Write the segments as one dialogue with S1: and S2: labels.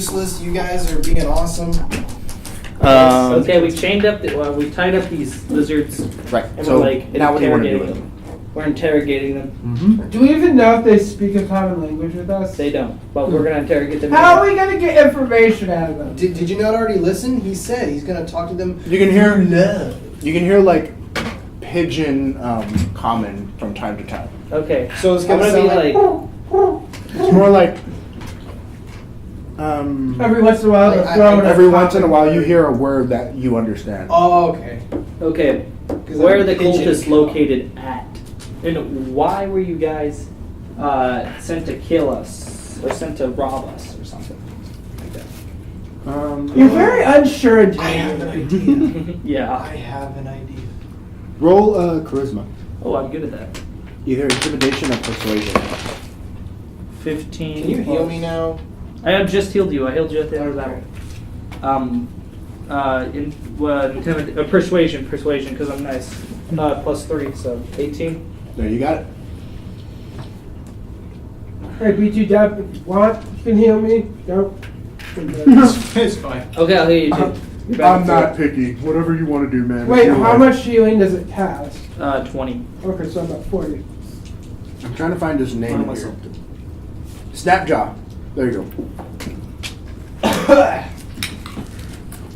S1: useless. You guys are being awesome.
S2: Okay, we chained up. We tied up these lizards.
S3: Right.
S2: And
S3: So
S2: we're like
S3: now what do you want to do
S2: interrogating
S3: with them?
S2: them. We're interrogating them.
S3: Mm-hmm.
S4: Do we even know if they speak a common language with us?
S2: They don't, but we're gonna interrogate them.
S4: How are we gonna get information out of them?
S1: Did you not already listen? He said he's gonna talk to them.
S3: You can hear
S1: love.
S3: You can hear like pigeon common from time to time.
S2: Okay,
S1: So it's
S2: I'm
S1: gonna
S2: gonna be
S1: sound
S2: like,
S3: It's more like
S4: Every once in a while, they're
S1: Like,
S4: throwing
S3: every once in a while you hear a word that you understand.
S1: Oh, okay.
S2: okay,
S1: 'Cause
S2: where
S1: I'm
S2: are the
S1: pigeon
S2: cultists
S1: kill.
S2: located at? And why were you guys sent to kill us or sent to rob us or something like that?
S4: You're very unsure and
S1: I have an
S4: genuine.
S1: idea.
S2: Yeah.
S1: I have an idea.
S3: Roll charisma,
S2: Oh, I'm good at that.
S3: either intimidation or persuasion.
S2: 15.
S1: Can you heal me now?
S2: I have just healed you. I healed you at the end of that
S1: Okay.
S2: one. Persuasion, because I'm nice. Plus 3, so 18.
S3: There you got it.
S4: Hey, beat you down if you want. You can heal me. Nope.
S1: It's fine.
S2: Okay, I'll heal you too. You're back
S3: I'm
S2: to
S3: not picky. Whatever you want to do, man.
S4: Wait,
S3: If you
S4: how
S3: like.
S4: much healing does it cast?
S2: 20.
S4: Okay, so about 40.
S3: I'm trying to find his name
S1: Find
S3: here.
S1: myself.
S3: Snapjaw. There you go.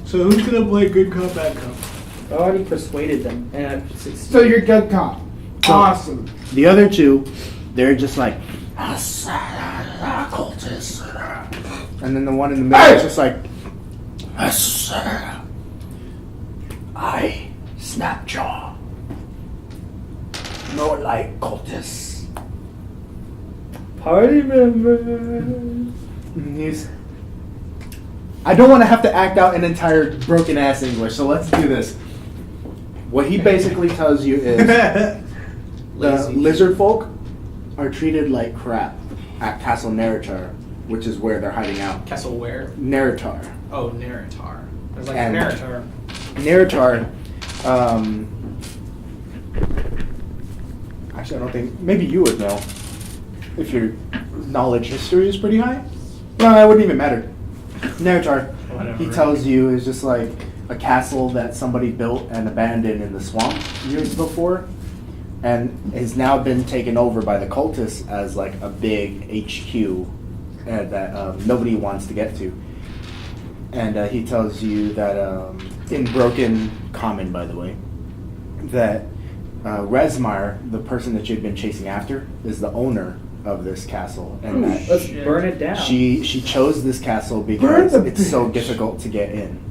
S1: So who's gonna play good cop, bad cop?
S2: I already persuaded them. And I succeeded.
S4: So you're good cop. Awesome.
S3: The other two, they're just like, and then the one in the middle is just like, I Snapjaw. No like cultists.
S2: Party members.
S3: And I don't want to have to act out an entire broken ass English, so let's do this. What he basically tells you is the
S1: Lazy.
S3: lizard folk are treated like crap at Castle Naerytar, which is where they're hiding out.
S1: Castle where?
S3: Naerytar.
S1: Oh, Naerytar. I was like,
S3: And-
S1: Naerytar.
S3: Naerytar, actually I don't think, maybe you would know if your knowledge history is pretty high. No, that wouldn't even matter. Naerytar,
S1: Whatever.
S3: he tells you, is just like a castle that somebody built and abandoned in the swamp years before, and has now been taken over by the cultists as like a big HQ that nobody wants to get to. And he tells you that, in broken common, by the way, that Resmar, the person that you'd been chasing after, is the owner of this castle, and that
S2: Let's burn it down.
S3: she chose this castle because it's so difficult to get in.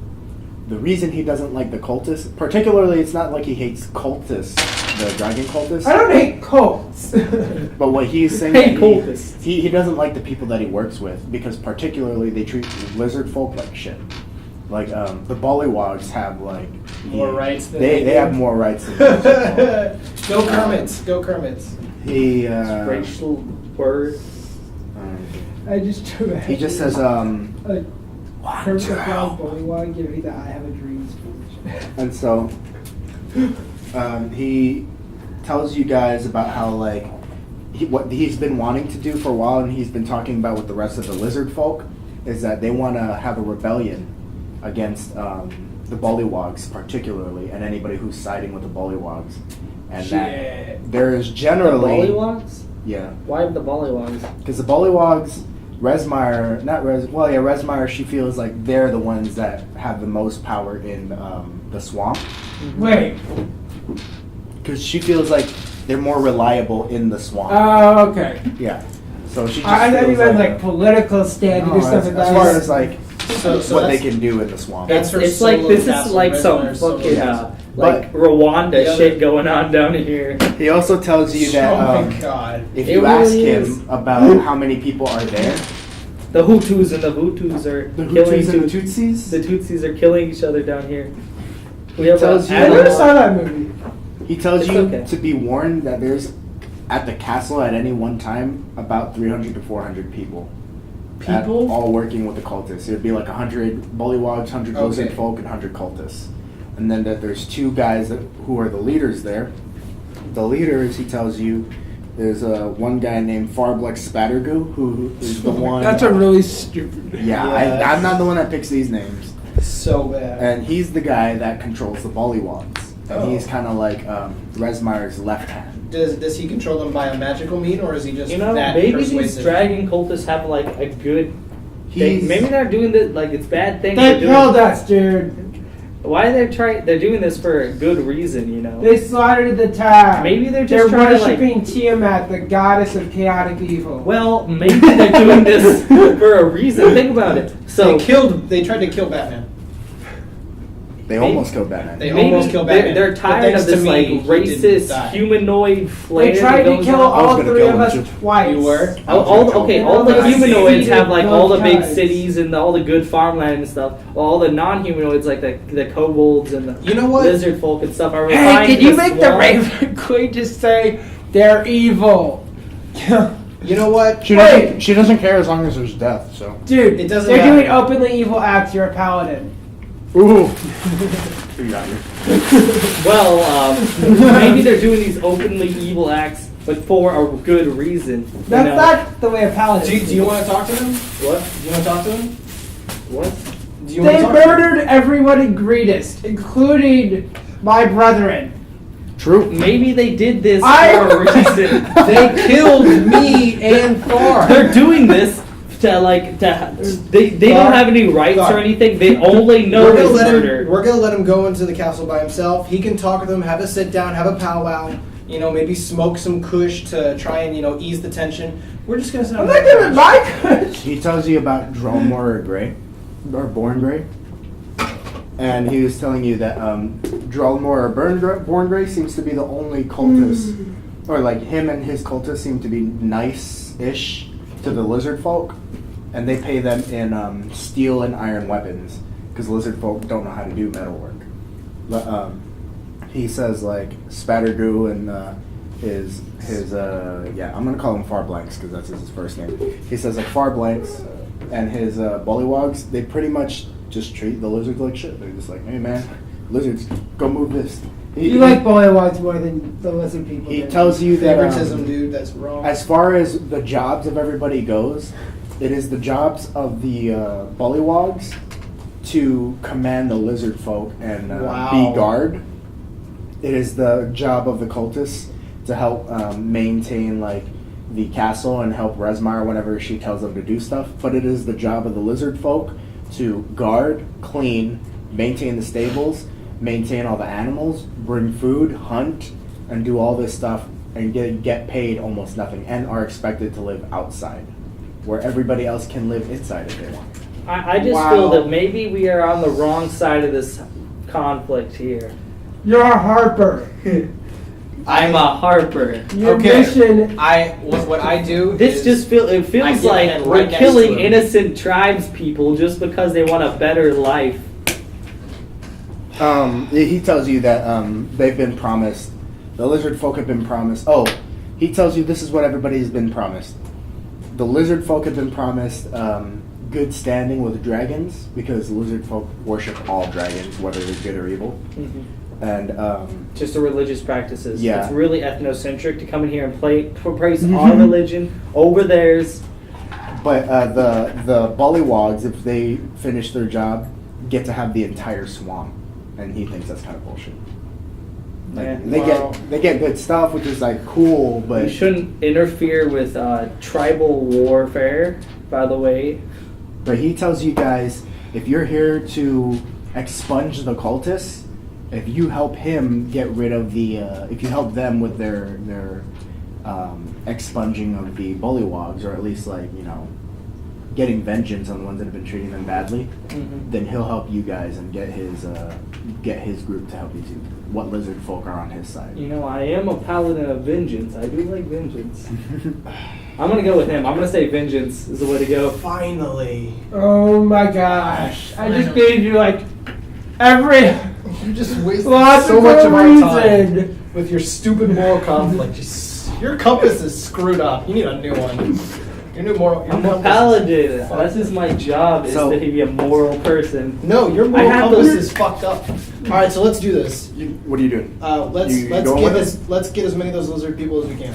S3: The reason he doesn't like the cultists, particularly, it's not like he hates cultists, the dragon cultists.
S4: I don't hate cults.
S3: But what he's saying,
S2: Hey,
S3: that
S2: cultists.
S3: he doesn't like the people that he works with because particularly they treat lizard folk like shit. Like the Bollywogs have like
S1: More rights than
S3: they
S1: they
S3: have
S1: do.
S3: more rights than lizard folk.
S1: Go Kermits. Go Kermits.
S3: He
S2: Racial word.
S4: I just do it.
S3: he just says
S4: Like, Kermit the Frog, Bullywog, give me the I have a dream speech.
S3: and so he tells you guys about how like what he's been wanting to do for a while, and he's been talking about with the rest of the lizard folk is that they want to have a rebellion against the Bollywogs particularly, and anybody who's siding with the Bollywogs, and that there is generally
S2: The Bollywogs?
S3: yeah,
S2: Why the Bollywogs?
S3: because the Bollywogs, Resmire, she feels like they're the ones that have the most power in the swamp.
S4: Wait.
S3: Because she feels like they're more reliable in the swamp.
S4: Oh, okay.
S3: Yeah. So she just
S4: I thought you
S3: feels
S4: meant like political standing
S3: no,
S4: or stuff
S3: as,
S4: like
S3: as
S4: that.
S3: far as like
S1: So
S3: what they
S1: that's-
S3: can do in the swamp.
S1: That's her
S2: It's like
S1: solo
S2: this is
S1: castle,
S2: like some
S1: Resmire's solo
S2: fucking
S1: castle.
S2: like
S3: But-
S2: Rwanda
S1: The other-
S2: shit going on down here.
S3: He also tells you that
S1: Oh my god.
S3: if
S2: It
S3: you ask
S2: really
S3: him
S2: is.
S3: about how many people are there,
S2: The Hutus and the Hutus are
S3: the
S2: killing
S3: Hutus and the
S2: Tut-
S3: Tutsis,
S2: the Tutsis are killing each other down here. We
S3: He
S2: have
S3: tells you-
S4: I never saw that movie.
S3: he tells
S2: It's
S3: you
S2: okay.
S3: to be warned that there's at the castle at any one time about 300 to 400 people.
S1: People?
S3: All working with the cultists. It would be like 100 Bollywogs, 100 lizard
S1: Okay.
S3: folk, and 100 cultists. And then that there's two guys who are the leaders there. The leaders, he tells you, There's one guy named Farblex Spattergoo who is the one.
S4: That's a really stupid.
S3: Yeah,
S5: Yeah.
S3: I'm not the one that picks these names.
S5: So bad.
S3: And he's the guy that controls the Bollywogs. And
S5: Oh.
S3: he's kind of like Resmar's left hand.
S5: Does he control them by a magical mean, or is he just
S2: You know,
S5: that
S2: maybe
S5: persuasive?
S2: these dragon cultists have like a good.
S3: He's-
S2: Maybe they're doing this like it's bad things.
S4: They
S2: they're doing.
S4: killed us, dude.
S2: Why they're trying? They're doing this for a good reason, you know.
S4: They slaughtered the town.
S2: Maybe they're just
S4: They're
S2: trying to, like-
S4: worshiping Tiamat, the goddess of chaotic evil.
S2: Well, maybe they're doing this for a reason. Think about it. So
S5: They tried to kill Batman.
S3: They almost killed Batman.
S5: They
S2: maybe
S5: almost killed
S2: they're,
S5: Batman.
S2: they're
S5: But
S2: tired
S5: thanks
S2: of this
S5: to me,
S2: like
S5: he didn't
S2: racist
S5: die.
S2: humanoid flair.
S4: They tried
S2: that
S4: to
S2: goes
S4: kill
S2: on.
S3: I was
S4: all
S3: gonna
S4: three
S3: kill
S4: of
S3: him
S4: us
S3: too.
S4: twice.
S5: You were?
S2: All the
S4: I
S2: humanoids
S4: see
S2: have like all the big
S4: both
S2: cities and all the good farmland and stuff. All the non-humanoids like the kobolds and the
S5: You know what?
S2: lizard folk and stuff are
S4: Hey,
S2: refined
S4: did you
S2: to
S4: make the
S2: swamp.
S4: Raven Queen just say they're evil?
S5: You know what?
S6: She doesn't care as long as there's death. So.
S4: Dude,
S5: It doesn't
S4: they're
S5: matter.
S4: doing openly evil acts. You're a paladin.
S6: Ooh.
S3: You got me.
S2: Well, maybe they're doing these openly evil acts, but for a good reason. you
S4: That's
S2: know?
S4: not the way a paladin.
S5: Do you want to talk to him?
S2: What?
S5: Do you want to talk to him?
S2: What?
S5: Do you want
S4: They
S5: to talk to him?
S4: murdered everyone in Greedist, including my brethren.
S6: True.
S2: Maybe they did this
S4: I-
S2: for a reason.
S5: They killed me and Tharr.
S2: They're doing this they don't have any rights or anything. They only know
S5: We're gonna
S2: this
S5: let
S2: murder.
S5: him. We're gonna let him go into the castle by himself. He can talk with them, have a sit down, have a powwow. You know, maybe smoke some kush to try and ease the tension. We're just gonna sit.
S4: I'm not giving my kush.
S3: He tells you about Dromore Grey, or Born Grey, and he was telling you that Dromore or Born Grey seems to be the only cultist, or like him and his cultists seem to be nice-ish to the lizard folk, and they pay them in steel and iron weapons because lizard folk don't know how to do metalwork. But he says like Spattergoo and his I'm gonna call him Farblanks because that's his first name. He says like Farblanks and his Bollywogs, they pretty much just treat the lizards like shit. They're just like, hey man, lizards, go move this.
S4: You like Bollywogs more than the lizard people.
S3: He
S4: do.
S3: tells you that
S5: Favoritism, dude. That's wrong.
S3: as far as the jobs of everybody goes, it is the jobs of the Bollywogs to command the lizard folk and
S5: Wow.
S3: be guard. It is the job of the cultists to help maintain like the castle and help Resmar whenever she tells them to do stuff. But it is the job of the lizard folk to guard, clean, maintain the stables, maintain all the animals, bring food, hunt, and do all this stuff and get paid almost nothing and are expected to live outside where everybody else can live inside if they want.
S2: I just
S4: Wow.
S2: feel that maybe we are on the wrong side of this conflict here.
S4: You're a Harper.
S2: I'm a Harper.
S4: Your
S5: Okay.
S4: mission.
S5: What I do.
S2: This
S5: is
S2: just feels
S5: I
S2: like
S5: get ahead
S2: we're
S5: right next
S2: killing
S5: to him.
S2: innocent tribes people just because they want a better life.
S3: He tells you that they've been promised, the lizard folk have been promised. Oh, he tells you this is what everybody's been promised. The lizard folk have been promised good standing with dragons because lizard folk worship all dragons, whether they're good or evil. And
S2: Just the religious practices.
S3: Yeah.
S2: It's really ethnocentric to come in here and praise our religion over theirs.
S3: but the Bollywogs, if they finish their job, get to have the entire swamp, and he thinks that's kind of bullshit. Like,
S2: Yeah.
S3: they get good stuff, which is like cool,
S2: We
S3: but
S2: shouldn't interfere with tribal warfare, by the way.
S3: he tells you guys if you're here to expunge the cultists, if you help him get rid of the, if you help them with their expunging of the Bollywogs, or at least like getting vengeance on the ones that have been treating them badly, then he'll help you guys and get his group to help you too. What lizard folk are on his side?
S2: You know, I am a paladin of vengeance. I do like vengeance. I'm gonna go with him. I'm gonna say vengeance is the way to go.
S5: Finally.
S4: Oh my gosh! I just gave you like every
S5: You just wasted
S4: logical
S5: so much of our time
S4: reason.
S5: with your stupid moral conflict. Your compass is screwed up. You need a new one. Your new moral. Your
S2: I'm a
S5: compass is
S2: paladin.
S5: fucked
S2: That's just my job, is
S3: So-
S2: to be a moral person.
S5: No, your
S2: I
S5: moral
S2: have
S5: compass
S2: those-
S5: is fucked up. All right, so let's do this.
S3: What are you doing?
S5: Let's
S3: You going with
S5: get as many of those lizard people as we can.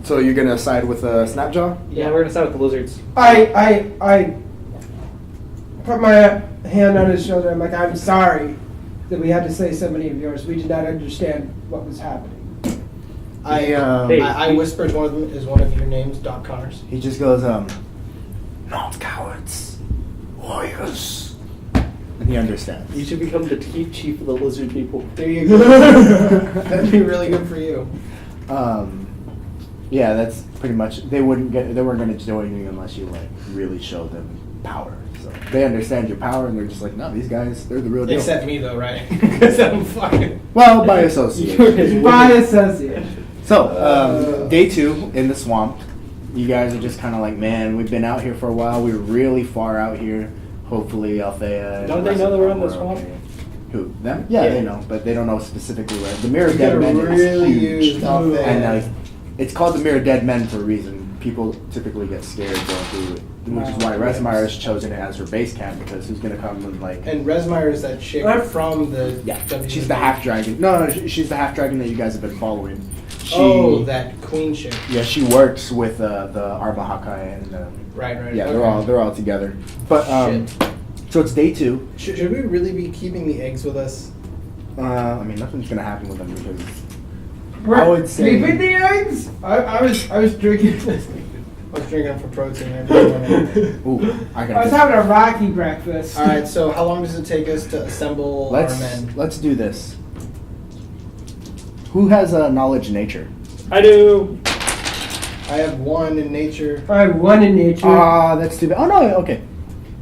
S6: So you're gonna side with Snapjaw?
S2: Yeah, we're gonna start with the lizards.
S4: I put my hand on his shoulder. I'm like, I'm sorry that we had to slay so many of yours. We did not understand what was happening.
S5: I whispered one of them is one of your names, Doc Connors.
S3: He just goes, not cowards, warriors. And he understands.
S2: You should become the chief of the lizard people.
S5: There you go. That'd be really good for you.
S3: Yeah, that's pretty much. They weren't going to join you unless you like really showed them power. So they understand your power, and they're just like, no, these guys, they're the real deal.
S5: Except me, though, right? Because I'm fucking.
S3: Well, by association.
S4: By association.
S3: So, day 2 in the swamp. You guys are just kind of like, man, we've been out here for a while. We were really far out here. Hopefully, Althea.
S2: Don't they know that we're in the swamp?
S3: Who? Them? Yeah,
S2: Yeah.
S3: they know, but they don't know specifically where. The Mirror
S5: You
S3: Dead
S5: gotta
S3: Men
S5: really
S3: is huge.
S5: use Althea.
S3: And it's called the Mirror Dead Men for a reason. People typically get scared going through it, which is why Resmire has chosen it as her base camp, because who's going to come and like...
S5: And Resmire is that chick from the...
S3: Yeah,
S5: WWE.
S3: she's the half-dragon. No, she's the half-dragon that you guys have been following.
S5: That queen chick.
S3: Yeah, she works with the Arba Hakai and...
S5: Right.
S3: Yeah,
S5: okay.
S3: they're all together. But, so it's day 2.
S5: Should we really be keeping the eggs with us?
S3: I mean, nothing's going to happen with them because...
S4: We're
S3: I would say-
S4: sleeping the eggs? I was drinking this.
S5: I was drinking them for protein every morning.
S3: Ooh, I
S4: I was
S3: got
S4: having a rocky breakfast.
S5: Alright, so how long does it take us to assemble our men?
S3: Let's do this. Who has knowledge nature?
S2: I do.
S5: I have 1 in nature.
S4: I have 1 in nature.
S3: That's too bad. Oh no, okay.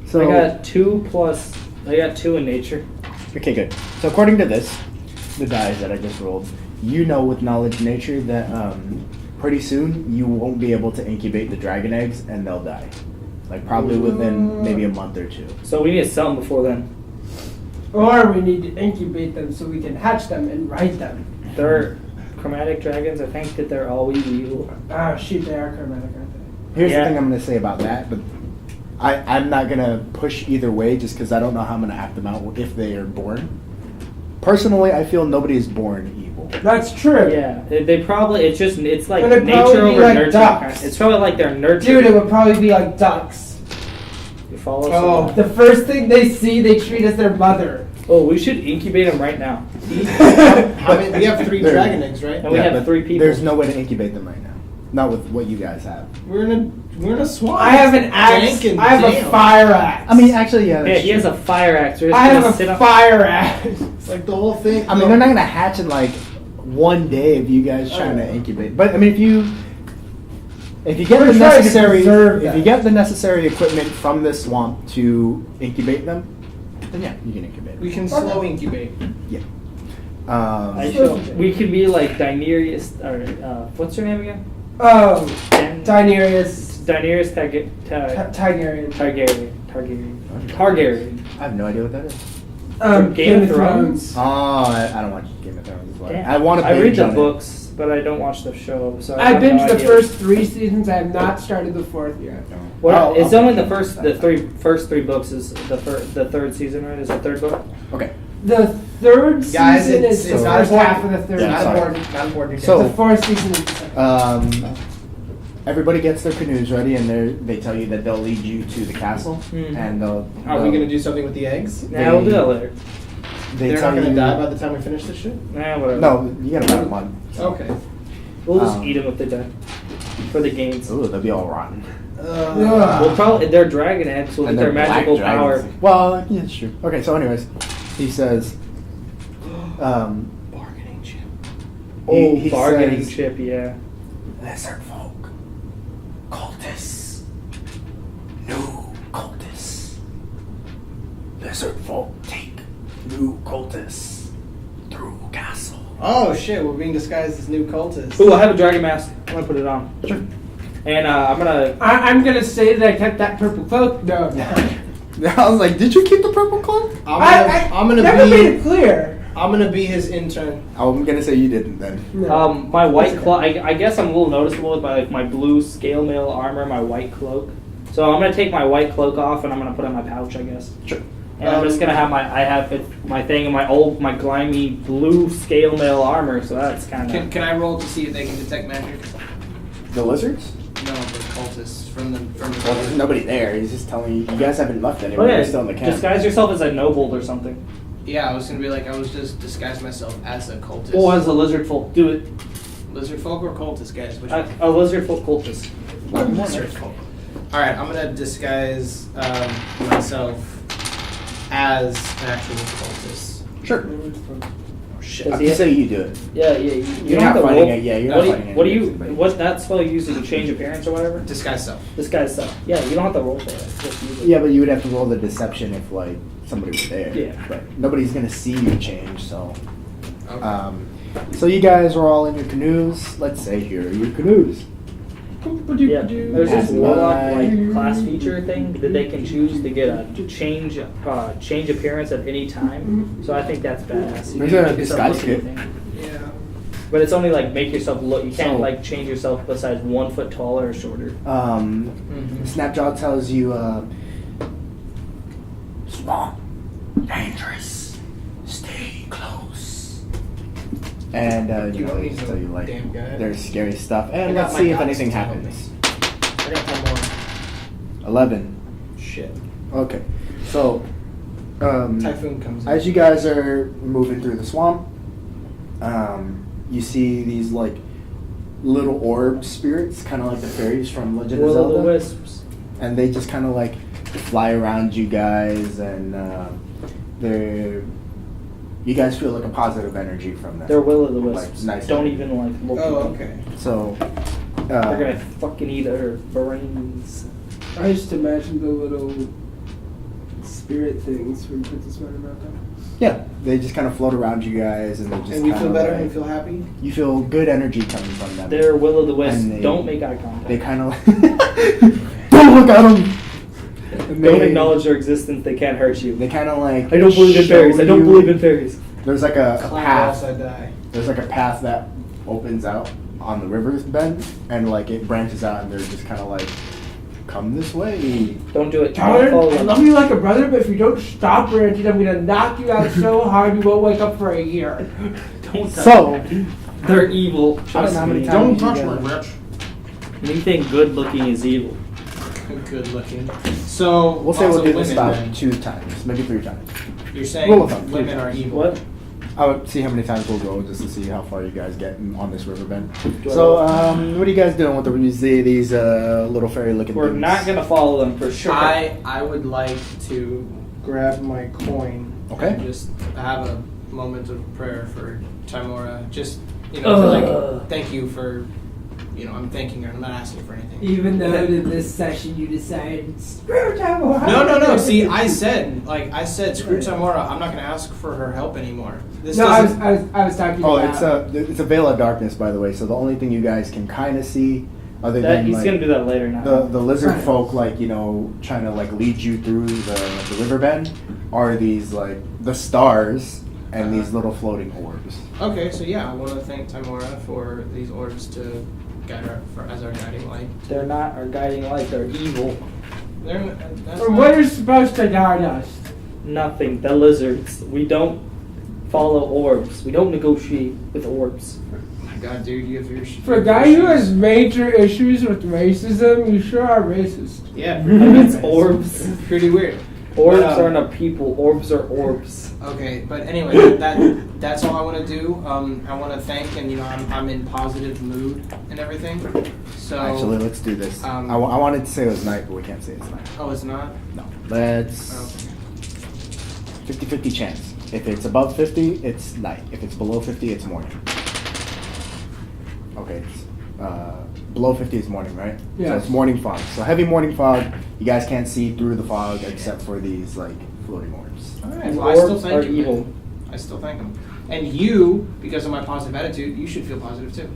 S3: So
S2: I got 2 plus. I got 2 in nature.
S3: okay, good. So according to this, the dice that I just rolled, you know with knowledge nature that pretty soon you won't be able to incubate the dragon eggs and they'll die. Like probably within maybe a month or 2.
S2: So we need to sell them before then.
S4: Or we need to incubate them so we can hatch them and write them.
S2: They're chromatic dragons. I think that they're all evil.
S4: Oh shoot, they are chromatic, aren't
S3: Here's
S2: Yeah.
S3: the thing I'm going to say about that, but I'm not going to push either way just because I don't know how I'm going to act them out if they are born. Personally, I feel nobody is born evil.
S4: they? That's true.
S2: Yeah, they probably. It's like
S4: It'd
S2: nature
S4: probably be
S2: over
S4: like
S2: nurture.
S4: ducks.
S2: It's probably like they're nurtured.
S4: Dude, it would probably be like ducks.
S2: You follow?
S5: Oh.
S2: us?
S4: The first thing they see, they treat as their mother.
S2: Oh, we should incubate them right now.
S5: I mean, we have 3
S3: There.
S5: dragon eggs, right?
S2: And we have
S3: but
S2: 3 people.
S3: There's no way to incubate them right now. Not with what you guys have.
S5: We're in a swamp.
S4: I have an axe.
S5: Dank and
S4: I have
S5: damp.
S4: a fire axe.
S3: I mean, actually, yeah.
S2: Yeah,
S3: That's
S2: he has
S3: true.
S2: a fire axe. We're just
S4: I
S2: gonna
S4: have
S2: sit
S4: a
S2: up.
S4: fire axe.
S5: It's like the whole thing.
S3: I mean, they're not going to hatch in like one day of you guys trying to incubate. But I mean, if you get
S4: We're
S3: the
S4: trying to
S3: necessary,
S4: preserve
S3: if
S4: them.
S3: you get the necessary equipment from this swamp to incubate them, then yeah, you can incubate.
S5: We can slow incubate.
S2: We could be like Daenerys, or what's her name again?
S4: Oh,
S2: Dan-
S4: Daenerys
S2: Daenerys
S4: Targaryen.
S2: Targaryen.
S3: I have no idea what that is.
S2: Game of Thrones?
S3: Oh, I don't watch Game of Thrones. As well.
S2: Damn.
S3: I want to.
S2: I read the
S3: on it.
S2: books, but I don't watch the show. So
S4: I
S2: have no
S4: binged the
S2: idea.
S4: first 3 seasons. I have not started the 4th yet.
S2: Well,
S3: Oh,
S2: it's
S3: okay.
S2: only the first three books is the 3rd season, right? Is the 3rd book?
S3: Okay.
S4: The 3rd
S5: Guys,
S4: season
S5: it's
S4: is the
S5: not
S4: first half of
S5: important.
S4: the 3rd.
S3: Yeah,
S5: Not
S3: sorry.
S5: important. Not important.
S3: So-
S4: the 4th season is the 2nd.
S3: Everybody gets their canoes ready, and they tell you that they'll lead you to the castle,
S2: Mhm.
S3: and they'll.
S5: Are we gonna do something with the eggs?
S2: Nah, we'll do that later.
S3: They
S5: They're
S3: tell
S5: not gonna
S3: you,
S5: die by the time we finish this shit?
S2: Nah, whatever.
S3: No, you gotta wait a month.
S5: Okay.
S2: We'll just
S3: Um,
S2: eat them if they die. For the gains.
S3: Ooh, they'll be all rotten.
S2: We'll probably, they're dragon eggs, we'll
S3: And
S2: get their
S3: they're
S2: magical
S3: black
S2: power.
S3: dragons. Well, yeah, it's true. Okay, so anyways, he says,
S5: Bargaining chip.
S2: Oh,
S3: he
S2: bargaining
S3: says,
S2: chip, yeah.
S3: Lizard folk, cultists, new cultists. Lizard folk take new cultists through castle.
S5: Oh shit, we're being disguised as new cultists.
S2: Ooh, I have a dragon mask. I'm gonna put it on. Sure. And I'm gonna.
S4: I'm gonna say that I kept that purple cloak. No.
S3: I was like, did you keep the purple cloak?
S5: I'm gonna
S4: never made
S5: be
S4: it clear.
S5: I'm gonna be his intern.
S3: I'm gonna say you didn't then.
S4: No.
S2: My white cloak. I guess I'm a little noticeable with my blue scale mail armor, my white cloak. So I'm gonna take my white cloak off and I'm gonna put it in my pouch, I guess.
S3: Sure.
S2: And I'm just gonna have my thing and my grimy blue scale mail armor. So that's kind of.
S5: Can I roll to see if they can detect magic?
S3: The lizards?
S5: No, the cultists from the
S3: Well, there's nobody there. He's just telling you. You guys haven't left anywhere.
S2: Oh, yeah.
S3: You're still in the camp.
S2: Disguise yourself as a noble or something.
S5: Yeah, I was gonna be like, I was just disguise myself as a cultist.
S2: Or as a lizard folk. Do it.
S5: Lizard folk or cultist, guys? Which one?
S2: A lizard folk cultist.
S5: Lizard folk. All right, I'm gonna disguise myself as an actual cultist.
S3: Sure.
S5: Oh shit!
S2: Does
S3: You say you do it.
S2: Yeah.
S3: You're
S2: don't
S3: not
S2: have to
S3: fighting
S2: roll.
S3: it. Yeah, you're
S2: what
S3: not
S2: do you,
S3: fighting
S2: What do
S3: anybody.
S2: you? What that spell uses to change appearance or whatever?
S5: Disguise self.
S2: This guy's stuff. Yeah, you don't have to roll for it. Just use it.
S3: Yeah, but you would have to roll the deception if like somebody was there.
S2: Yeah.
S3: But nobody's gonna see you change, so.
S5: Okay.
S3: So you guys are all in your canoes. Let's say here are your canoes.
S2: Yeah, there's this
S3: That's
S2: warlock
S3: my-
S2: like class feature thing that they can choose to get a change appearance at any time. So I think that's badass. You
S3: There's
S2: can
S3: a
S2: make yourself
S3: disguise
S2: look
S3: kit.
S2: anything.
S5: Yeah.
S2: But it's only like make yourself look. You can't
S3: So-
S2: like change yourself besides 1 foot taller or shorter.
S3: Snapjaw tells you, small, dangerous, stay close. And
S5: You don't need
S3: they
S5: no
S3: tell you like
S5: damn guy.
S3: there's scary stuff.
S5: I
S3: And
S5: got
S3: let's
S5: my
S3: see if
S5: gods
S3: anything
S5: to help
S3: happens.
S5: I got time more.
S3: 11.
S5: Shit.
S3: Okay, so
S5: Typhoon comes in.
S3: as you guys are moving through the swamp, you see these like little orb spirits, kind of like the fairies from Legend of
S2: Will o' the
S3: Zelda,
S2: Wisps.
S3: and they just kind of like fly around you guys, and you guys feel like a positive energy from them.
S2: They're Will o' the Wisps.
S3: Like, nice.
S2: Don't even like look
S5: Oh,
S2: at them.
S5: okay.
S3: So
S2: They're gonna fucking eat her brains.
S4: I just imagine the little spirit things from Princess Mononoke.
S3: yeah, they just kind of float around you guys, and they just
S5: And we feel
S3: kinda,
S5: better
S3: like-
S5: and feel happy.
S3: You feel good energy coming from them.
S2: They're Will o' the Wisps.
S3: And they-
S2: Don't make eye contact.
S3: They kind of don't look at them.
S2: Don't acknowledge their existence. They can't hurt you.
S3: They kind of like.
S2: I don't believe in
S3: show
S2: fairies. I don't
S3: you-
S2: believe in fairies.
S3: There's like a
S5: Climb or
S3: path.
S5: else I die.
S3: There's like a path that opens out on the river's bend, and like it branches out, and they're just kind of like, "Come this way."
S2: Don't do it.
S4: Tyler,
S2: Don't follow
S4: I
S2: them.
S4: love you like a brother, but if you don't stop ranting, I'm gonna knock you out so hard you won't wake up for a year.
S2: Don't touch
S3: So
S2: them. They're evil.
S3: I don't
S2: Trust
S3: know how many
S2: me.
S3: times
S5: Don't
S3: you
S5: touch my
S3: guys-
S5: bitch.
S2: Anything good looking is evil.
S5: Good looking. So
S3: We'll say
S5: lots
S3: we'll
S5: of
S3: do this
S5: women,
S3: about
S5: then.
S3: 2 times, maybe 3 times.
S5: You're saying
S3: Rule of thumb, three
S5: women are
S3: times.
S5: evil.
S2: What?
S3: I would see how many times we'll go just to see how far you guys get on this river bend.
S2: Do I
S3: So,
S2: roll?
S3: what are you guys doing with these little fairy-looking
S2: We're
S3: things?
S2: not gonna follow them for sure.
S5: I would like to grab my coin
S3: Okay.
S5: and just have a moment of prayer for Timora. Just to
S2: Ugh.
S5: like thank you for I'm thanking her. I'm not asking for anything.
S4: Even though in this session you decided, screw time.
S5: No. See, I said screw Timora. I'm not going to ask for her help anymore. This
S4: No, I
S5: doesn't.
S4: was talking
S3: Oh,
S4: about.
S3: it's a veil of darkness, by the way. So the only thing you guys can kind of see, other
S2: That,
S3: than
S2: he's
S3: like,
S2: gonna do that later now.
S3: the lizard folk, like trying to like lead you through the river bend, are these like the stars and these little floating orbs.
S5: Okay, so yeah, I want to thank Timora for these orbs to guide her as our guiding light.
S2: They're not our guiding light. They're evil.
S5: That's
S4: Or
S5: not-
S4: what is supposed to guide us?
S2: Nothing. The lizards. We don't follow orbs. We don't negotiate with orbs.
S5: Oh my God, dude, you have your.
S4: For a guy who has major issues with racism, you sure are racist.
S5: Yeah,
S2: It's orbs.
S5: Pretty weird.
S2: Orbs
S5: But,
S2: aren't a people. Orbs are orbs.
S5: Okay, but anyway, that's all I want to do. I want to thank, and I'm in positive mood and everything. So
S3: Actually, let's do this.
S5: Um,
S3: I wanted to say it was night, but we can't say it's night.
S5: oh, it's not.
S3: No. Let's
S5: Okay.
S3: 50-50 chance. If it's above 50, it's night. If it's below 50, it's morning. Okay. Below 50 is morning, right? So
S4: Yes.
S3: it's morning fog. So heavy morning fog. You guys can't see through the fog except for these like floating orbs.
S5: All right.
S2: And
S5: Well, I still
S2: orbs
S5: thank
S2: are
S5: you.
S2: evil.
S5: Man. I still thank them. And you, because of my positive attitude, you should feel positive too.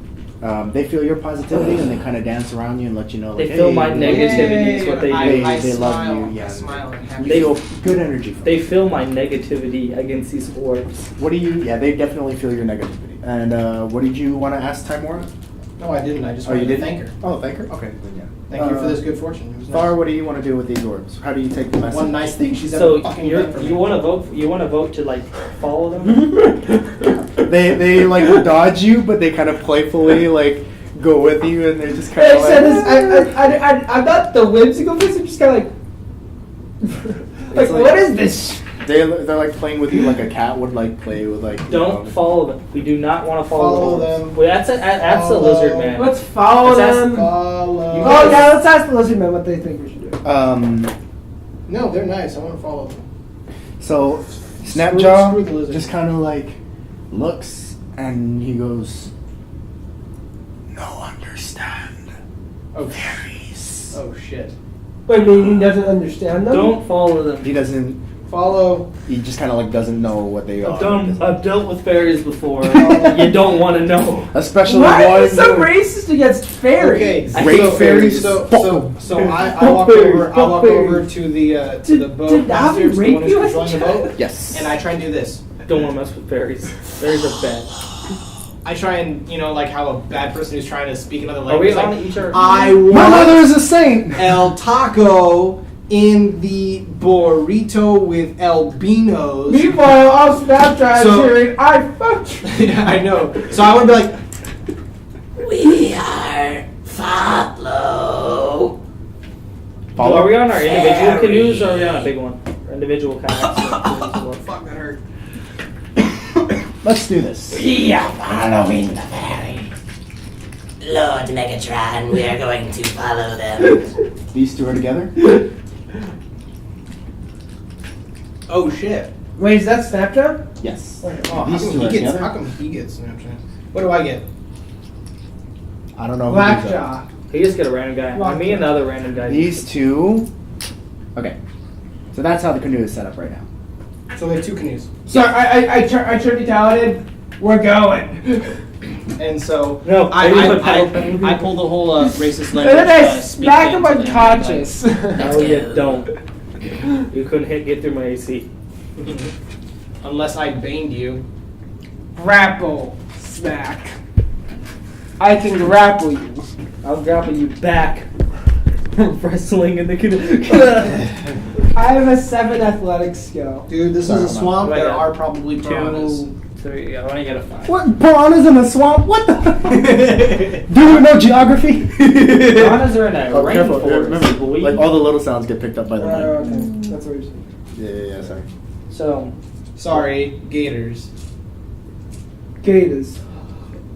S3: They feel your positivity and they kind of dance around you and let you know. Like,
S2: They feel
S3: hey,
S2: my negativity is what they do.
S5: I
S3: They love
S5: smile.
S3: you, yeah.
S5: I smile and happy.
S3: You feel good energy. From
S2: They
S3: them.
S2: feel my negativity against these orbs.
S3: What do you? Yeah, they definitely feel your negativity. And what did you want to ask Timora?
S5: No, I didn't. I just
S3: Oh, you
S5: wanted to
S3: did?
S5: thank her.
S3: Oh, thank her. Okay, then yeah.
S5: Thank you for this good fortune. It was
S3: Tharr,
S5: nice.
S3: what do you want to do with these orbs? How do you take the message?
S5: One nice thing she's
S2: So
S5: ever fucking done for me.
S2: you want to vote? You want to vote to like follow them?
S3: they like dodge you, but they kind of playfully like go with you, and they're just kind
S4: I
S3: of
S4: said
S3: like,
S4: this. I'm not the whimsical person. I'm just kind of like,
S3: like-
S4: what is this?
S3: they're like playing with you like a cat would like play with like.
S2: Don't follow them. We do not want to follow,
S5: Follow
S2: the
S5: them.
S2: Well, that's the
S5: Follow.
S2: lizard man.
S4: Let's follow
S2: Let's ask-
S4: them.
S5: Follow.
S4: Oh yeah, let's ask the lizard man what they think we should do.
S5: No, they're nice. I want to follow them.
S3: So
S5: Screw the
S3: Snapjaw
S5: lizard.
S3: just kind of like looks and he goes, "No understand
S5: Oh,
S3: fairies."
S5: oh shit.
S4: Wait, he doesn't understand them.
S2: Don't follow them.
S3: He doesn't.
S5: Follow.
S3: He just kind of like doesn't know what they are.
S2: I've dealt with fairies before. You don't want to know.
S3: Especially
S4: Why are you
S3: one
S4: so racist against fairies?
S5: Okay,
S3: Great
S5: so,
S3: fairies.
S5: So I
S2: Fuck
S5: walk
S2: fairies,
S5: over. I
S2: fuck
S5: walk
S2: fairies.
S5: over to the
S4: Did
S5: boat.
S4: Navi
S5: master, the
S4: rape
S5: one who's
S4: you as a
S5: controlling the
S4: child?
S5: boat,
S3: Yes.
S5: and I try and do this.
S2: Don't want to mess with fairies. Fairies are bad.
S5: I try and like how a bad person who's trying to speak another
S2: Are we
S5: language.
S2: on
S5: like,
S2: each other?
S5: I
S3: My mother
S5: want
S3: is a saint.
S5: El Taco in the burrito with albinos.
S4: Meanwhile, on Snapchat,
S5: So-
S4: hearing, I fucked you.
S5: Yeah, I know. So I would be like, we are follow.
S2: Well, are we on our individual
S5: Fairies.
S2: canoes or are we on a big one? Our individual kayaks?
S5: Fuck, that hurt.
S3: Let's do this.
S7: We are following the fairy. Lord Megatron, we are going to follow them.
S3: These two are together.
S5: Oh shit.
S4: Wait, is that Snapchat?
S3: Yes.
S5: Oh, how
S3: These
S5: come
S3: two
S5: he
S3: are
S5: gets?
S3: together.
S5: How come he gets Snapchat? What do I get?
S3: I don't know. Who these are.
S4: Blackjaw.
S2: He just get a random guy.
S4: Locked
S2: Me and the other random guy.
S3: These two. Okay. So that's how the canoe is set up right now.
S5: So they have two canoes,
S4: So I turned to Kaladin. We're going.
S5: and so
S2: No,
S5: I
S2: maybe put pedal-
S5: I pull the whole racist
S4: And
S5: language.
S4: then I
S5: speak
S4: smack him
S5: into them,
S4: unconscious.
S2: No, you don't. You couldn't get through my AC.
S5: like, unless I baned you.
S4: Grapple. Smack. I can grapple you.
S2: I'll grapple you back. Wrestling in the canoe.
S4: I have a 7 athletic skill.
S5: Dude, this
S3: Sorry,
S5: is a
S3: hold on.
S5: swamp.
S2: Wait,
S5: There
S2: yeah.
S5: are probably piranhas.
S2: 2, 3. I want to get a 5.
S3: What? Piranhas in a swamp? What the? Do you know geography?
S2: Piranhas are in a
S3: Oh, careful.
S2: rainforest.
S3: Remember,
S2: boy.
S3: like all the little sounds get picked up by the mic.
S4: Okay, that's what you're saying.
S3: Yeah. Sorry.
S2: So,
S5: Sorry, gators.
S4: Gators.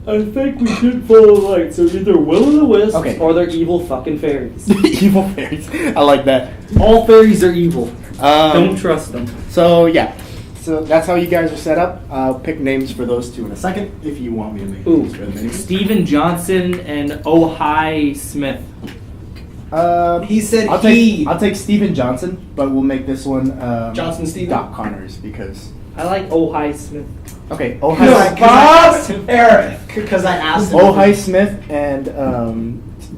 S2: I think we should follow lights. They're either will-o'-the-wisps
S3: Okay.
S2: or they're evil fucking fairies.
S3: Evil fairies. I like that.
S2: All fairies are evil. Don't
S3: Um,
S2: trust them.
S3: so yeah. So that's how you guys are set up. I'll pick names for those two in a second if you want me to make
S2: Ooh,
S3: names for them. Anyway.
S2: Stephen Johnson and Ohio Smith.
S5: He said
S3: I'll take Stephen Johnson, but we'll make this one
S5: Johnson Stephen?
S3: Doc Connors because
S2: I like Ohio Smith.
S3: okay
S4: No,
S3: Ohio
S5: asked him.
S4: Bob Eric.
S5: Because I asked him.
S3: Ohio Smith and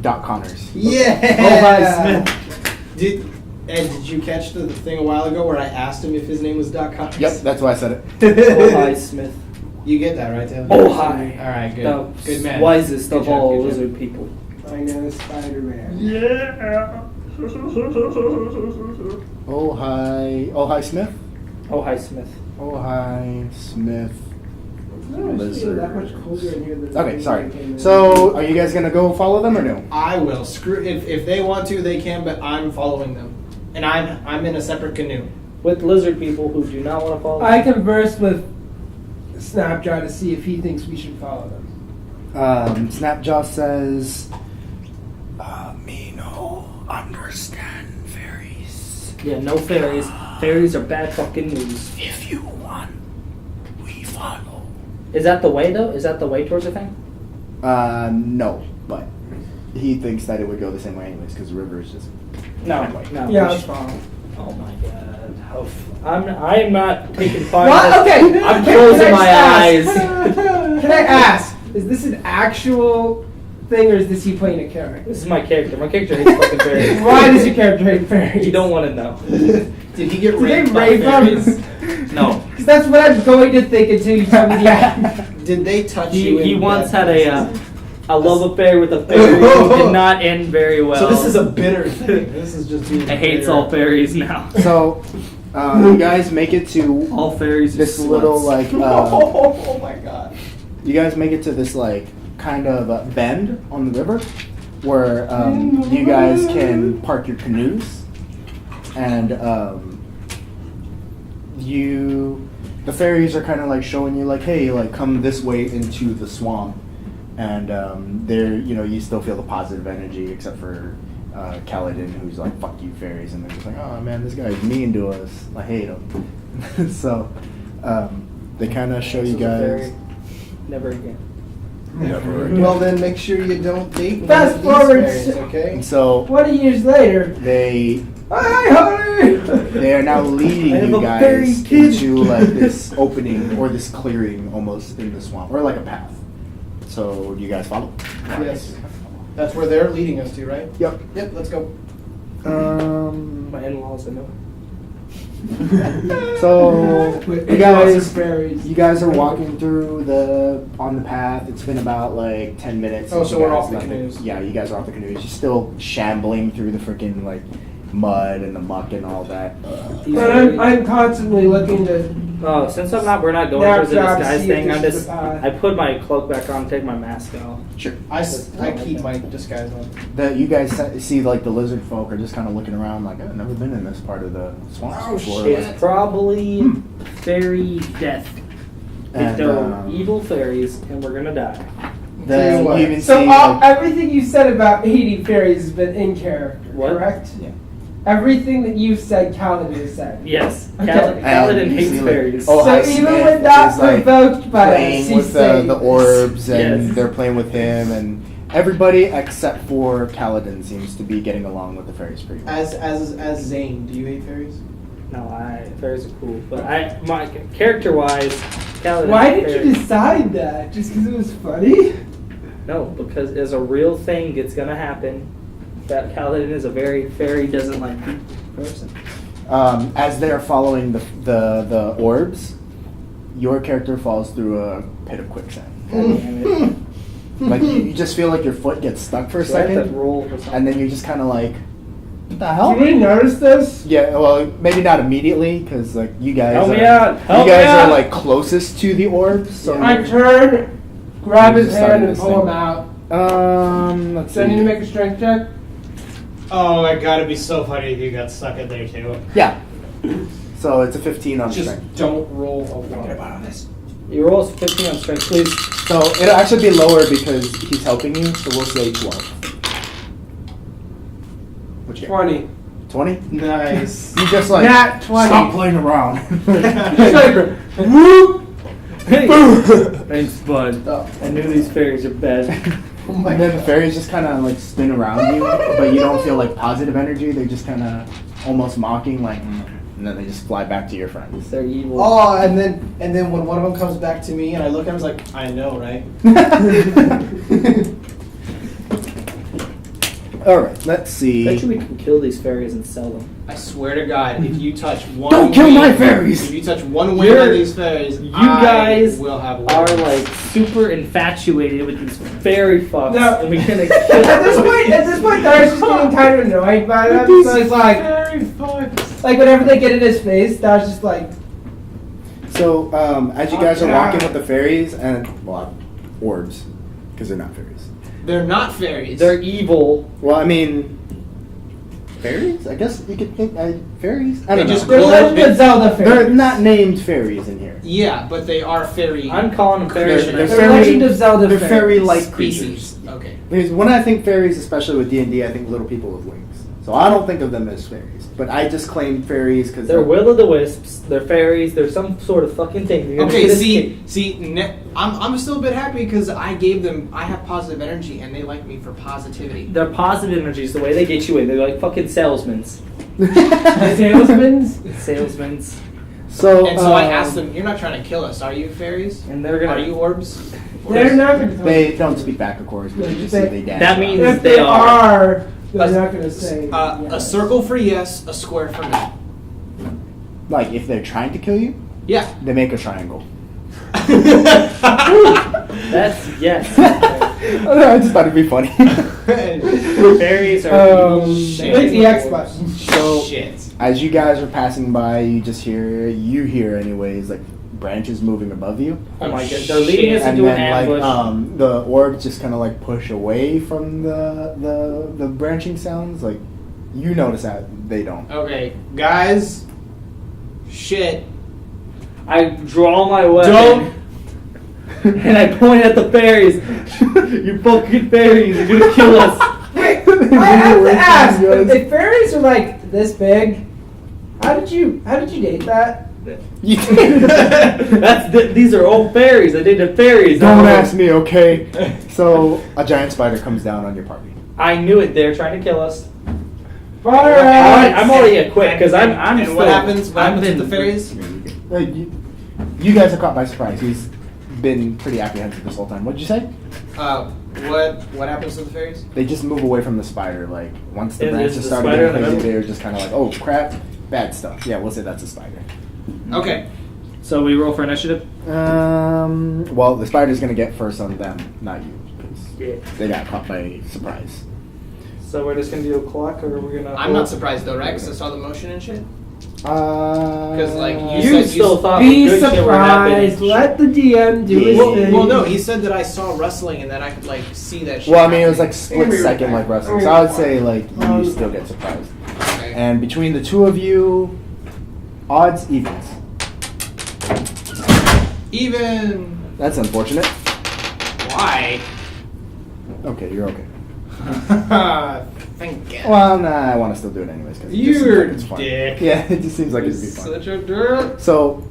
S3: Doc Connors.
S5: Yeah.
S2: Ohio Smith.
S5: Ed, did you catch the thing a while ago where I asked him if his name was Doc Connors?
S3: Yep, that's why I said it.
S2: Ohio Smith.
S5: You get that right, Taylor?
S2: Ohio.
S5: All right, good.
S2: The
S5: Good man.
S2: wisest
S5: Good
S2: of
S5: job,
S2: all
S5: good job.
S2: lizard people.
S4: I know Spider-Man.
S2: Yeah.
S3: Ohio Smith.
S2: Ohio Smith.
S3: Ohio Smith.
S4: It's that much colder in here than
S3: Okay,
S4: it
S3: sorry.
S4: came in.
S3: So, are you guys gonna go follow them or no?
S5: I will. Screw if they want to, they can, but I'm following them. And I'm in a separate canoe.
S2: With lizard people who do not want to follow.
S4: I conversed with Snapjaw to see if he thinks we should follow them.
S3: Snapjaw says, "Me no understand fairies.
S2: Yeah, no fairies. Fairies are bad fucking news.
S3: If you want, we follow."
S2: Is that the way though? Is that the way towards the thing?
S3: No, but he thinks that it would go the same way anyways because the river is just.
S2: No,
S3: Anyway.
S2: no.
S4: Yeah,
S2: we
S4: let's
S2: should-
S4: follow.
S2: Oh my god. I'm not taking part.
S4: What?
S2: in this.
S4: Okay.
S2: I'm
S4: can
S2: closing
S4: I
S2: my eyes.
S4: just ask- Can I ask? Is this an actual thing, or is this you playing a character?
S2: This is my character. My character hates fucking fairies.
S4: Why does your character hate fairies?
S2: You don't want to know.
S5: Did he get
S4: Did they
S5: raped by
S4: rape
S5: fairies?
S4: him?
S2: No.
S4: Because that's what I'm going to think until you tell me the answer.
S5: Did they touch you?
S2: He
S5: in
S2: once
S5: bed?
S2: had a love affair with a fairy who did not end very well.
S5: So this is a bitter thing. This is just being.
S2: I hates
S5: bitter.
S2: all fairies now.
S3: So, you guys make it to
S2: All fairies. are
S3: this
S2: sluts.
S3: little like.
S5: Oh my god.
S3: You guys make it to this like kind of bend on the river where you guys can park your canoes, and the fairies are kind of like showing you like, hey, like come this way into the swamp, and there, you still feel the positive energy except for Kaladin, who's like, fuck you fairies, and they're just like, oh man, this guy's mean to us, I hate him. So they kind of show you guys.
S2: Never again.
S3: Never again.
S5: Well, then make sure you don't date one
S4: Fast
S5: of these
S4: forward
S5: fairies,
S4: to-
S5: okay?
S3: And so
S4: 20 years later.
S3: they
S4: Hi, honey!
S3: they are now leading
S2: I have
S3: you
S2: a fairy
S3: guys
S2: kid.
S3: into like this opening or this clearing almost in the swamp, or like a path. So do you guys follow?
S5: Yes. That's where they're leading us to, right?
S3: Yep.
S5: Yep, let's go.
S2: My in-laws, I know.
S3: So
S4: With
S3: you
S4: lots of
S3: guys
S4: fairies.
S3: are walking through on the path. It's been about like 10 minutes.
S5: Oh,
S3: since
S5: so
S3: you
S5: we're
S3: guys
S5: off the
S3: left
S5: canoes.
S3: Yeah, you guys are off the canoes. You're still shambling through the freaking like mud and the muck and all that.
S4: But I'm constantly looking to.
S2: Oh, since we're not going
S4: Now
S2: towards the
S4: try to
S2: disguise
S4: see if
S2: thing,
S4: this is the
S2: I put my cloak back on, take my mask off.
S3: Sure.
S5: I keep my disguise on.
S3: You guys see like the lizard folk are just kind of looking around like, I've never been in this part of the swamps
S5: Oh,
S3: before.
S5: shit.
S2: It's probably fairy death.
S3: And,
S2: They're evil fairies, and we're gonna die.
S3: Then
S5: Tell you
S3: you even
S4: So
S3: see like,
S4: everything you said about hating fairies has been in character,
S2: What?
S4: correct?
S3: Yeah.
S4: Everything that you've said, Kaladin said.
S2: Yes,
S4: Okay.
S2: Kaladin
S3: And you
S2: hates
S3: see, like,
S2: fairies.
S3: oh,
S4: So
S3: Hi,
S4: even
S3: Smith
S4: when not
S3: is, like,
S4: provoked by us,
S3: playing
S4: he's
S3: with
S4: saying
S3: the
S4: this.
S3: orbs, and
S2: Yes.
S3: they're playing with him, and everybody except for Kaladin seems to be getting along with the fairies pretty well.
S5: As Zane, do you hate fairies?
S2: No, fairies are cool, but my character-wise, Kaladin.
S4: Why
S2: hates
S4: did you
S2: fairies.
S4: decide that? Just because it was funny?
S2: No, because as a real thing, it's gonna happen. That Kaladin is a very fairy doesn't like person.
S3: As they're following the orbs, your character falls through a pit of quicksand.
S2: God damn it.
S3: Like you just feel like your foot gets stuck for a
S2: Do I have to
S3: second,
S2: roll for something?
S3: and then you're just kind of like, what the hell?
S4: Did we notice this?
S3: Yeah, well, maybe not immediately, because like you guys,
S2: Help me
S3: are,
S2: out! Help
S3: you guys
S2: me
S3: are
S2: out!
S3: like closest to the orbs. So
S4: I turn, grab his
S3: Just
S4: hand,
S3: started
S4: and
S3: this
S4: pull him
S3: thing.
S4: out.
S3: let's
S4: So I need to
S3: see.
S4: make a strength check?
S1: Oh, it gotta be so funny if you got stuck in there too.
S3: Yeah. So it's a 15 on
S5: Just
S3: strength.
S5: don't roll a one.
S2: You roll 15 on strength, please.
S3: So it'll actually be lower because he's helping you. So we'll say 12. What you got?
S4: 20.
S3: 20?
S5: Nice.
S3: You just like
S4: Nat 20.
S3: stop playing around.
S4: Just like, whoop!
S2: Hey. Thanks, bud.
S5: Oh.
S2: I knew these fairies are bad.
S5: Oh my
S3: And then the
S5: god.
S3: fairies just kind of like spin around you, but you don't feel like positive energy. They just kind of almost mocking, like, and then they just fly back to your friends.
S2: They're evil.
S5: Oh, and then when one of them comes back to me and I look at him, I was like, I know, right?
S3: All right, let's
S2: Bet
S3: see.
S2: you we can kill these fairies and sell them.
S5: I swear to God, if you touch one
S3: Don't kill my
S5: wing-
S3: fairies!
S5: If you touch one wing
S2: You're-
S5: of these fairies,
S2: You
S5: I
S2: guys
S5: will have
S2: are
S5: wings.
S2: like super infatuated with these fairy fucks,
S4: No.
S2: and we're gonna
S4: At
S2: kill
S4: this point, Tharr's just getting kind of annoyed by them. So it's like,
S5: fairy fucks.
S4: like whenever they get in his face, Tharr's just like,
S3: So as you guys are walking with the fairies and orbs, because they're not fairies.
S5: They're not fairies.
S2: They're evil.
S3: Well, I mean, fairies. I guess you could think fairies. I don't
S5: They just
S3: know.
S4: they're Legend of Zelda
S3: They're
S4: fairies.
S3: not named fairies in here.
S5: Yeah, but they are fairy
S2: I'm calling them fairies.
S3: They're
S2: and
S4: They're
S3: fairy-
S4: Legend of Zelda
S3: They're
S4: fairies.
S3: fairy-like creatures.
S5: species. Okay.
S3: Because when I think fairies, especially with D&D, I think little people with wings. So I don't think of them as fairies. But I just claim fairies because
S2: They're will-o'-the-wisps. They're fairies. They're some sort of fucking thing. You're gonna
S5: Okay,
S2: get
S5: I'm still a bit happy because I have positive energy and they like me for positivity.
S2: They're positive energies. The way they get you in, they're like fucking salesmen's.
S4: Salesmen's?
S2: Salesmen's.
S3: So,
S5: And so I asked them, "You're not trying to kill us, are you fairies?
S2: And they're gonna.
S5: Are you orbs?"
S4: They're not going to
S3: They don't speak back, of course, but you just see they dance.
S2: That
S3: around.
S2: means-
S4: If
S2: they
S4: they
S2: are.
S4: are, they're not going to say.
S5: A
S4: yes.
S5: circle for yes, a square for no.
S3: Like, if they're trying to kill you,
S5: Yeah.
S3: they make a triangle.
S2: That's yes.
S3: I just thought it'd be funny.
S2: Fairies are
S4: Click the X button.
S3: So,
S5: Shit.
S3: as you guys are passing by, you hear anyways, like branches moving above you.
S2: Oh my god, they're leading us
S3: And
S2: into an
S3: then, like,
S2: ambush.
S3: the orcs just kind of like push away from the branching sounds. Like, you notice that they don't.
S5: Okay, guys. Shit.
S2: I draw my weapon. And I point at the fairies. You fucking fairies, you're gonna kill us.
S4: Wait, I have to ask. If fairies are like this big, how did you date that?
S2: These are old fairies. I did the fairies.
S3: Don't ask me, okay? So, a giant spider comes down on your party.
S2: I knew it. They're trying to kill us.
S4: Alright.
S2: I'm already equipped because I'm
S5: And
S2: still.
S5: what happens? What happens
S2: been-
S5: with the fairies?
S3: You guys are caught by surprise. He's been pretty apprehensive this whole time. What'd you say?
S5: What happens to the fairies?
S3: They just move away from the spider. Like, once the
S2: Is
S3: branches
S2: the
S3: started
S2: spider
S3: getting
S2: in the
S3: crazy,
S2: middle?
S3: they're just kind of like, oh crap, bad stuff. Yeah, we'll say that's a spider.
S5: Okay.
S2: So we roll for initiative.
S3: Well, the spider's gonna get first on them, not you, because
S2: Yeah.
S3: they got caught by surprise.
S2: So we're just gonna do a clock, or we're gonna.
S5: I'm not surprised though, right? Because I saw the motion and shit.
S3: Because
S5: like,
S2: You still thought
S4: Be
S2: good shit were happening.
S4: surprised. Let the DM do his thing.
S5: Well, no, he said that I saw rustling and that I could like see that shit.
S3: Well, I mean, it was like
S5: happening.
S3: split second, like wrestling. So I would say like you still get surprised.
S5: Okay.
S3: And between the two of you, odds evens.
S5: Even.
S3: That's unfortunate.
S5: Why?
S3: Okay, you're okay.
S5: Thank God.
S3: Well, nah, I want to still do it anyways because
S5: You're
S3: it's fun.
S5: dick.
S3: Yeah, it just seems like it'd be fun.
S5: Such a dirt.
S3: So,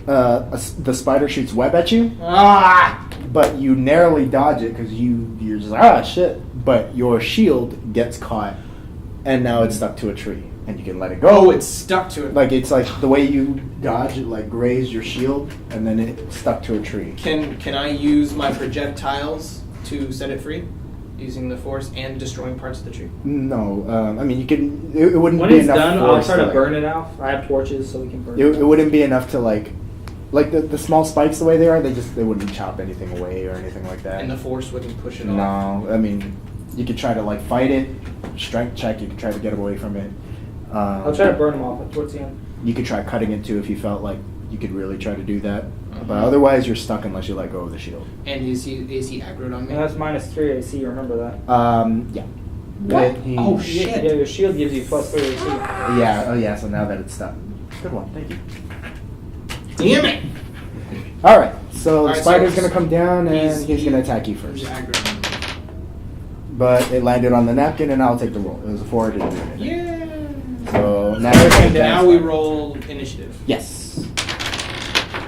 S3: the spider shoots web at you,
S5: Ah!
S3: but you narrowly dodge it because you're just like, shit. But your shield gets caught, and now it's stuck to a tree, and you can let it go.
S5: Oh, it's stuck to it.
S3: Like, it's like the way you dodge it, like grazed your shield, and then it stuck to a tree.
S5: Can I use my projectiles to set it free? Using the force and destroying parts of the tree?
S3: No, I mean, you can, it wouldn't
S2: When
S3: be
S2: it's
S3: enough
S2: done, I'll
S3: force
S2: try to
S3: like-
S2: burn it out. I have torches, so we can burn
S3: It wouldn't be enough to like the small spikes the way they are. They wouldn't chop anything away or anything like that.
S5: And the force wouldn't push it
S3: no,
S5: off?
S3: I mean, you could try to like fight it, strength check. You could try to get away from it.
S2: I'll try to burn them off towards the end.
S3: You could try cutting it too if you felt like you could really try to do that.
S5: Uh-huh.
S3: But otherwise, you're stuck unless you let go of the shield.
S5: And is he aggroed on me?
S2: And that's -3 AC. Remember that.
S3: Yeah.
S5: What?
S3: He-
S5: Oh,
S2: Yeah,
S5: shit.
S2: your shield gives you +3 AC.
S3: Yeah. Oh yeah. So now that it's stuck, good one. Thank you.
S5: Damn it!
S3: All right. So the
S5: Alright,
S3: spider's
S5: so
S3: gonna come down and he's gonna attack you
S5: He's
S3: first.
S5: aggroed on me.
S3: But it landed on the napkin, and I'll take the roll. It was a 4. It didn't do anything.
S5: Yeah.
S3: So now
S5: And now we roll initiative.
S3: Yes.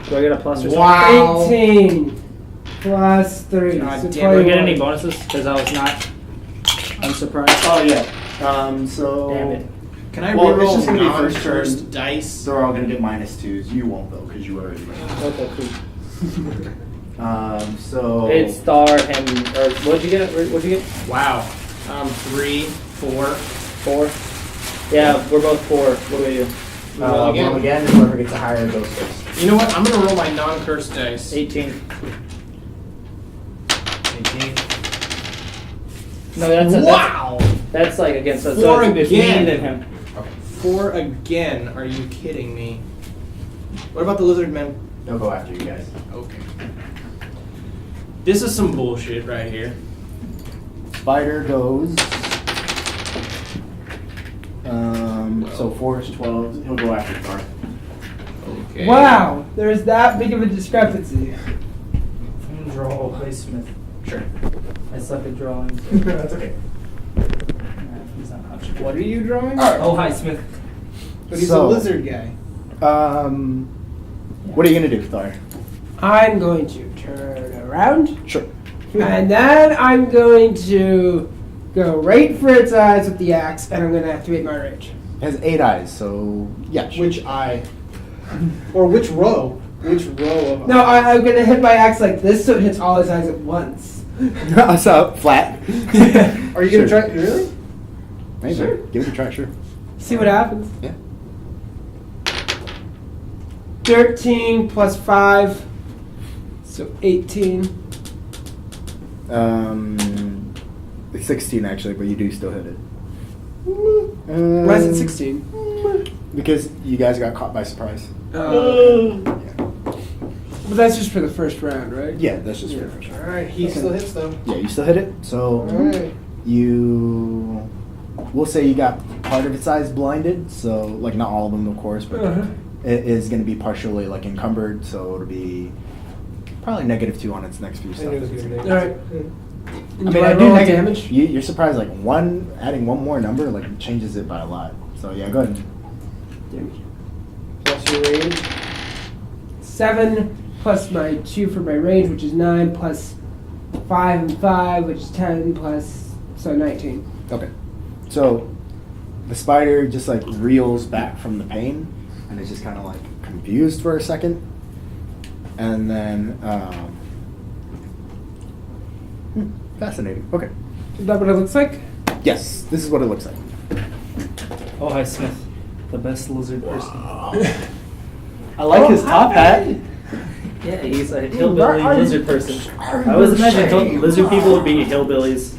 S2: Do I get a plus or something?
S5: Wow.
S4: 18 plus 3.
S5: God
S4: so
S5: damn it.
S2: Do I
S4: 21.
S2: get any bonuses? Because I was not unsurprised.
S3: Oh yeah. So.
S2: Damn it.
S5: Can I
S3: Well, it's
S5: reroll
S3: just gonna be first
S5: non-cursed
S3: turn.
S5: dice?
S3: They're all gonna get -2s. You won't though, because you already.
S2: Okay, cool.
S3: So.
S2: It's Tharr and or what'd you get? What'd you get?
S5: Wow. 3, 4.
S2: 4. Yeah, we're both 4. What do we do?
S5: Roll again.
S3: Roll again, and whoever gets a higher goes first.
S5: You know what? I'm gonna roll my non-cursed dice.
S2: 18.
S5: 18.
S2: No, that's
S5: Wow!
S2: That's like against us.
S5: Four
S2: So it's me
S5: again.
S2: than him.
S5: 4 again. Are you kidding me? What about the lizard men?
S3: They'll go after you guys.
S5: Okay. This is some bullshit right here.
S3: Spider goes. So 4 is 12. He'll go after Tharr.
S5: Okay.
S4: Wow, there's that big of a discrepancy.
S2: Draw Highsmith.
S5: Sure.
S2: I suck at drawing.
S3: That's okay.
S2: He's not much.
S5: What are you drawing?
S2: Oh, Highsmith.
S5: But he's
S3: So-
S5: a lizard guy.
S3: What are you gonna do, Tharr?
S4: I'm going to turn around,
S3: Sure.
S4: and then I'm going to go right for its eyes with the axe, and I'm going to activate my rage.
S3: It has 8 eyes, so yeah. Sure.
S5: Which eye? Or which row? Which row of
S4: No, I'm going to hit my axe like this so it hits all his eyes at once.
S3: So flat.
S5: Are you gonna try? Really?
S3: Maybe.
S4: Sure.
S3: Give it a try. Sure.
S4: See what happens.
S3: Yeah.
S4: 13 plus 5, so 18.
S3: It's 16 actually, but you do still hit it.
S4: Why is it 16?
S3: Because you guys got caught by surprise.
S4: Yeah.
S3: Yeah.
S4: But that's just for the first round, right?
S3: Yeah, that's just for
S4: Yeah.
S3: sure.
S5: Alright, he still hits though.
S3: Yeah, you still hit it. So
S5: Alright.
S3: you, we'll say you got part of its eyes blinded. So like not all of them, of course, but
S4: Uh-huh.
S3: it is going to be partially like encumbered. So it'll be probably -2 on its next few
S5: I knew it was
S3: stuff.
S5: gonna be
S4: All right.
S3: I mean, I do damage. You're surprised, like adding one more number, like changes it by a lot. So yeah, go ahead.
S5: Plus your range.
S4: 7 plus my 2 for my range, which is 9, plus 5 and 5, which is 10, plus, so 19.
S3: Okay. So the spider just like reels back from the pain, and it's just kind of like confused for a second, and then fascinating. Okay.
S4: Is that what it looks like?
S3: Yes, this is what it looks like.
S2: Oh, hi, Smith. The best lizard person. I like his top hat. Yeah, he's a hillbilly lizard person. I always imagined lizard people would be hillbillies.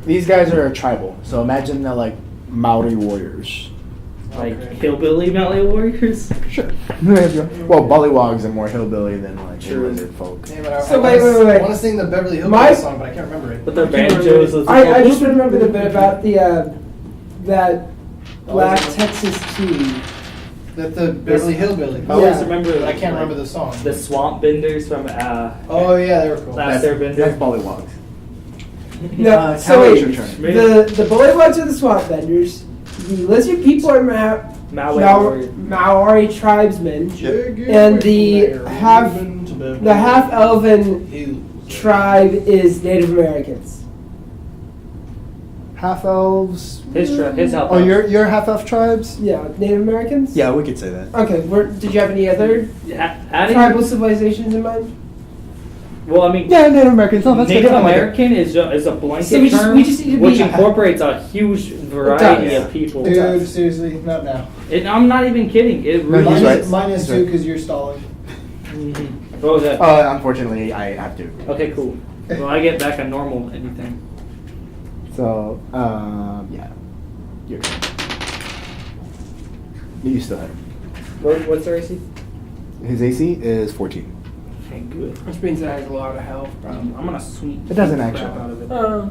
S3: These guys are tribal, so imagine they're like Maori warriors.
S2: Like hillbilly mountain warriors?
S3: Sure. Well, Bullywogs are more hillbilly than like
S2: True.
S3: lizard folk.
S5: Damn it,
S4: So wait.
S5: I want to sing the Beverly Hills
S4: My-
S5: song, but I can't remember it.
S2: But their banjos is
S4: I just remember the bit about the, that black Texas tea.
S5: The Beverly Hillbilly.
S2: I always
S4: Yeah.
S2: remember.
S5: I can't remember the song.
S2: The swamp benders from
S5: Oh yeah, they were cool.
S2: Last
S3: That's
S2: Airbender.
S3: Bullywogs.
S4: No, so
S3: Tell me
S4: wait,
S3: your turn.
S4: the Bullywogs are the swamp vendors. The lizard people are Maori tribesmen. And the half-elven tribe is Native Americans.
S3: Half elves.
S2: His help.
S3: Oh, you're half elf tribes.
S4: Yeah, Native Americans?
S3: Yeah, we could say that.
S4: Okay, did you have any other tribal civilizations in mind?
S2: Well, I mean,
S3: Yeah, Native Americans. No, that's
S2: Native
S3: good. I like it.
S2: American is a blanket
S4: So we
S2: term,
S4: just need to
S2: which
S4: be-
S2: incorporates a huge variety
S4: does.
S2: of people.
S5: Dude, seriously, not now.
S2: I'm not even kidding. It
S3: No,
S2: really
S3: he's right.
S5: Minus
S3: He's
S5: 2
S3: right.
S5: because you're stalling.
S2: What was that?
S3: Unfortunately, I have to.
S2: Okay, cool. Well, I get back a normal anything.
S3: So, yeah. You're good. You still have him.
S2: What's their AC?
S3: His AC is 14.
S2: Okay, good.
S4: Which means it has a lot of health.
S2: I'm gonna sweep.
S3: It doesn't
S2: the
S3: actually.
S2: crap out of it.
S4: Oh,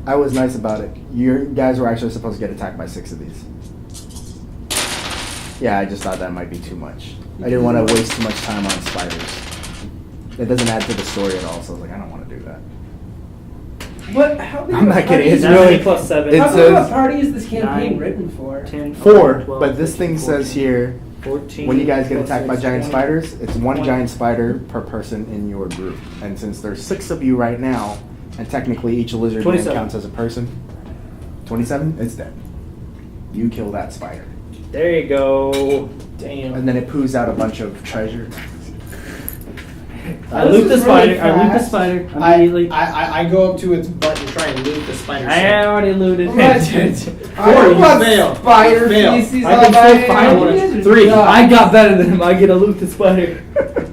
S3: I was nice about it. Your guys were actually supposed to get attacked by 6 of these. Yeah, I just thought that might be too much. I didn't want to waste too much time on spiders. It doesn't add to the story at all, so I was like, I don't want to do that.
S4: What? How big
S3: I'm
S4: of a
S3: not kidding,
S4: party
S3: it's
S4: is-
S3: really-
S2: plus 7.
S3: It
S4: How big of a
S3: says-
S4: party is this campaign
S2: 9,
S4: written for?
S2: 10,
S3: 4,
S2: 12,
S3: but this thing
S2: 14,
S3: says here,
S2: 14.
S3: when you guys get
S2: plus
S3: attacked by
S2: 6,
S3: giant
S2: 20.
S3: spiders, it's one
S2: 20.
S3: giant spider per person in your group. And since there's 6 of you right now, and technically each lizard man
S2: 27.
S3: counts as a person, 27, it's dead. You kill that spider.
S2: There you go.
S5: Damn.
S3: And then it poos out a bunch of treasure.
S2: I
S4: This
S2: loot the
S4: is really
S2: spider. I loot the
S4: fast.
S2: spider immediately.
S5: I go up to its butt and try and loot the spider.
S2: I already looted
S4: Oh
S2: it.
S4: my
S5: I
S4: don't
S5: you
S4: want
S5: failed.
S4: spider
S5: Fail.
S4: feces
S2: I
S4: on
S2: can
S4: my
S2: still
S4: hand.
S2: find
S4: You guys
S2: one.
S4: are
S2: 3.
S4: nuts.
S2: I got better than him. I get to loot the spider.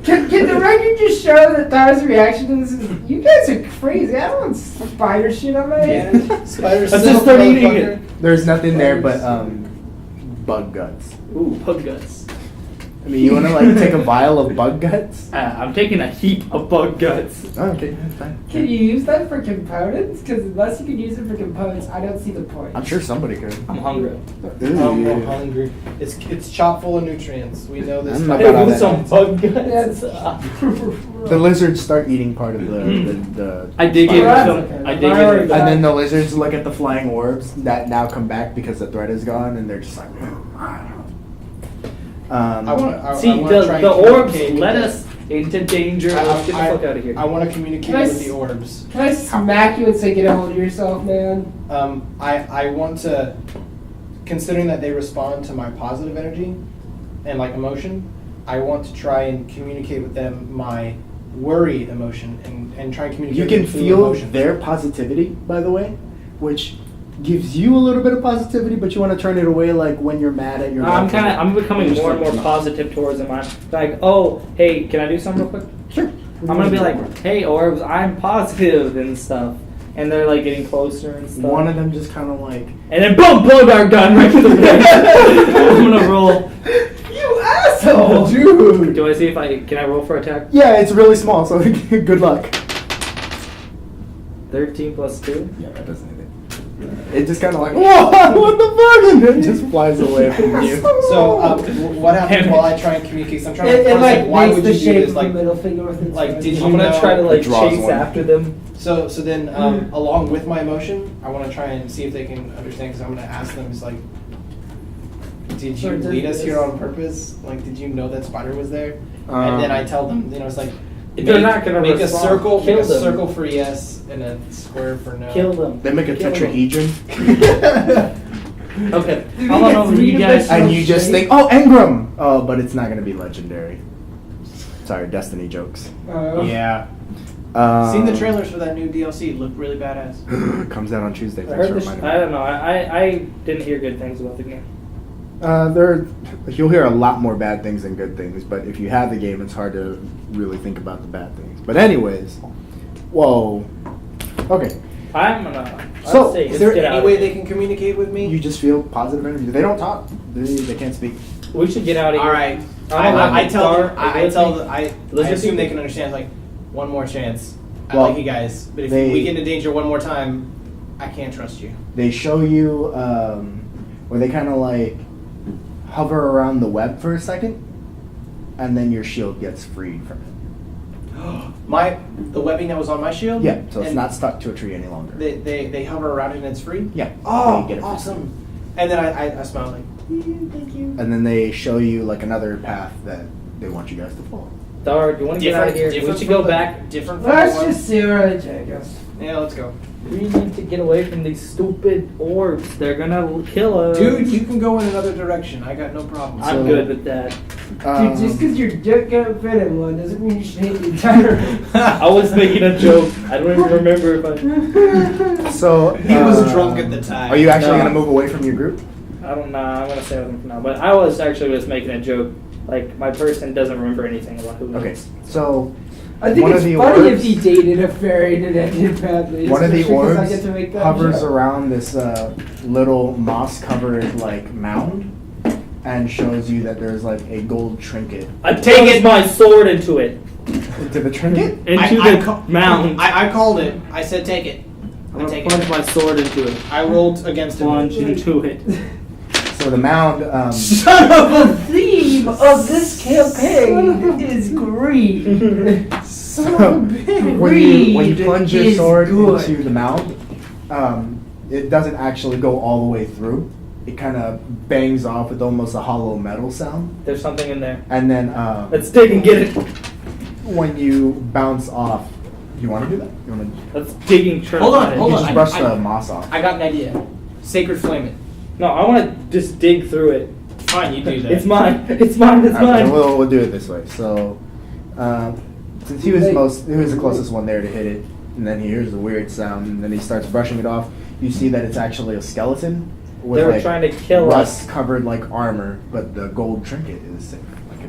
S4: Can the record just show that Tharr's reaction to this is, you guys are crazy. I don't want spider shit on my hand.
S5: Spider
S2: Let's just start eating it.
S3: There's nothing there but bug guts.
S2: Ooh, pug guts.
S3: I mean, you want to like take a vial of bug guts?
S2: I'm taking a heap of bug guts.
S3: Oh, okay, that's fine.
S4: Can you use that for components? Because unless you can use it for components, I don't see the point.
S3: I'm sure somebody could.
S2: I'm hungry.
S5: I'm hungry. It's chock full of nutrients. We know this.
S3: I'm not
S2: Hey,
S3: bad on
S2: with
S3: that.
S2: some bug guts.
S4: Yes.
S3: The lizards start eating part of the
S2: I did give
S4: Alright.
S2: some. I did give
S4: Alright.
S2: him
S3: and then the lizards look at the flying orbs that now come back because the threat is gone, and they're just like,
S5: I want
S2: See, the orbs led us into danger. Let's get the fuck out of here.
S5: I want to communicate
S4: Can I
S5: with
S4: s-
S5: the orbs.
S4: Can I smack you and say, get a hold of yourself, man?
S5: I want to, considering that they respond to my positive energy and like emotion, I want to try and communicate with them my worry emotion and try and communicate.
S3: you can
S5: with them through
S3: feel
S5: emotion.
S3: their positivity, by the way, which gives you a little bit of positivity, but you want to turn it away like when you're mad at your loved one.
S2: I'm becoming more and more positive towards them. I'm like, oh, hey, can I do something real quick?
S3: Sure.
S2: I'm gonna be like, hey, orbs, I'm positive and stuff. And they're like getting closer and stuff.
S3: One of them just kind of like...
S2: And then boom, blow dart gun right to the face. I'm gonna roll.
S4: You asshole!
S3: Dude!
S2: Do I see if can I roll for attack?
S3: Yeah, it's really small, so good luck.
S2: 13 plus 2.
S3: Yeah, that doesn't hit it. It just kind of like, whoa, what the fuck? And then just flies away from you.
S5: So, what happens while I try and communicate? 'Cause I'm trying to
S4: It like
S5: why
S4: makes
S5: would
S4: the
S5: you do
S4: shape
S5: this?
S4: of
S5: Like,
S4: the middle finger with its
S5: like, did you
S2: I'm gonna
S5: know-
S2: try to like
S3: It draws
S2: chase
S3: one.
S2: after them.
S5: so then, along with my emotion, I want to try and see if they can understand. Because I'm going to ask them, it's like, did you lead us here on purpose? Like, did you know that spider was there? And then I tell them, it's like,
S2: They're not gonna
S5: make a
S2: respond.
S5: circle,
S2: Kill
S5: make a
S2: them.
S5: circle for yes, and a square for no.
S2: Kill them.
S3: They make a
S2: Kill them.
S3: tetrahedron,
S2: Okay. How about over you guys?
S3: and you just think, oh, Engram! Oh, but it's not going to be legendary. Sorry, Destiny jokes.
S5: Yeah. Seen the trailers for that new DLC. Look really badass.
S3: Comes out on Tuesday.
S2: I
S3: Thanks
S2: heard
S3: for
S2: this.
S3: reminding me.
S2: I don't know. I didn't hear good things about the game.
S3: You'll hear a lot more bad things than good things, but if you have the game, it's hard to really think about the bad things. But anyways, whoa. Okay,
S2: I'm gonna.
S3: So,
S2: I'd say
S5: Is
S2: just
S5: there
S2: get
S5: any
S2: out
S5: way
S2: of
S5: they
S2: here.
S5: can communicate with me?
S3: you just feel positive energy. They don't talk. They can't speak.
S2: We should get out of here.
S5: All right.
S2: I
S5: I tell them.
S2: Tharr,
S5: I tell them. I
S2: Lizard
S5: assume they
S2: people?
S5: can understand. Like, one more chance. I
S3: Well,
S5: like you guys, but if
S3: they-
S5: we get into danger one more time, I can't trust you.
S3: They show you where they kind of like hover around the web for a second, and then your shield gets freed from it.
S5: The webbing that was on my shield.
S3: Yeah, so it's
S5: and
S3: not stuck to a tree any longer.
S5: They hover around it and it's free.
S3: Yeah.
S5: Oh,
S3: you get it free.
S5: awesome! And then I smile like, thank you.
S3: And then they show you like another path that they want you guys to follow.
S2: Tharr, do you want to get out of here? We should go back.
S5: Different. From
S4: Let's
S5: the one-
S4: just see where they take us.
S5: Yeah, let's go.
S2: We need to get away from these stupid orbs. They're gonna kill us.
S5: Dude, you can go in another direction. I got no problem.
S2: I'm good with that.
S4: Dude, just because your dick can't fit in one doesn't mean you should hate the entire.
S2: I was making a joke. I don't even remember if I.
S3: So
S5: He was drunk at the time.
S3: Are you actually
S2: No.
S3: going to move away from your group?
S2: I don't know. I'm gonna stay with him for now. But I was actually just making a joke. Like my person doesn't remember anything about who. he
S3: Okay,
S2: is.
S3: so
S4: I think
S3: one
S4: it's
S3: of the
S4: funny
S3: orbs-
S4: if he dated a fairy and it ended badly.
S3: one of the
S4: especially 'cause I
S3: orbs
S4: get to make that
S3: hovers
S4: joke.
S3: around this little moss-covered like mound and shows you that there's like a gold trinket.
S2: I take my sword into it.
S3: Into the trinket?
S2: Into the mound.
S5: I called it. I said take it.
S2: I'm
S5: I
S2: gonna
S5: take
S2: plunge
S5: it.
S2: my sword into it.
S5: I rolled against
S2: Plunge
S5: it.
S2: into it.
S3: So the mound,
S4: Son of a theme of this campaign is greed.
S3: when you plunge your
S4: is
S3: sword
S4: good.
S3: into the mound, it doesn't actually go all the way through. It kind of bangs off with almost a hollow metal sound.
S2: There's something in there.
S3: And then
S2: Let's dig and get it.
S3: when you bounce off, you want to do that? You want to?
S2: Let's digging.
S5: Hold on,
S3: You
S5: hold on.
S3: just
S5: I-
S3: brush
S5: I-
S3: the moss off.
S5: I got an idea. Sacred flame it.
S2: No, I want to just dig through it.
S5: Fine, you do that.
S2: It's mine. It's mine. It's
S3: Alright,
S2: mine.
S3: we'll do it this way. So, since he was the closest one there to hit it, and then he hears the weird sound, and then he starts brushing it off. You see that it's actually a skeleton with
S2: They were
S3: like
S2: trying to kill us.
S3: rust-covered like armor, but the gold trinket is safe. Like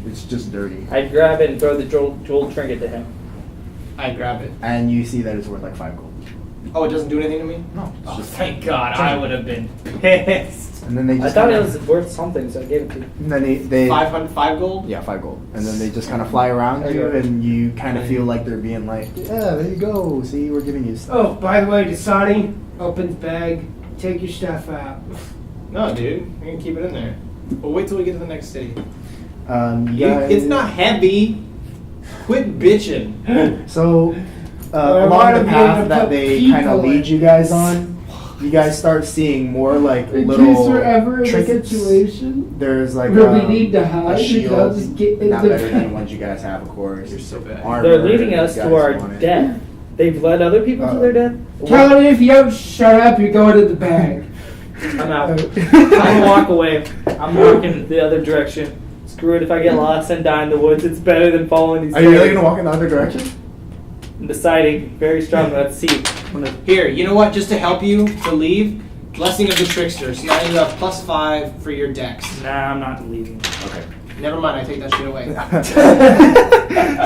S3: it's just dirty.
S2: I grab it and throw the jewel trinket to him.
S5: I grab it.
S3: And you see that it's worth like 5 gold.
S5: Oh, it doesn't do anything to me?
S3: No.
S5: Oh, thank God. I would have been pissed.
S3: And then they
S2: I
S3: just
S2: thought it
S3: kinda-
S2: was worth something, so I gave it to you.
S3: And then they
S5: 5 gold?
S3: yeah, 5 gold. And then they just kind of fly around you,
S2: Okay.
S3: and you kind of feel like they're being like, yeah, there you go. See, we're giving you stuff.
S4: Oh, by the way, Desani, opens bag, take your stuff out.
S5: No, dude. We're going to keep it in there. But wait till we get to the next city.
S3: You guys-
S5: It's not heavy. Quit bitching.
S3: So,
S4: I
S3: along
S4: wanna
S3: the
S4: be able
S3: path
S4: to
S3: that
S4: put
S3: they
S4: people
S3: kind of
S4: in.
S3: lead you guys on, you guys start seeing more like
S4: In
S3: little
S4: case we're ever in a
S3: trinkets.
S4: situation
S3: There's like
S4: where we need to
S3: a
S4: hide,
S3: shield,
S4: because just get in
S3: not
S4: the
S3: better than
S4: bag.
S3: the ones you guys have, of course.
S5: You're so bad.
S3: Armor,
S2: They're leading us
S3: you
S2: to
S3: guys
S2: our
S3: want it.
S2: death. They've led other people to their death.
S4: Calladin, if you don't shut up, you're going to the bag.
S2: I'm out. I'm gonna walk away. I'm walking the other direction. Screw it. If I get lost and die in the woods, it's better than following these.
S3: Are you really
S2: guys.
S3: gonna walk in the other direction?
S2: I'm deciding very strongly. Let's see.
S5: Here, you know what? Just to help you to leave, Blessing of the Trickster. So now you have +5 for your dex.
S2: Nah, I'm not leaving.
S3: Okay.
S5: Never mind, I take that shit away.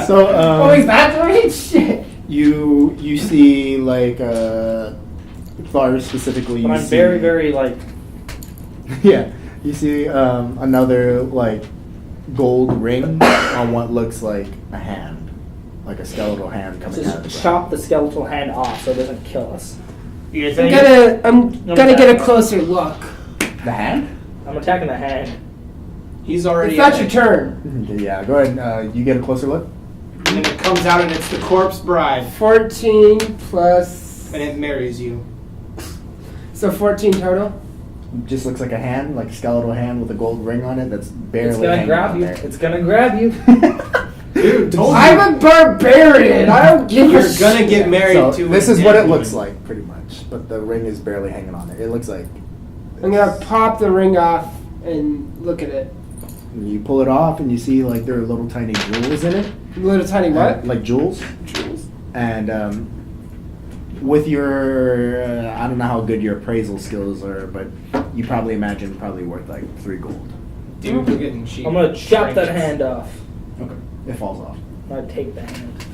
S3: So
S4: Oh, is that the right shit?
S3: you see like Tharr specifically.
S2: But
S3: You
S2: I'm
S3: see,
S2: very, very like.
S3: yeah. You see another like gold ring on what looks like a hand, like a skeletal hand coming out of the
S2: Just
S3: ground.
S2: chop the skeletal hand off so it doesn't kill us. You
S4: I'm
S2: think?
S4: gonna get a closer look.
S3: The hand?
S2: I'm attacking the hand.
S5: He's already.
S4: It's not your turn.
S3: Yeah. Go ahead. And, you get a closer look.
S5: And then it comes out and it's the corpse bride.
S4: 14 plus.
S5: And it marries you.
S4: So 14 total.
S3: Just looks like a hand, like a skeletal hand with a gold ring on it. That's barely.
S2: It's gonna
S3: hanging
S2: grab
S3: on
S2: you.
S3: there.
S2: It's gonna grab you.
S5: Dude, told you.
S4: I'm a barbarian. I don't give a
S5: You're
S4: shit.
S5: gonna get married
S3: So
S5: to
S3: this
S5: a
S3: is what it
S5: dead
S3: looks
S5: woman.
S3: like, pretty much. But the ring is barely hanging on it. It looks like.
S4: I'm gonna pop the ring off and look at it.
S3: You pull it off and you see like there are little tiny jewels in it.
S4: Little tiny what?
S3: Like jewels. And with your, I don't know how good your appraisal skills are, but you probably imagine probably worth like 3 gold.
S5: Dude, we're getting cheap.
S2: I'm gonna chop that
S5: trinkets.
S2: hand off.
S3: Okay. It falls off.
S2: I'm gonna take the hand.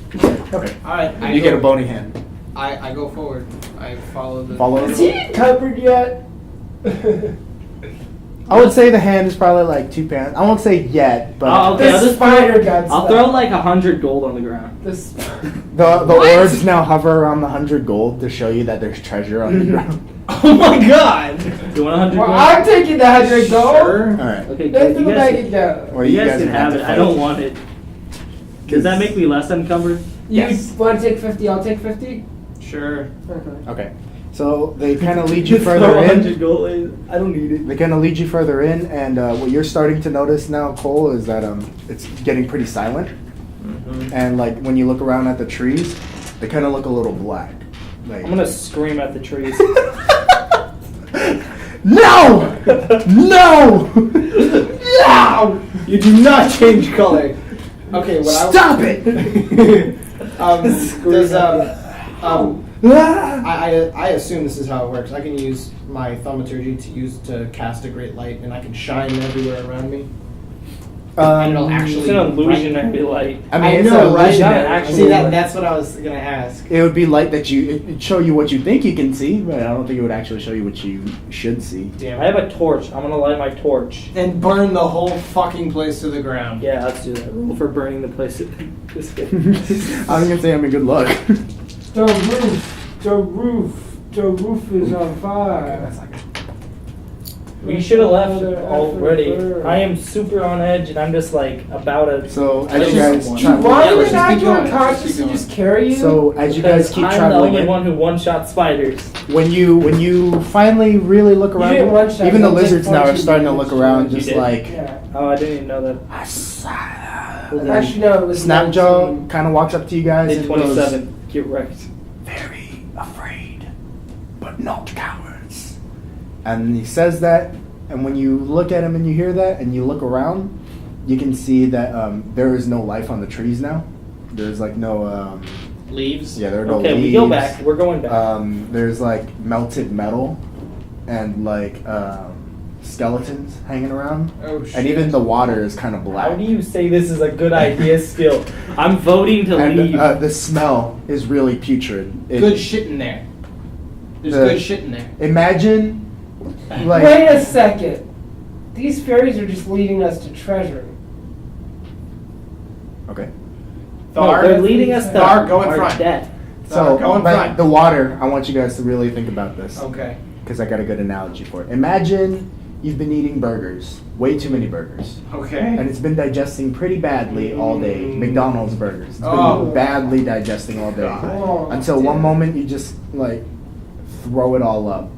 S3: Okay.
S5: Alright,
S3: You get a bony hand.
S5: I go forward. I follow the.
S3: Follow
S4: Is he covered yet?
S3: I would say the hand is probably like 2 pounds. I won't say yet, but
S2: Oh, okay.
S4: The
S2: I'll just
S4: spider got
S2: I'll
S4: stuck.
S2: throw like 100 gold on the ground.
S4: This.
S3: the orbs now hover around the 100 gold to show you that there's treasure on the ground.
S5: Oh my god!
S2: Do you want 100
S4: Well,
S2: gold?
S4: I'm taking the 100 gold.
S5: Sure.
S3: All right.
S2: Okay,
S4: Let's
S2: good. You
S4: make
S2: guys,
S4: it go.
S3: Well,
S2: you guys
S3: are
S2: can
S3: gonna
S2: have
S3: to
S2: it. I
S3: fight.
S2: don't want it. Does that make me less encumbered?
S4: You
S3: Yes.
S4: want to take 50? I'll take 50.
S5: Sure.
S4: Okay.
S3: Okay. So they kind of lead you
S2: Throw
S3: further
S2: 100
S3: in.
S2: gold in. I don't need it.
S3: They kind of lead you further in, and what you're starting to notice now, Cole, is that it's getting pretty silent. And like when you look around at the trees, they kind of look a little black. Like
S2: I'm gonna scream at the trees.
S3: no, no, no!
S5: You do not change color. Okay, what
S3: Stop it!
S5: I assume this is how it works. I can use my thaumaturgy to cast a great light, and I can shine everywhere around me. And it'll actually.
S2: It's an illusionary light.
S3: I mean, it's
S5: know,
S3: a
S5: right?
S3: illusionary.
S2: Not actual
S5: See,
S2: light.
S5: that's what I was gonna ask.
S3: It would be light that it'd show you what you think you can see, but I don't think it would actually show you what you should see.
S5: Damn.
S2: I have a torch. I'm gonna light my torch.
S5: And burn the whole fucking place to the ground.
S2: Yeah, let's do that. Roll for burning the place. Just kidding.
S3: I'm gonna say I'm in good luck.
S4: The roof is on fire.
S3: That's not good.
S2: We should have left
S4: Another
S2: already.
S4: effort.
S2: I am super on edge, and I'm just like about to.
S3: So
S2: I
S3: as you
S2: just-
S3: guys
S4: Do you want
S5: Yeah,
S4: me
S5: let's
S4: to
S5: just
S4: knock
S5: keep
S4: you
S5: going.
S4: unconscious
S5: Let's
S4: and
S5: keep
S4: just carry you?
S3: So as you guys keep
S2: I'm the
S3: traveling
S2: only
S3: in,
S2: one who one-shot spiders.
S3: when you finally really look around,
S4: didn't one-shot,
S3: even the
S4: you take
S3: lizards now are
S4: 14
S3: starting to look
S4: damage.
S3: around,
S2: You
S3: just
S2: did?
S3: like
S4: Yeah.
S2: Oh, I didn't even know that.
S4: Actually, no, it was
S3: Snapjaw
S4: 19.
S3: kind of walks up to you guys
S2: Did
S3: and goes,
S2: 27. Get wrecked.
S3: very afraid, but not cowards. And he says that, and when you look at him and you hear that, and you look around, you can see that there is no life on the trees now. There's like no,
S5: Leaves.
S3: yeah, there are no
S2: Okay,
S3: leaves.
S2: we go back. We're going back.
S3: There's like melted metal, and like skeletons hanging around,
S5: Oh shit.
S3: and even the water is kind of black.
S2: How do you say this is a good idea still? I'm voting to
S3: And
S2: leave.
S3: the smell is really putrid.
S5: Good shit in there. There's
S3: The-
S5: good shit in there.
S3: Imagine, like,
S4: Wait a second. These fairies are just leading us to treasure.
S3: okay.
S2: No, they're leading us to
S5: Tharr, go in
S2: our
S5: front.
S2: death.
S3: So,
S5: go in
S3: but
S5: front.
S3: the water, I want you guys to really think about this,
S5: Okay.
S3: because I got a good analogy for it. Imagine you've been eating burgers, way too many burgers,
S5: Okay.
S3: and it's been digesting pretty badly all day. McDonald's burgers. It's been
S5: Oh.
S3: badly digesting all day.
S4: Oh,
S3: Until one moment you just, like, throw it all up.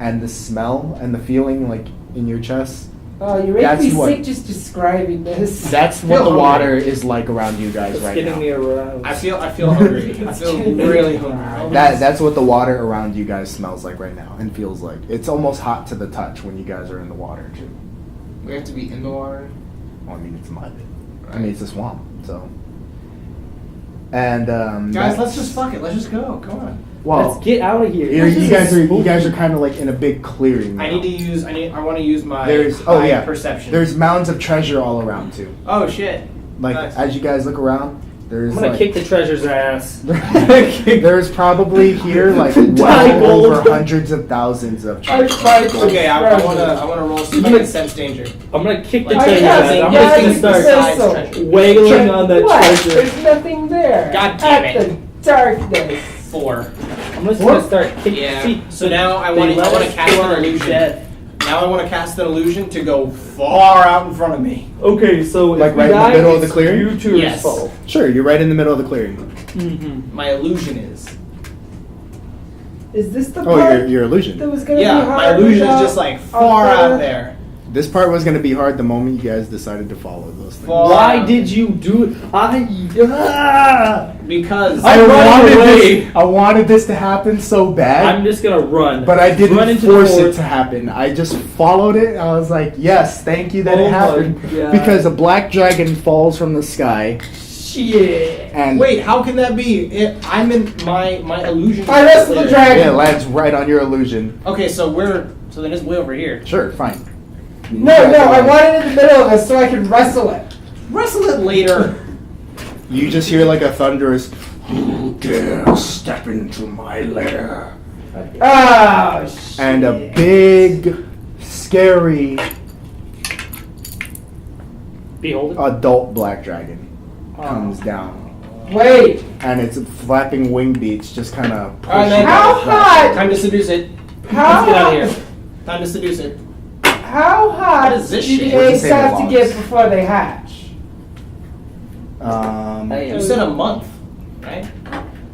S3: And the smell and the feeling, like, in your chest,
S4: Oh, you're making
S3: That's
S4: me
S3: what-
S4: sick just describing this.
S3: that's what
S5: Feel
S3: the
S5: hungry.
S3: water is like around you guys
S2: It's
S3: right
S2: getting
S3: now.
S2: me aroused.
S5: I feel hungry. I feel really hungry.
S3: That's what the water around you guys smells like right now and feels like. It's almost hot to the touch when you guys are in the water too.
S5: We have to be in the water.
S3: Well, I mean, it's mud. I mean, it's a swamp, so. And
S5: Guys, let's just fuck it. Let's just go. Come on.
S3: Well,
S2: Let's get out of here.
S3: you guys are kind of like in a big clearing. Now.
S5: I want to use my perception.
S3: There's mounds of treasure all around too.
S5: Oh shit.
S3: Like
S5: Nice.
S3: as you guys look around, there's
S2: I'm gonna
S3: like,
S2: kick the treasure's ass.
S3: there's probably here like
S2: Die
S3: well
S2: gold.
S3: over hundreds of thousands of treasure.
S5: Okay, I want to roll see if I can sense danger.
S2: I'm gonna kick the
S5: Like,
S2: treasure's
S4: I
S2: ass.
S4: have
S2: I'm
S4: yeah,
S2: just gonna start
S5: treasure.
S2: wailing on that
S4: What?
S2: treasure.
S4: There's nothing there.
S5: God damn
S4: At
S5: it.
S4: the darkness.
S5: 4.
S2: I'm just gonna start kicking.
S5: Yeah.
S2: See,
S5: So now I
S2: they
S5: want
S2: let
S5: to
S2: us
S5: cast
S2: to our
S5: an illusion.
S2: death.
S5: Now I want to cast an illusion to go far out in front of me.
S2: Okay, so
S3: Like
S2: if
S3: right
S2: we
S3: in the
S2: die,
S3: middle of the
S2: it's
S3: clearing?
S2: You two's
S5: Yes.
S2: fault.
S3: Sure, you're right in the middle of the clearing.
S2: Mm-hmm.
S5: My illusion is.
S4: Is this the
S3: Oh,
S4: part
S3: your illusion.
S4: that was gonna be
S5: Yeah,
S4: hard?
S5: my illusion is
S4: without
S5: just like far
S4: Althea?
S5: out there.
S3: This part was going to be hard the moment you guys decided to follow those things.
S5: Far
S2: Why
S5: out.
S2: did you do it?
S5: Because
S3: I wanted this to happen so bad.
S2: I'm just gonna run.
S3: But I
S2: Run
S3: didn't
S2: into
S3: force
S2: the
S3: it
S2: forest.
S3: to happen. I just followed it. I was like, yes, thank you that
S2: Oh
S3: it
S2: my
S3: happened.
S2: God.
S3: Because a black dragon falls from the sky.
S2: Shit.
S3: And
S5: wait, how can that be? I'm in my illusion.
S4: I wrestled the dragon.
S3: yeah, it lands right on your illusion.
S5: Okay, so then it's way over here.
S3: Sure, fine.
S4: No, I want it in the middle of us so I can wrestle it.
S5: Wrestle it later.
S3: You just hear like a thunderous, "Who dare step into my lair?"
S4: Oh, shit.
S3: And a big, scary
S2: Behold it.
S3: adult black dragon
S2: Oh.
S3: comes down.
S4: Wait,
S3: And its flapping wing beats just kind of push
S5: Alright,
S3: you
S5: man.
S4: how
S3: guys back.
S4: hot?
S5: Time to seduce it.
S4: How
S5: Let's get out
S4: hot?
S5: of here. Time to seduce it.
S4: How hot
S5: What is this
S4: do
S5: shit?
S4: the
S3: What's
S4: eggs
S3: the same
S4: have to
S3: logs?
S4: get before they hatch?
S5: You said a month, right?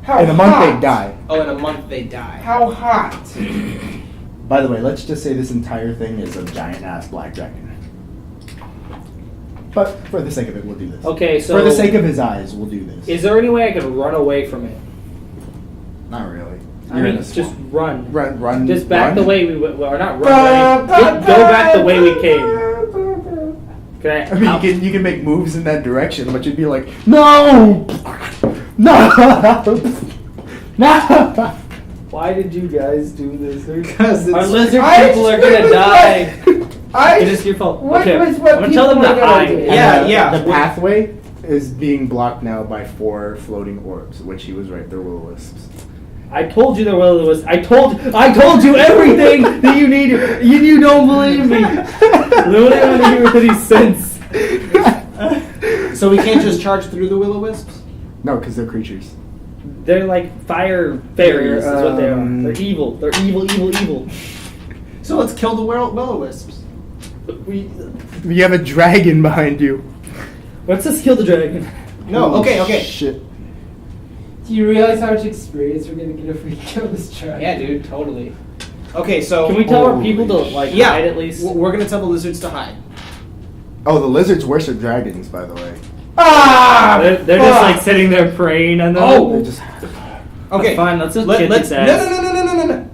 S4: How
S3: In a month
S4: hot?
S3: they die.
S5: Oh, in a month they die.
S4: How hot?
S3: By the way, let's just say this entire thing is a giant ass black dragon. But for the sake of it, we'll do this.
S2: Okay, so
S3: For the sake of his eyes, we'll do this.
S2: is there any way I could run away from it?
S3: Not really.
S2: I
S3: You're in
S2: mean,
S3: a
S2: just
S3: swamp.
S2: run.
S3: Run.
S2: Just back
S3: run.
S2: the way we went. Well, or not run. I mean, go back the way we came. Can
S3: I mean,
S2: I?
S3: you can make moves in that direction, but you'd be like, no, no, no.
S2: Why did you guys do this?
S5: Because
S2: Our
S5: it's
S2: lizard
S4: I
S2: people are
S4: just
S2: gonna
S4: was
S2: die.
S4: I
S2: It is your fault.
S4: What
S2: Okay,
S4: was what
S2: I'm gonna tell them
S4: people
S2: to
S4: were gonna
S2: hide.
S4: do?
S5: Yeah,
S3: And,
S5: yeah.
S3: The pathway is being blocked now by 4 floating orbs, which he was right. They're will-o-wisps.
S2: I told you there was. I told you everything that you need. You don't believe me. Literally, I want to hear what he sense.
S5: So we can't just charge through the will-o-wisps?
S3: No, because they're creatures.
S2: They're like fire fairies. Is what they are.
S3: Um,
S2: They're evil. They're evil.
S5: So let's kill the will-o-wisps.
S3: You have a dragon behind you.
S2: Let's just kill the dragon.
S5: No, okay.
S3: Shit.
S4: Do you realize how much experience we're gonna get if we kill this dragon?
S5: Yeah, dude, totally. Okay, so
S2: Can we tell our
S3: Holy
S2: people to like
S5: yeah,
S2: hide at least?
S5: We're gonna tell the lizards to hide.
S3: Oh, the lizards worship dragons, by the way.
S4: Ah!
S2: They're just like sitting there praying and then.
S3: They're just.
S5: Okay,
S2: Fine, let's just kick
S5: let's
S2: its ass.
S5: no.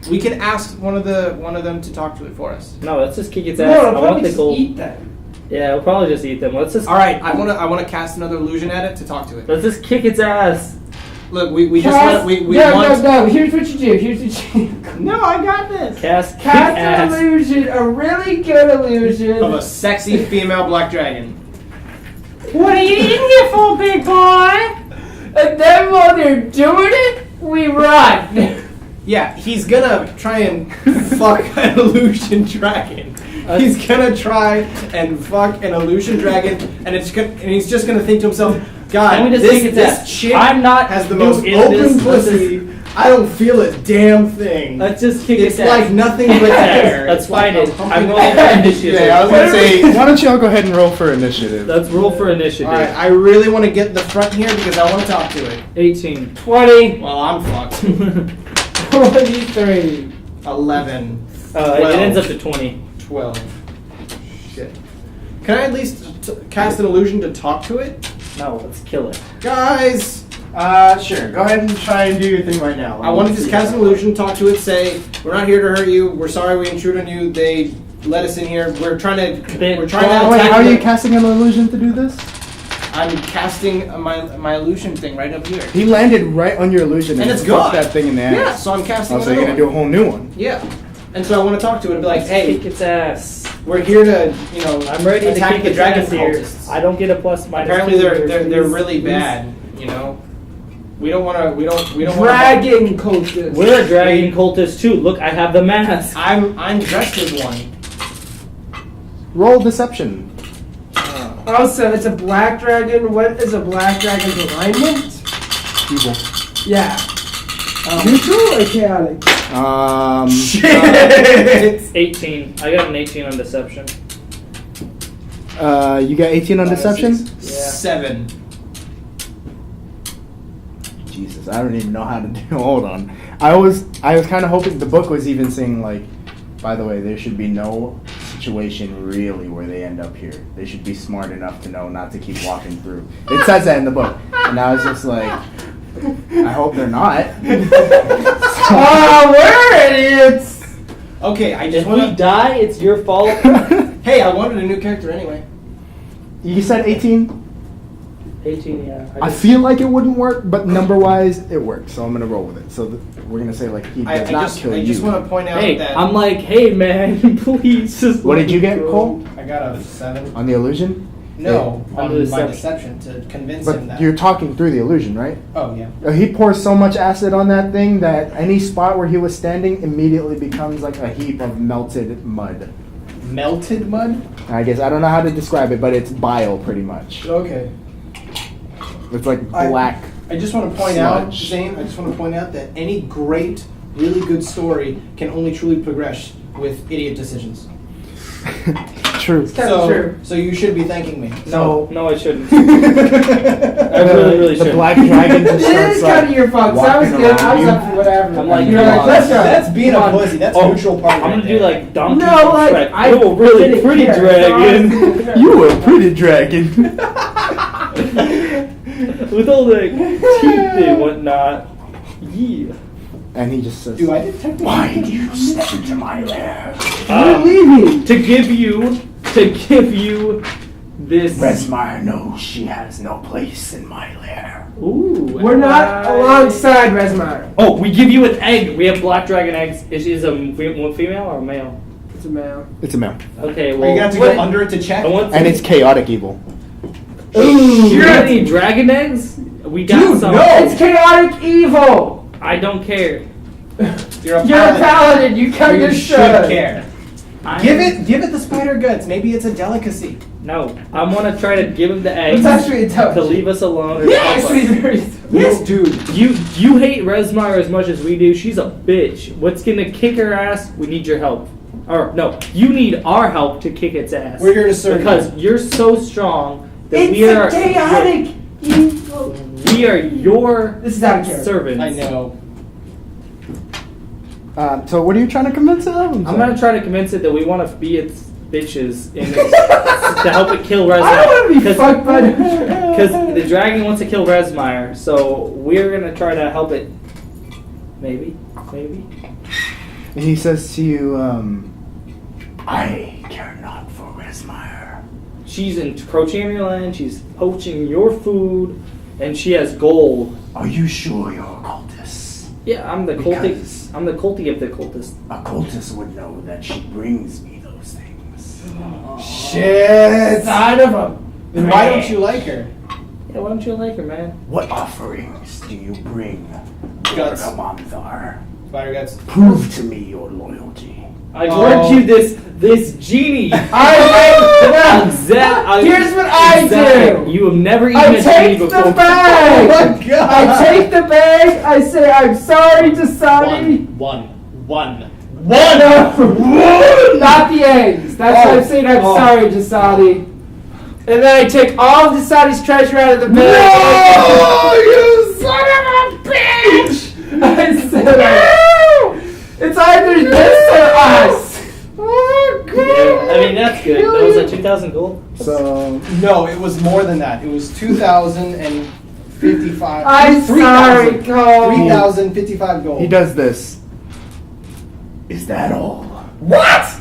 S5: We can ask one of them to talk to it for us.
S2: No, let's just kick its
S4: No,
S2: ass.
S4: I'll
S2: I want
S4: probably
S2: the
S4: just
S2: gold.
S4: eat them.
S2: Yeah, we'll probably just eat them. Let's just.
S5: All right, I wanna cast another illusion at it to talk to it.
S2: Let's just kick its ass.
S5: Look, we just
S4: Cast-
S5: want we
S4: no,
S5: want.
S4: no. Here's what you do.
S5: No, I got this.
S2: Cast kick
S4: Cast an
S2: ass.
S4: illusion, a really good illusion.
S5: Of a sexy female black dragon.
S4: What are you in here for, big boy? And then while they're doing it, we run.
S5: Yeah, he's gonna try and fuck an illusion dragon. He's gonna try and fuck an illusion dragon, and he's just gonna think to himself, God,
S2: Let me just
S5: this,
S2: think it's
S5: this
S2: that.
S5: chick
S2: I'm not
S5: has the
S2: new
S5: most
S2: in
S5: open
S2: this.
S5: pussy. I don't feel a damn thing.
S2: Let's just kick
S5: It's
S2: its
S5: like
S2: ass.
S5: nothing
S2: Kick
S5: but
S2: its ass.
S5: air.
S2: Let's
S5: It's like
S2: fight it.
S5: a
S2: I'm
S5: pumping
S2: rolling for
S5: air.
S2: initiative.
S3: Yeah, I was gonna say, why don't y'all go ahead and roll for initiative?
S2: Let's roll for initiative.
S5: Alright, I really want to get the front here because I want to talk to it.
S2: 18.
S4: 20.
S5: Well, I'm fucked.
S4: 23.
S5: 11.
S2: It
S5: 12.
S2: ends up to 20.
S5: 12. Shit. Can I at least cast an illusion to talk to it?
S2: No, let's kill it.
S5: Guys!
S3: Sure. Go ahead and try and do your thing right now.
S5: I want to just cast an illusion, talk to it, say, we're not here to hurt you, we're sorry we intruded on you, they let us in here, we're trying to
S2: They-
S5: attack
S3: Wait, how are you
S5: the-
S3: casting an illusion to do this?
S5: I'm casting my illusion thing right up here.
S3: He landed right on your illusion
S5: And it's
S3: fucked
S5: gone.
S3: that thing in the ass.
S5: Yeah, so I'm casting
S3: Oh, so
S5: another
S3: you're gonna do a
S5: one.
S3: whole new one.
S5: Yeah. And so I want to talk to it and be like, hey,
S2: kick its ass.
S5: we're here to,
S2: I'm ready to
S5: attack
S2: kick
S5: the
S2: its
S5: dragon
S2: ass here.
S5: cultists.
S2: I don't get a plus minus.
S5: Apparently
S2: two
S5: they're
S2: here.
S5: really
S2: Please.
S5: bad, We don't want to, we don't want
S4: Dragon cultist.
S2: We're a dragon cultist too. Look, I have the mask.
S5: I'm dressed as one.
S3: Roll deception.
S4: Also, it's a black dragon. What is a black dragon's alignment?
S3: Evil.
S4: Yeah. Neutral or chaotic?
S5: Shit!
S2: 18. I got an 18 on deception.
S3: You got 18 on deception?
S2: Yeah.
S5: 7.
S3: Jesus, I don't even know how to do. Hold on. I was kind of hoping the book was even saying like, by the way, there should be no situation really where they end up here. They should be smart enough to know not to keep walking through. It says that in the book, and I was just like, I hope they're not.
S4: Oh, we're idiots!
S5: Okay, I
S2: If
S5: just
S2: we
S5: want to...
S2: die, it's your fault.
S5: Hey, I wanted a new character anyway.
S3: You said 18.
S2: 18, yeah.
S3: I feel like it wouldn't work, but number-wise, it works. So I'm gonna roll with it. So we're gonna say like he does not kill you.
S5: I just want to point out
S2: Hey,
S5: that...
S2: I'm like, hey man, please just.
S3: What
S2: let
S3: did you
S2: me
S3: get,
S2: go.
S3: Cole?
S5: I got a 7.
S3: On the illusion?
S5: No,
S2: On
S5: on
S2: the
S5: my
S2: deception.
S5: deception to convince him
S3: But
S5: that...
S3: you're talking through the illusion, right?
S5: Oh, yeah.
S3: He pours so much acid on that thing that any spot where he was standing immediately becomes like a heap of melted mud.
S5: Melted mud?
S3: I guess I don't know how to describe it, but it's bile pretty much.
S5: Okay.
S3: It's like black.
S5: I just want to point out,
S3: Sludge.
S5: Zane, I just want to point out that any great, really good story can only truly progress with idiot decisions.
S3: True.
S4: Kinda true.
S5: So you should be thanking me.
S2: No, I shouldn't. I really
S3: The
S2: shouldn't.
S3: black dragon just
S4: It
S3: starts
S4: is
S3: like,
S4: kind of your fault. 'Cause I was
S3: walking
S4: good. I
S3: around
S4: was
S3: you.
S4: up for whatever.
S2: I'm like,
S4: you're
S2: come
S4: like,
S2: on.
S4: let's go.
S5: That's being
S4: Come
S5: a
S4: on.
S5: pussy. That's
S2: Oh,
S5: neutral party.
S2: I'm gonna
S5: right
S2: do
S5: there.
S2: like donkey
S4: No, like,
S2: Shrek.
S4: I
S2: You're a really
S4: didn't
S2: pretty
S4: care.
S2: dragon.
S3: You were a pretty dragon.
S2: With all the teeth and whatnot. Yeah.
S3: And he just says,
S5: Do I detect
S3: "Why did you step into my lair?"
S2: Uh,
S4: leaving.
S2: to give you this.
S3: Resmire knows she has no place in my lair.
S2: Ooh.
S4: We're not alongside Resmire.
S2: Oh, we give you an egg. We have black dragon eggs. Is she a female or a male?
S4: It's a male.
S3: It's a male.
S2: Okay,
S5: Are
S2: well.
S5: you gonna have to
S2: what-
S5: go under it to check?
S2: I want
S3: And it's chaotic evil.
S2: Ooh, you got any dragon eggs? We got
S5: Dude,
S2: some.
S5: no!
S4: It's chaotic evil.
S2: I don't care.
S5: You're a
S4: You're a paladin. You kind
S5: You
S4: of
S5: should care. Give it the spider guts. Maybe it's a delicacy.
S2: No, I want to try to give him the eggs
S4: It's actually a
S2: to leave us alone. Or
S4: Yes,
S2: help us.
S5: Yes, dude.
S2: You hate Resmire as much as we do. She's a bitch. What's gonna kick her ass? We need your help. Or no, you need our help to kick its ass.
S5: We're here to serve
S2: because you're so strong that
S4: It's
S2: we are
S4: a chaotic evil.
S2: we are your
S4: This is out of character.
S2: servants.
S5: I know.
S3: So what are you trying to convince it of?
S2: I'm gonna try to convince it that we want to be its bitches in its, to help it kill Resmire.
S4: I don't want to be fucked by the
S2: Because the dragon wants to kill Resmire, so we're gonna try to help it. Maybe.
S3: And he says to you, I care not for Resmire.
S2: She's encroaching on your land. She's poaching your food, and she has gold.
S3: Are you sure you're a cultist?
S2: Yeah, I'm the
S3: Because-
S2: culty. I'm the culty of the cultist.
S3: A cultist would know that she brings me those things.
S5: Shit.
S4: side of him.
S5: Then why don't you like her?
S2: Yeah, why don't you like her, man?
S3: What offerings do you bring,
S5: Guts.
S3: Tharr?
S5: Spider guts.
S3: Prove to me your loyalty.
S2: I
S5: Oh.
S2: brought you this genie.
S4: Here's what I do.
S2: You have never eaten
S4: I
S2: a genie
S4: take the
S2: before.
S4: bag.
S5: Oh my God.
S4: I take the bag. I say I'm sorry, Desani.
S5: One.
S4: No, not the eggs. That's what I'm saying. I'm sorry, Desani. And then I take all of Desani's treasure out of the bag.
S5: No, you son of a bitch!
S4: I said, it's either this or us.
S5: Oh
S2: Yeah, I mean, that's good. That was like 2,000 gold.
S3: So,
S5: No, it was more than that. It was 2,055.
S4: I'm sorry, Cole.
S5: 3,055 gold.
S3: he does this. Is that all?
S5: What?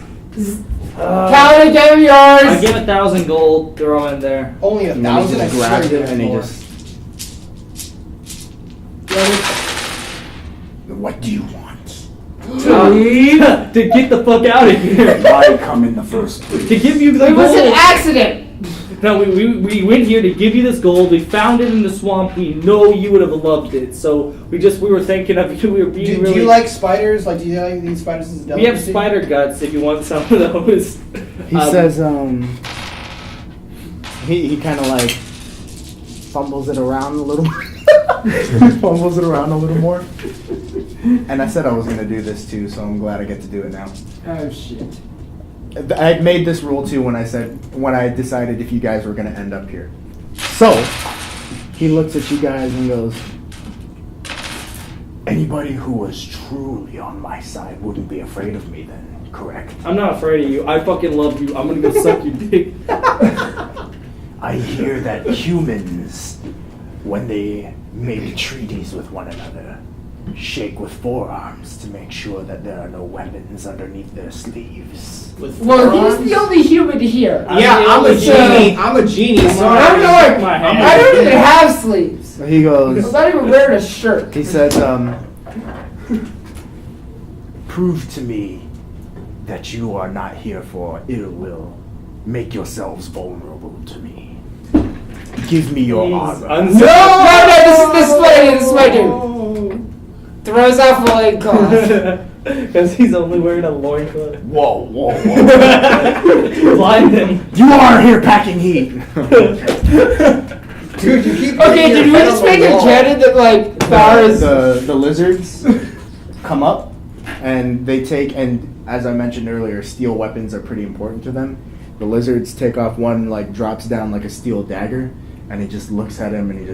S4: Kaladin, give him yours!
S2: I give 1,000 gold, throw in there.
S5: Only
S3: And then he
S5: 1,000. I
S3: just
S5: swear
S3: grabbed
S5: to
S3: it and he
S5: more.
S3: just. What do you want?
S2: To get the fuck out of here.
S3: Why come in the first place?
S2: To give you the
S4: It was an
S2: gold.
S4: accident!
S2: No, we went here to give you this gold. We found it in the swamp. We know you would have loved it. So we were thinking of you. We were being
S5: Do
S2: really.
S5: you like spiders? Like, do you like these spiders as
S2: We have
S5: delicacy?
S2: spider guts if you want some of those.
S3: He says, he kind of like fumbles it around a little more. Fumbles it around a little more. And I said I was going to do this too, so I'm glad I get to do it now.
S4: Oh shit.
S3: I made this rule too when I decided if you guys were going to end up here. So, he looks at you guys and goes, anybody who was truly on my side wouldn't be afraid of me then, correct?
S2: I'm not afraid of you. I fucking love you. I'm gonna go suck your dick.
S3: I hear that humans, when they make treaties with one another, shake with forearms to make sure that there are no weapons underneath their sleeves.
S5: With
S4: Well,
S5: forearms?
S4: he's the only human here.
S5: Yeah, I'm a genie. I'm a genie. So
S4: I don't know.
S2: Shake my hand.
S4: I don't even have sleeves.
S3: So he goes,
S4: I'm not even wearing a shirt.
S3: he says, prove to me that you are not here for ill will. Make yourselves vulnerable to me. Give me your armor.
S4: No, this is my dude. Throws off a leg cloth.
S2: Because he's only wearing a loincloth.
S3: Whoa, whoa, whoa.
S2: Blind him.
S3: You are here packing heat.
S5: Dude, you keep.
S4: Okay, did we just make a canon that like Tharr is?
S3: The lizards come up and they take, and as I mentioned earlier, steel weapons are pretty important to them. The lizards take off one, like drops down like a steel dagger, and he just looks at him and he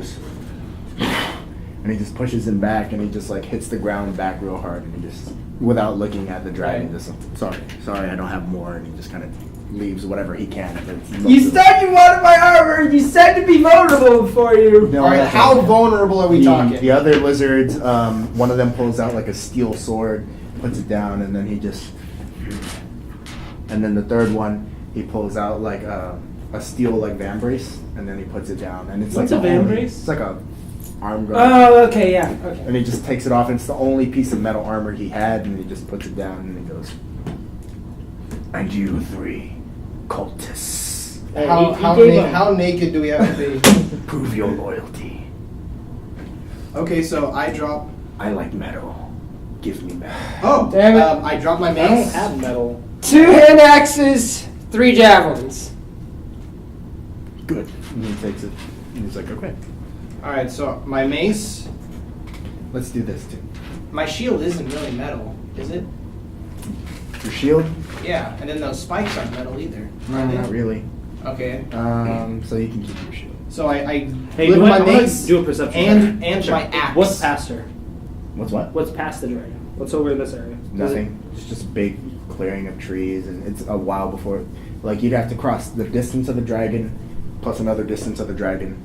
S3: just pushes him back and he just like hits the ground back real hard and he just, without looking at the dragon, just sorry, I don't have more, and he just kind of leaves whatever he can.
S4: You said you wanted my armor. You said to be vulnerable for you.
S3: No,
S5: All right,
S3: that's
S5: how
S3: not-
S5: vulnerable are we talking?
S3: The other lizards, one of them pulls out like a steel sword, puts it down, and then and then the third one, he pulls out like a steel like vambrace, and then he puts it down, and it's
S2: What's
S3: like
S2: a vambrace?
S3: It's like a arm guard.
S4: Oh, okay, yeah, okay.
S3: And he just takes it off, and it's the only piece of metal armor he had, and he just puts it down, and he goes, and you three cultists,
S5: How naked do we have to be?
S3: prove your loyalty.
S5: Okay, so I drop.
S3: I like metal. Give me metal.
S5: Oh,
S4: Damn it.
S5: I drop my
S2: I don't
S5: mace.
S2: have metal.
S4: 2 hand axes, 3 javelins.
S3: Good. And he takes it, and he's like, okay,
S5: All right, so my mace.
S3: let's do this too.
S5: My shield isn't really metal, is it?
S3: Your shield?
S5: Yeah, and then those spikes aren't metal either.
S3: No,
S5: are they?
S3: not really.
S5: Okay.
S3: So you can keep your shield.
S5: So I
S2: Hey,
S5: lift
S2: do
S5: my
S2: I
S5: mace
S2: do a perception
S5: and
S2: check.
S5: my axe.
S2: What's past her?
S3: What's what?
S2: What's past the dragon? What's over in this area?
S3: Nothing. It's just a big clearing of trees, and it's a while before. Like you'd have to cross the distance of the dragon, plus another distance of the dragon,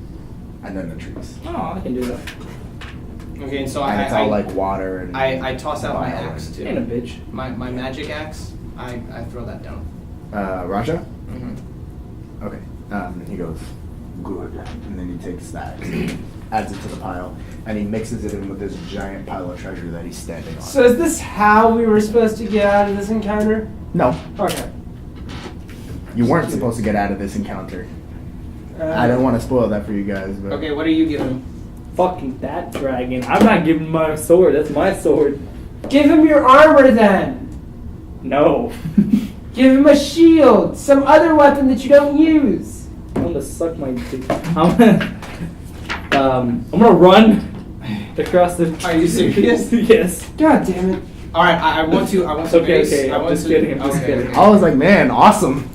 S3: and then the trees.
S2: Oh, I can do that.
S5: Okay, and so
S3: And it's
S5: I
S3: all like water and.
S5: I toss out my
S3: fire.
S5: axe too.
S2: Ain't a bitch.
S5: My magic axe. I throw that down.
S3: Raja.
S5: Mm-hmm.
S3: Okay. He goes, good, and then he takes that, adds it to the pile, and he mixes it in with this giant pile of treasure that he's standing on.
S4: So is this how we were supposed to get out of this encounter?
S3: No,
S4: Okay.
S3: you weren't supposed to get out of this encounter. I don't want to spoil that for you guys, but
S5: Okay, what are you giving?
S2: Fucking that dragon. I'm not giving my sword. That's my sword.
S4: Give him your armor then.
S2: No.
S4: Give him a shield, some other weapon that you don't use.
S2: I'm gonna suck my dick. I'm gonna run across the.
S5: Are you serious?
S2: Yes.
S4: God damn it.
S5: All right, I want to.
S2: Okay,
S5: base-
S2: okay,
S5: I
S2: I'm
S5: want
S2: just
S5: to.
S2: kidding, I'm just
S5: okay,
S2: kidding.
S5: okay.
S3: I was like, man, awesome.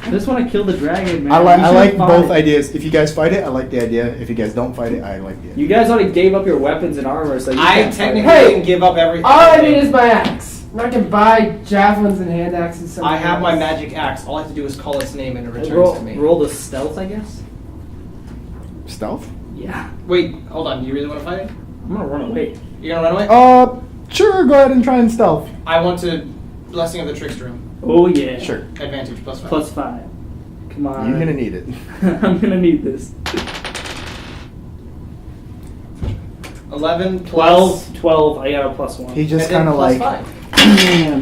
S2: I just want to kill the dragon, man.
S3: I
S2: We
S3: like
S2: should
S3: both
S2: fight.
S3: ideas. If you guys fight it, I like the idea. If you guys don't fight it, I like the idea.
S2: You guys already gave up your weapons and armor, so you
S5: I
S2: can't fight.
S5: technically
S4: Hey,
S5: didn't give up everything.
S4: All I need is my axe. I'm not gonna buy javelins and hand axes.
S5: I have my
S4: else.
S5: magic axe. All I have to do is call its name and it returns
S2: Roll,
S5: to me.
S2: roll the stealth, I guess.
S3: Stealth?
S2: Yeah.
S5: Wait, hold on. You really want to fight it?
S2: I'm gonna run away.
S5: You're gonna run away?
S3: Sure, go ahead and try and stealth.
S5: I want to Blessing of the Trickster Room.
S2: Oh yeah.
S3: Sure.
S5: Advantage +5.
S2: +5. Come on.
S3: You're gonna need it.
S2: I'm gonna need this.
S5: 11
S2: 12. I got a +1.
S3: He just
S5: And then
S3: kind of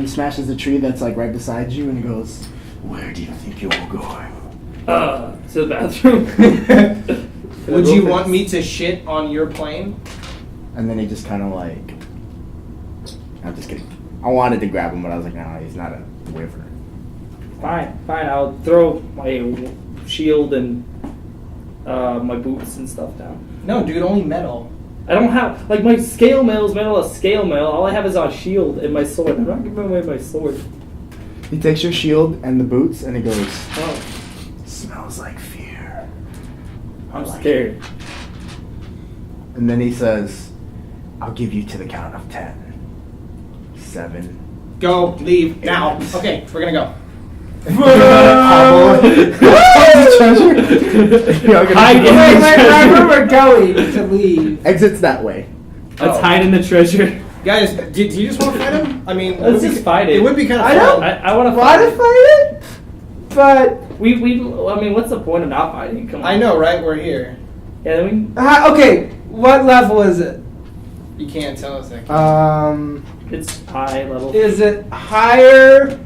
S5: +5.
S3: smashes the tree that's like right beside you, and he goes, "Where do you think you're going?"
S2: To the bathroom.
S5: Would you want me to shit on your plane?
S3: And then he just kind of like, I'm just kidding. I wanted to grab him, but I was like, no, he's not a wyvern.
S2: Fine. I'll throw my shield and my boots and stuff down.
S5: No, dude, only metal.
S2: I don't have like my scale mail is metal as scale mail. All I have is a shield and my sword. I'm not giving away my sword.
S3: He takes your shield and the boots, and he goes,
S2: Oh,
S3: "Smells like fear."
S2: I'm scared.
S3: And then he says, "I'll give you to the count of 10. 7."
S5: Go, leave, now. Okay, we're gonna go.
S4: Wherever we're going to leave.
S3: Exits that way.
S2: Let's
S5: Oh.
S2: hide in the treasure.
S5: Guys, do you just want to fight him? I mean,
S2: Let's just fight it.
S5: It would be kind of
S4: I
S5: fun.
S4: know.
S2: I want to
S4: Want to
S2: fight
S4: fight it? But
S2: it. I mean, what's the point of not fighting? Come on.
S5: I know, right? We're here.
S2: Yeah, I mean,
S4: okay, what level is it?
S5: You can't tell us that.
S2: it's high level.
S4: Is it higher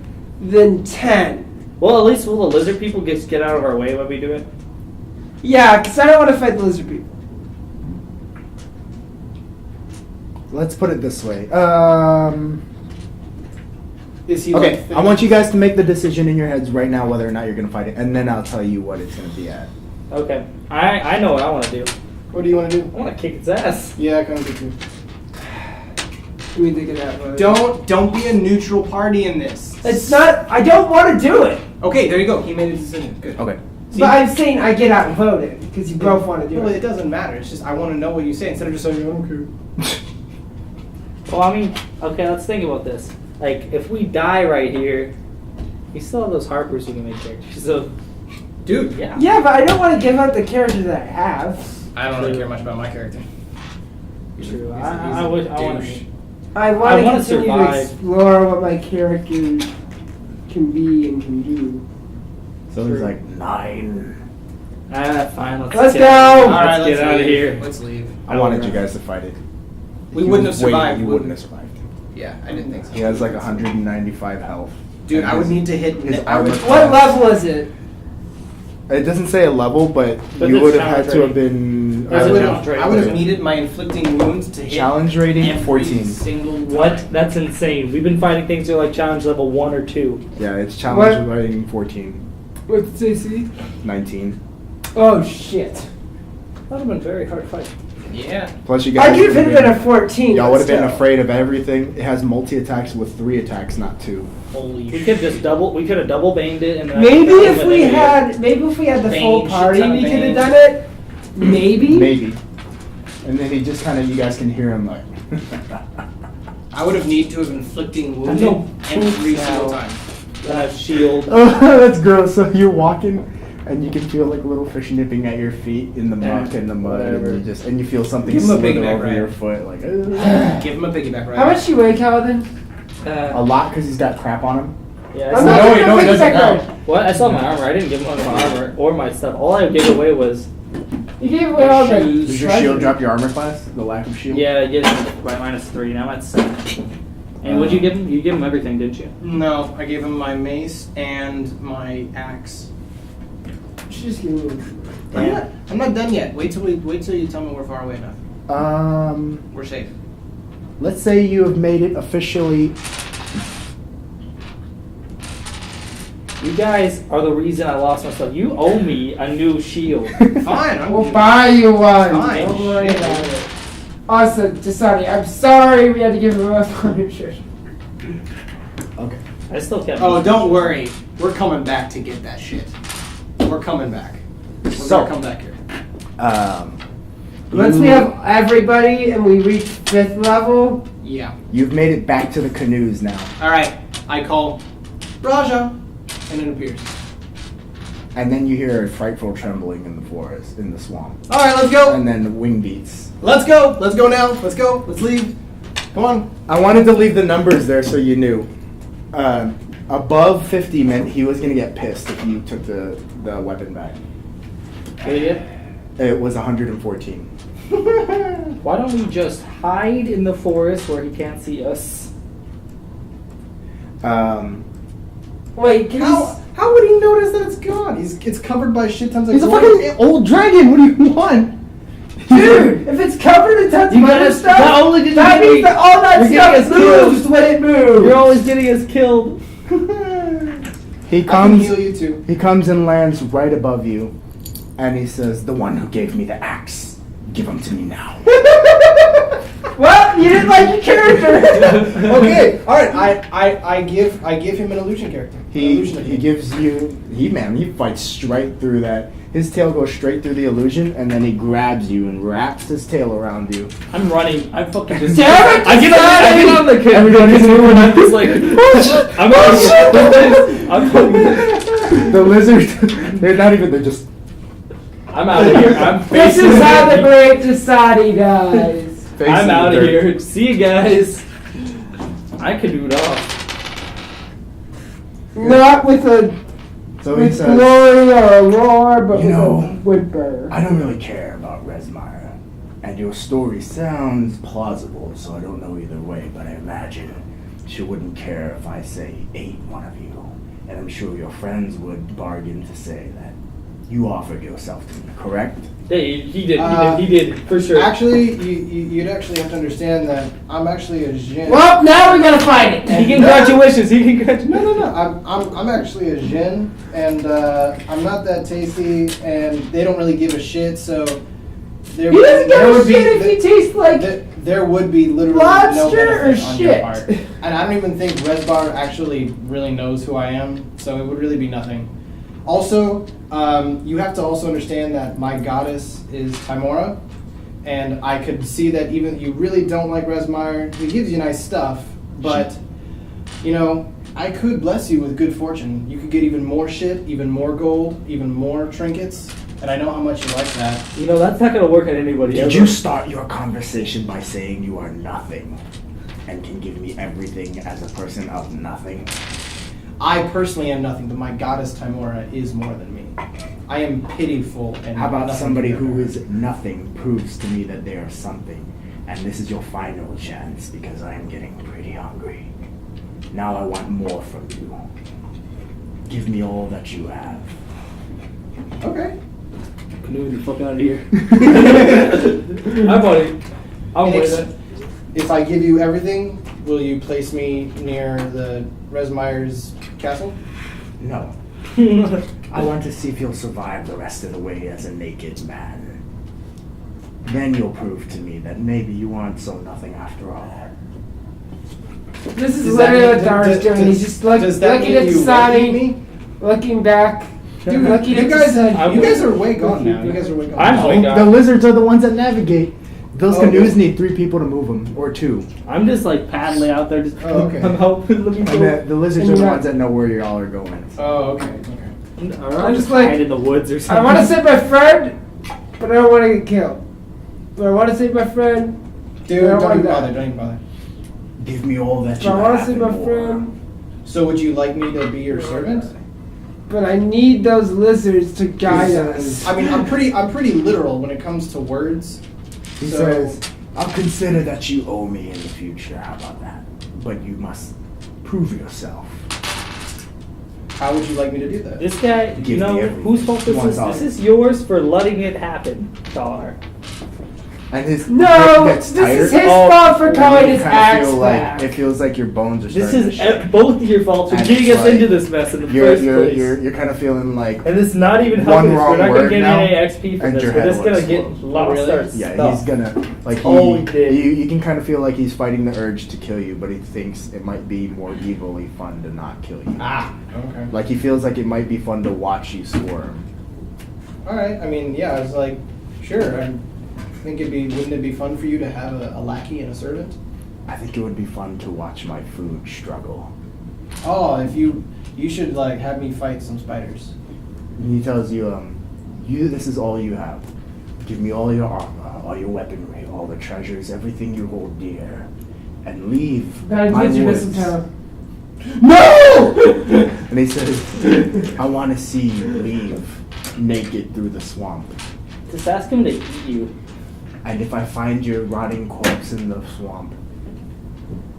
S4: than 10?
S2: Well, at least will the lizard people get out of our way when we do it?
S4: Yeah, because I don't want to fight the lizard people.
S3: Let's put it this way.
S5: Is he
S3: Okay,
S5: like
S3: I want you guys to make the decision in your heads right now whether or not you're gonna fight it, and then I'll tell you what it's gonna be at.
S2: Okay. I know what I want to do.
S5: What do you want to do?
S2: I want to kick its ass.
S5: Yeah, I kind of do too.
S4: Let me think of that one.
S5: Don't be a neutral party in this.
S4: It's not. I don't want to do it.
S5: Okay, there you go. He made a decision. Good.
S3: Okay.
S5: See?
S4: But I'm saying I get outvoted because you both want to do
S5: Well, it
S4: it.
S5: doesn't matter. It's just I want to know what you say instead of just saying I don't care.
S2: Well, I mean, okay, let's think about this. Like, if we die right here, we still have those harpers who can make characters. So,
S5: Dude,
S2: yeah.
S4: Yeah, but I don't want to give up the character that I have.
S5: I don't really care much about my character.
S2: True.
S5: He's
S2: I
S5: a
S2: want
S5: douche.
S2: to.
S4: I
S2: I
S4: want to
S2: wanna
S4: continue
S2: survive.
S4: to explore what my character can be and can do.
S3: So he's like 9.
S2: Fine.
S4: Let's
S2: get
S4: go!
S2: Let's
S5: Alright,
S2: get out of here.
S5: Let's leave.
S3: I wanted you guys to fight it.
S5: We
S3: He
S5: wouldn't
S3: was
S5: have survived,
S3: You
S5: would
S3: wouldn't
S5: we?
S3: have survived.
S5: Yeah, I didn't think so.
S3: He has like 195 health.
S5: Dude,
S3: And
S5: I would
S3: his-
S5: need to hit.
S3: his
S5: I would-
S3: armor
S4: What
S3: class-
S4: level is it?
S3: It doesn't say a level, but
S2: But
S3: you
S2: it's
S3: would have had
S2: challenge
S3: to have
S2: rating.
S3: been.
S2: There's
S5: I
S2: a
S5: would
S2: challenge rating.
S5: have. I would have needed my inflicting wounds to hit.
S3: Challenge rating
S5: every
S3: 14.
S5: Single
S2: What? That's insane. We've been fighting things that are like challenge level 1 or 2.
S3: Yeah, it's challenge
S4: What?
S3: rating 14.
S4: What's AC?
S3: 19.
S4: Oh shit!
S2: That would have been a very hard fight.
S5: Yeah.
S3: Plus you guys.
S4: I could have
S3: would've
S4: hit it at a 14.
S3: Y'all
S4: but
S3: would have been
S4: still.
S3: afraid of everything. It has multi attacks with 3 attacks, not 2.
S5: Holy
S2: We
S5: shit.
S2: could just double. We could have double banged it, and then
S4: Maybe
S2: I
S4: if we had the full
S5: Bane,
S4: party,
S5: shit ton
S4: we
S5: of
S4: could have
S5: bane.
S4: done it. Maybe.
S3: Maybe. And then he just kind of, you guys can hear him like.
S5: I would have needed to have inflicting wounds
S2: know.
S5: every single
S2: Now.
S5: time.
S2: shield.
S3: Oh, that's gross. So you're walking, and you can feel like a little fish nipping at your feet in the muck
S2: Yeah,
S3: and the mud,
S2: whatever.
S3: and you feel something
S5: Give him a
S3: slither
S5: piggyback
S3: over
S5: ride.
S3: your foot, like. "Ugh."
S5: Give him a piggyback ride.
S4: How much you weigh, Kaladin?
S3: A lot because he's got crap on him.
S2: Yeah,
S4: I'm
S2: I
S4: not
S2: saw,
S5: No, he
S4: gonna
S5: doesn't
S4: pick that
S5: now.
S4: card.
S2: what? I saw my armor. I didn't give him my armor or my stuff. All I gave away was
S4: You gave away all the
S5: Shoes.
S3: Does your
S4: treasure.
S3: shield drop your armor class? The lack of shield?
S2: yeah, get it by -3. Now I'm at 7. And what'd you give him? You gave him everything, didn't you?
S5: No, I gave him my mace and my axe.
S4: Just give me.
S5: I'm not done yet. Wait till you tell me we're far away enough. We're safe.
S3: Let's say you have made it officially.
S2: You guys are the reason I lost my stuff. You owe me a new shield.
S5: Fine.
S4: We'll buy you one.
S5: Fine.
S4: Don't worry
S5: Shit.
S4: about it. Also, Desani, I'm sorry we had to give him a nutrition.
S3: Okay.
S2: I still kept.
S5: Oh, don't worry. We're coming back to get that shit. We're coming back. We're
S3: So-
S5: gonna come back here.
S4: Once we have everybody and we reach 5th level,
S5: Yeah.
S3: You've made it back to the canoes now,
S5: All right. I call Raja, and it appears.
S3: and then you hear a frightful trembling in the forest, in the swamp,
S5: All right, let's go.
S3: and then wing beats.
S5: Let's go. Let's go now. Let's go. Let's leave. Come on.
S3: I wanted to leave the numbers there so you knew. Above 50 meant he was gonna get pissed if you took the weapon back. It was 114.
S2: Why don't we just hide in the forest where he can't see us?
S4: Wait, can
S5: How would he notice that it's gone? It's covered by shit tons of
S3: He's a
S5: gold.
S3: fucking old dragon. What do you want?
S4: Dude, if it's covered in tons of
S2: You
S4: other
S2: gotta
S4: stuff,
S2: not only did you
S4: that
S2: get
S4: means
S2: me-
S4: that all that
S2: you're getting
S4: stuff
S2: us killed.
S4: moves when it moves.
S2: You're always getting us killed.
S3: He
S5: I can
S3: comes.
S5: heal you too.
S3: He comes and lands right above you, and he says, "The one who gave me the axe, give him to me now."
S4: Well, you didn't like your character.
S5: Okay, all right. I give him an illusion character.
S3: He gives you. He fights straight through that. His tail goes straight through the illusion, and then he grabs you and wraps his tail around you.
S2: I'm running. I'm fucking just.
S4: Damn it,
S2: I get on the
S3: Everybody's
S2: canoe and I'm just like, I'm out of here. I'm fucking.
S3: The lizard. They're not even. They're just.
S2: I'm out of here. I'm
S4: This
S2: facing
S4: is how the
S2: the
S4: great Desani dies.
S3: facing
S2: I'm out
S3: the
S2: of
S3: dirt.
S2: here. See you guys. I can do it all.
S4: Not with a
S3: So he
S4: with
S3: says,
S4: glory or a roar, but
S3: You
S4: with
S3: know,
S4: a whimper.
S3: "I don't really care about Resmire, and your story sounds plausible, so I don't know either way, but I imagine she wouldn't care if I say ate one of you, and I'm sure your friends would bargain to say that you offered yourself to me, correct?"
S2: Yeah, he did, for sure.
S5: Actually, you'd actually have to understand that I'm actually a Jin.
S4: Well, now we gotta fight it.
S2: Congratulations. He congratulations.
S5: No. I'm actually a Jin, and I'm not that tasty, and they don't really give a shit. So there,
S4: He doesn't give
S5: there
S4: a
S5: would
S4: shit if
S5: be
S4: he tastes like
S5: there would be literally no
S4: lobster or
S5: benefit on your
S4: shit.
S5: part. And I don't even think Resbar actually really knows who I am, so it would really be nothing. Also, you have to also understand that my goddess is Timora, and I could see that even you really don't like Resmire. He gives you nice stuff, but you know, I could bless you with good fortune. You could get even more shit, even more gold, even more trinkets, and I know how much you like that.
S2: You know, that's not going to work on anybody
S3: Did
S2: ever.
S3: you start your conversation by saying you are nothing, and can give me everything as a person of nothing?
S5: I personally am nothing, but my goddess Timora is more than me. I am pitiful and
S3: How about
S5: nothing
S3: somebody
S5: compared to
S3: who
S5: her.
S3: is nothing proves to me that they are something, and this is your final chance because I am getting pretty hungry. Now I want more from you. Give me all that you have.
S5: Okay.
S2: Canoe the fuck out of here. I'm
S5: And
S2: with
S5: ex-
S2: it.
S5: If I give you everything, will you place me near the Resmire's castle?
S3: No. I want to see if you'll survive the rest of the way as a naked man. Then you'll prove to me that maybe you aren't so nothing after all.
S4: This is
S5: Does that
S4: literally what
S5: mean-
S4: Tharr's
S5: does-
S4: doing. He's just
S5: does that
S4: looking
S5: mean
S4: at
S5: you won't eat
S4: Desani,
S5: me?
S4: looking back.
S5: Dude,
S4: looking
S5: you
S4: at
S5: guys,
S4: Desani.
S5: you guys are way gone now. You guys are way gone.
S2: I'm way
S3: The
S2: gone.
S3: lizards are the ones that navigate. Those
S5: Oh,
S3: canoes
S5: okay.
S3: need 3 people to move them, or 2.
S2: I'm just like paddling out there. Just,
S5: Oh, okay.
S2: I'm helping, looking for.
S3: And the lizards are the ones that know where y'all are going.
S5: Oh, okay.
S2: Or
S4: I'm
S2: I'm
S4: just
S2: just
S4: like-
S2: hide in the woods or
S4: I
S2: something.
S4: want to save my friend, but I don't want to get killed. But I want to save my friend.
S5: Dude,
S4: but I
S5: don't
S4: want
S5: even
S4: to
S5: bother.
S4: die.
S5: Don't even bother.
S3: Give me all that
S4: But
S3: you
S4: I want to
S3: have
S4: save
S3: and
S4: my
S3: more.
S4: friend,
S5: So would you like me to be your servant?
S4: but I need those lizards to guide us.
S5: I mean, I'm pretty literal when it comes to words.
S3: He
S5: So-
S3: says, "I'll consider that you owe me in the future. How about that? But you must prove yourself."
S5: How would you like me to do that?
S2: This guy,
S3: Give
S2: you know,
S3: me everything.
S2: whose fault this
S3: One
S2: is?
S3: dollar.
S2: This is yours for letting it happen, Tharr.
S3: And his
S4: No,
S3: grip gets
S4: this
S3: tighter.
S4: is his
S2: Oh,
S4: fault for
S3: And
S4: calling
S3: you
S4: his
S3: kinda
S4: axe
S3: feel
S4: back.
S3: like it feels like your bones are
S2: This
S3: starting
S2: is
S3: to shake.
S2: both your faults for
S3: And
S2: getting
S3: it's
S2: us
S3: like-
S2: into this mess in the
S3: You're
S2: first
S3: you're,
S2: place.
S3: you're kind of feeling like
S2: And it's not even
S3: one
S2: helping us. We're
S3: wrong
S2: not going to
S3: word
S2: get
S3: now,
S2: any XP from
S3: and
S2: this.
S3: your
S2: We're
S3: head
S2: just going to
S3: will
S2: get
S3: explode.
S2: lost
S5: Really?
S2: our
S3: yeah,
S2: stuff.
S3: he's gonna like
S2: Oh, he did.
S3: You can kind of feel like he's fighting the urge to kill you, but he thinks it might be more evilly fun to not kill you.
S5: Ah, okay.
S3: Like he feels like it might be fun to watch you squirm.
S5: All right. I mean, yeah. I was like, sure. I think wouldn't it be fun for you to have a lackey and a servant?
S3: I think it would be fun to watch my food struggle.
S5: Oh, if you should like have me fight some spiders.
S3: And he tells you, this is all you have. Give me all your armor, all your weaponry, all the treasures, everything you hold dear, and leave
S4: Gotta
S3: my
S4: get you
S3: woods.
S4: missing town.
S3: No! And he says, I want to see you leave naked through the swamp.
S2: Just ask him to eat you.
S3: And if I find your rotting corpse in the swamp,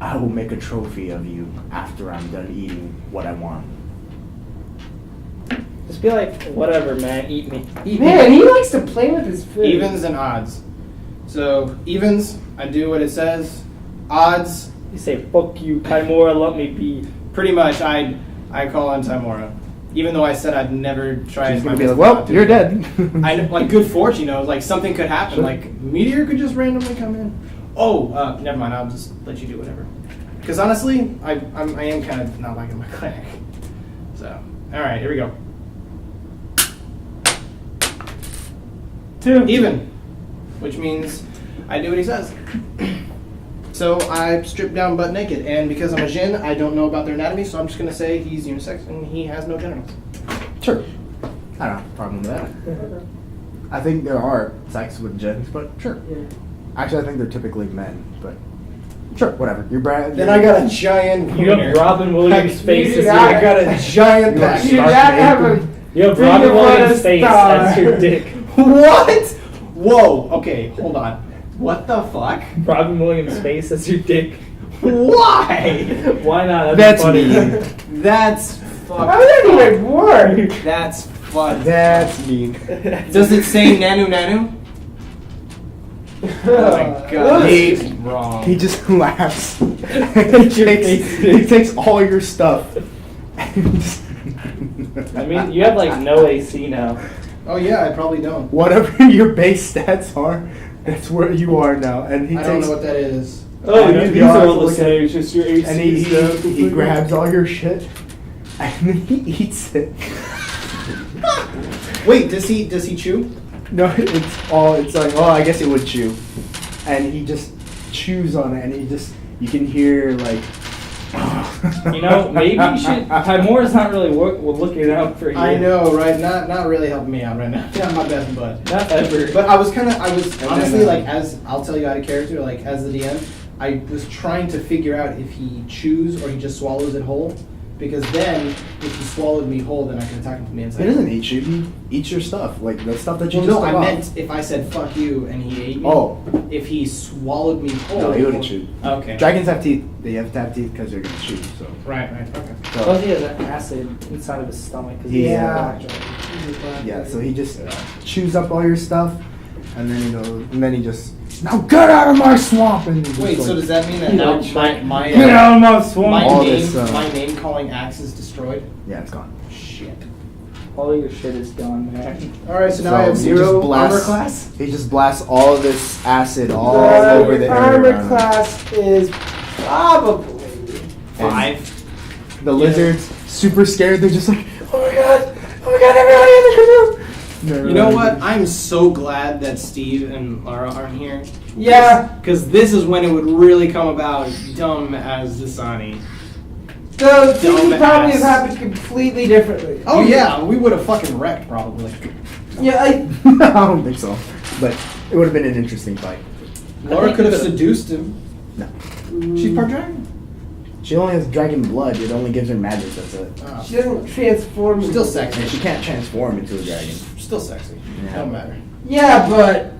S3: I will make a trophy of you after I'm done eating what I want.
S2: Just be like, whatever, man, eat me. Eat
S4: Man,
S2: me.
S4: he likes to play with his food.
S5: Evens and odds. So evens, I do what it says. Odds,
S2: You say, fuck you, Chimera, let me be.
S5: pretty much I call on Timora. Even though I said I'd never try.
S3: She's
S5: my
S3: gonna be
S5: best
S3: like, well,
S5: not to.
S3: you're dead.
S5: I know, like good fortune, you know, like something could happen. Like meteor could just randomly come in. Oh, never mind. I'll just let you do whatever. Because honestly, I am kind of not liking my cleric. So, all right, here we go.
S2: 2.
S5: Even, which means I do what he says. So I strip down butt naked, and because I'm a Jinn, I don't know about their anatomy, so I'm just gonna say he's unisex and he has no genitals.
S3: Sure. I don't have a problem with that. I think there are sex with gens, but sure. Actually, I think they're typically men, but sure, whatever. You're Brad.
S5: Then I got a giant.
S2: You have Robin Williams' face as
S5: I
S2: your
S5: got a giant.
S3: You are
S5: back.
S4: You
S3: Stark
S4: gotta have
S3: naked.
S4: a
S2: You have
S4: Bring
S2: Robin
S4: your blood
S2: Williams'
S4: as
S2: face
S4: Tharr.
S2: as your dick.
S5: What? Whoa. Okay, hold on. What the fuck?
S2: Robin Williams' face as your dick.
S5: Why?
S2: Why not?
S3: That's
S2: funny.
S3: mean.
S5: That's
S4: How does that
S5: fucking.
S4: even work?
S5: That's fun.
S3: That's mean.
S5: Does it say Nanu Nanu? Oh my god. He's wrong.
S3: He just laughs. he takes all your stuff.
S2: I mean, you have like no AC now.
S5: Oh yeah, I probably don't.
S3: Whatever your base stats are, that's where you are now. And he
S5: I don't
S3: takes
S5: know what that is.
S2: Oh,
S3: Yeah,
S2: these
S3: you
S2: are
S3: are
S2: all the
S3: looking-
S2: same. It's just your AC
S3: and he
S2: stuff.
S3: he grabs all your shit and then he eats it.
S5: Wait, does he chew?
S3: No, it's like, oh, I guess it would chew. And he just chews on it and you can hear like
S2: You know, maybe you should. Timora's not really looking out for you.
S5: I know, right? Not really helping me out right now. Not my best bud.
S2: Not ever.
S5: But I was honestly
S3: then,
S5: like, as I'll tell you out of character, like as the DM, I was trying to figure out if he chews or he just swallows it whole. Because then, if he swallowed me whole, then I could attack him from the inside.
S3: He doesn't eat you. He eats your stuff, like the stuff that you
S5: Well,
S3: just
S5: no, I
S3: took off.
S5: meant if I said fuck you and he ate me.
S3: Oh.
S5: If he swallowed me whole.
S3: No, he wouldn't chew.
S5: Okay.
S3: Dragons have teeth. They have to have teeth because they're gonna chew. So.
S5: Right. Okay.
S2: Plus, he has acid inside of his stomach. 'Cause he's
S3: Yeah. Yeah. So he just chews up all your stuff, and then he goes, and then he just now get out of my swamp. And just
S5: Wait,
S3: like,
S5: so does that mean that
S2: No,
S5: my
S2: Get out of my swamp.
S5: my
S3: All
S5: name
S3: this,
S5: my name calling axe is destroyed?
S3: yeah, it's gone.
S5: Shit.
S2: All your shit is gone, man.
S5: All right, so now
S3: So
S5: I have
S3: he
S5: 0
S3: just blasts-
S5: armor class.
S3: He just blasts all this acid all over the area.
S4: armor
S3: around him.
S4: class is probably
S5: 5.
S3: The lizards, super scared. They're just like, oh my god, everybody in the canoe.
S5: You know what? I'm so glad that Steve and Lara aren't here.
S4: yeah.
S5: Because this is when it would really come about, dumb as Desani.
S4: So things would probably have
S5: Dumbass.
S4: happened completely differently.
S5: Oh yeah, we would have fucking wrecked probably.
S4: Yeah,
S3: I don't think so. But it would have been an interesting fight.
S5: Laura
S2: think
S5: could have
S2: it could've-
S5: seduced him.
S3: No.
S5: She's part dragon.
S3: She only has dragon blood. It only gives her magic. That's it.
S4: she doesn't transform.
S5: Still
S3: And
S5: sexy.
S3: she can't transform into a dragon.
S5: Still sexy.
S3: Yeah.
S5: Don't matter.
S4: Yeah, but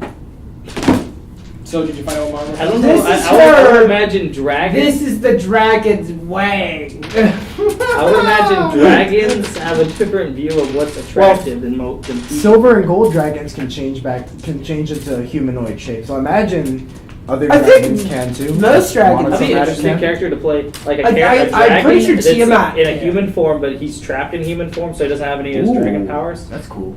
S5: So did you find out what armor?
S2: I don't know.
S4: This is
S2: I would
S4: her-
S2: imagine dragons.
S4: this is the dragon's way.
S2: I would imagine dragons have a different view of what's attractive than people.
S3: Silver and gold dragons can change into humanoid shape. So imagine other
S4: I think
S3: dragons can too.
S4: most dragons-
S2: That'd be an
S3: Monochromatic
S2: interesting
S3: can.
S2: character to play, like a
S4: I'm
S2: dragon
S4: pretty sure
S2: that's
S4: Tiamat
S2: in a
S4: can.
S2: human form, but he's trapped in human form, so he doesn't have any of his
S3: Ooh,
S2: dragon powers.
S3: That's cool.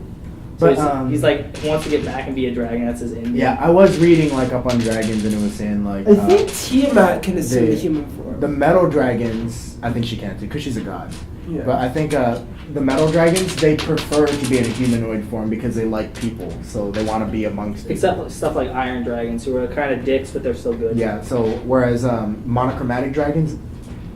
S2: So
S3: But
S2: he's like wants to get back and be a dragon. That's his end.
S3: yeah, I was reading like up on dragons and it was saying like
S4: I think Tiamat can assume
S3: the-
S4: the human form.
S3: the metal dragons. I think she can too because she's a god.
S4: Yeah.
S3: But I think the metal dragons they prefer to be in a humanoid form because they like people, so they want to be amongst people.
S2: Except stuff like iron dragons, who are kind of dicks, but they're still good.
S3: Yeah. So whereas monochromatic dragons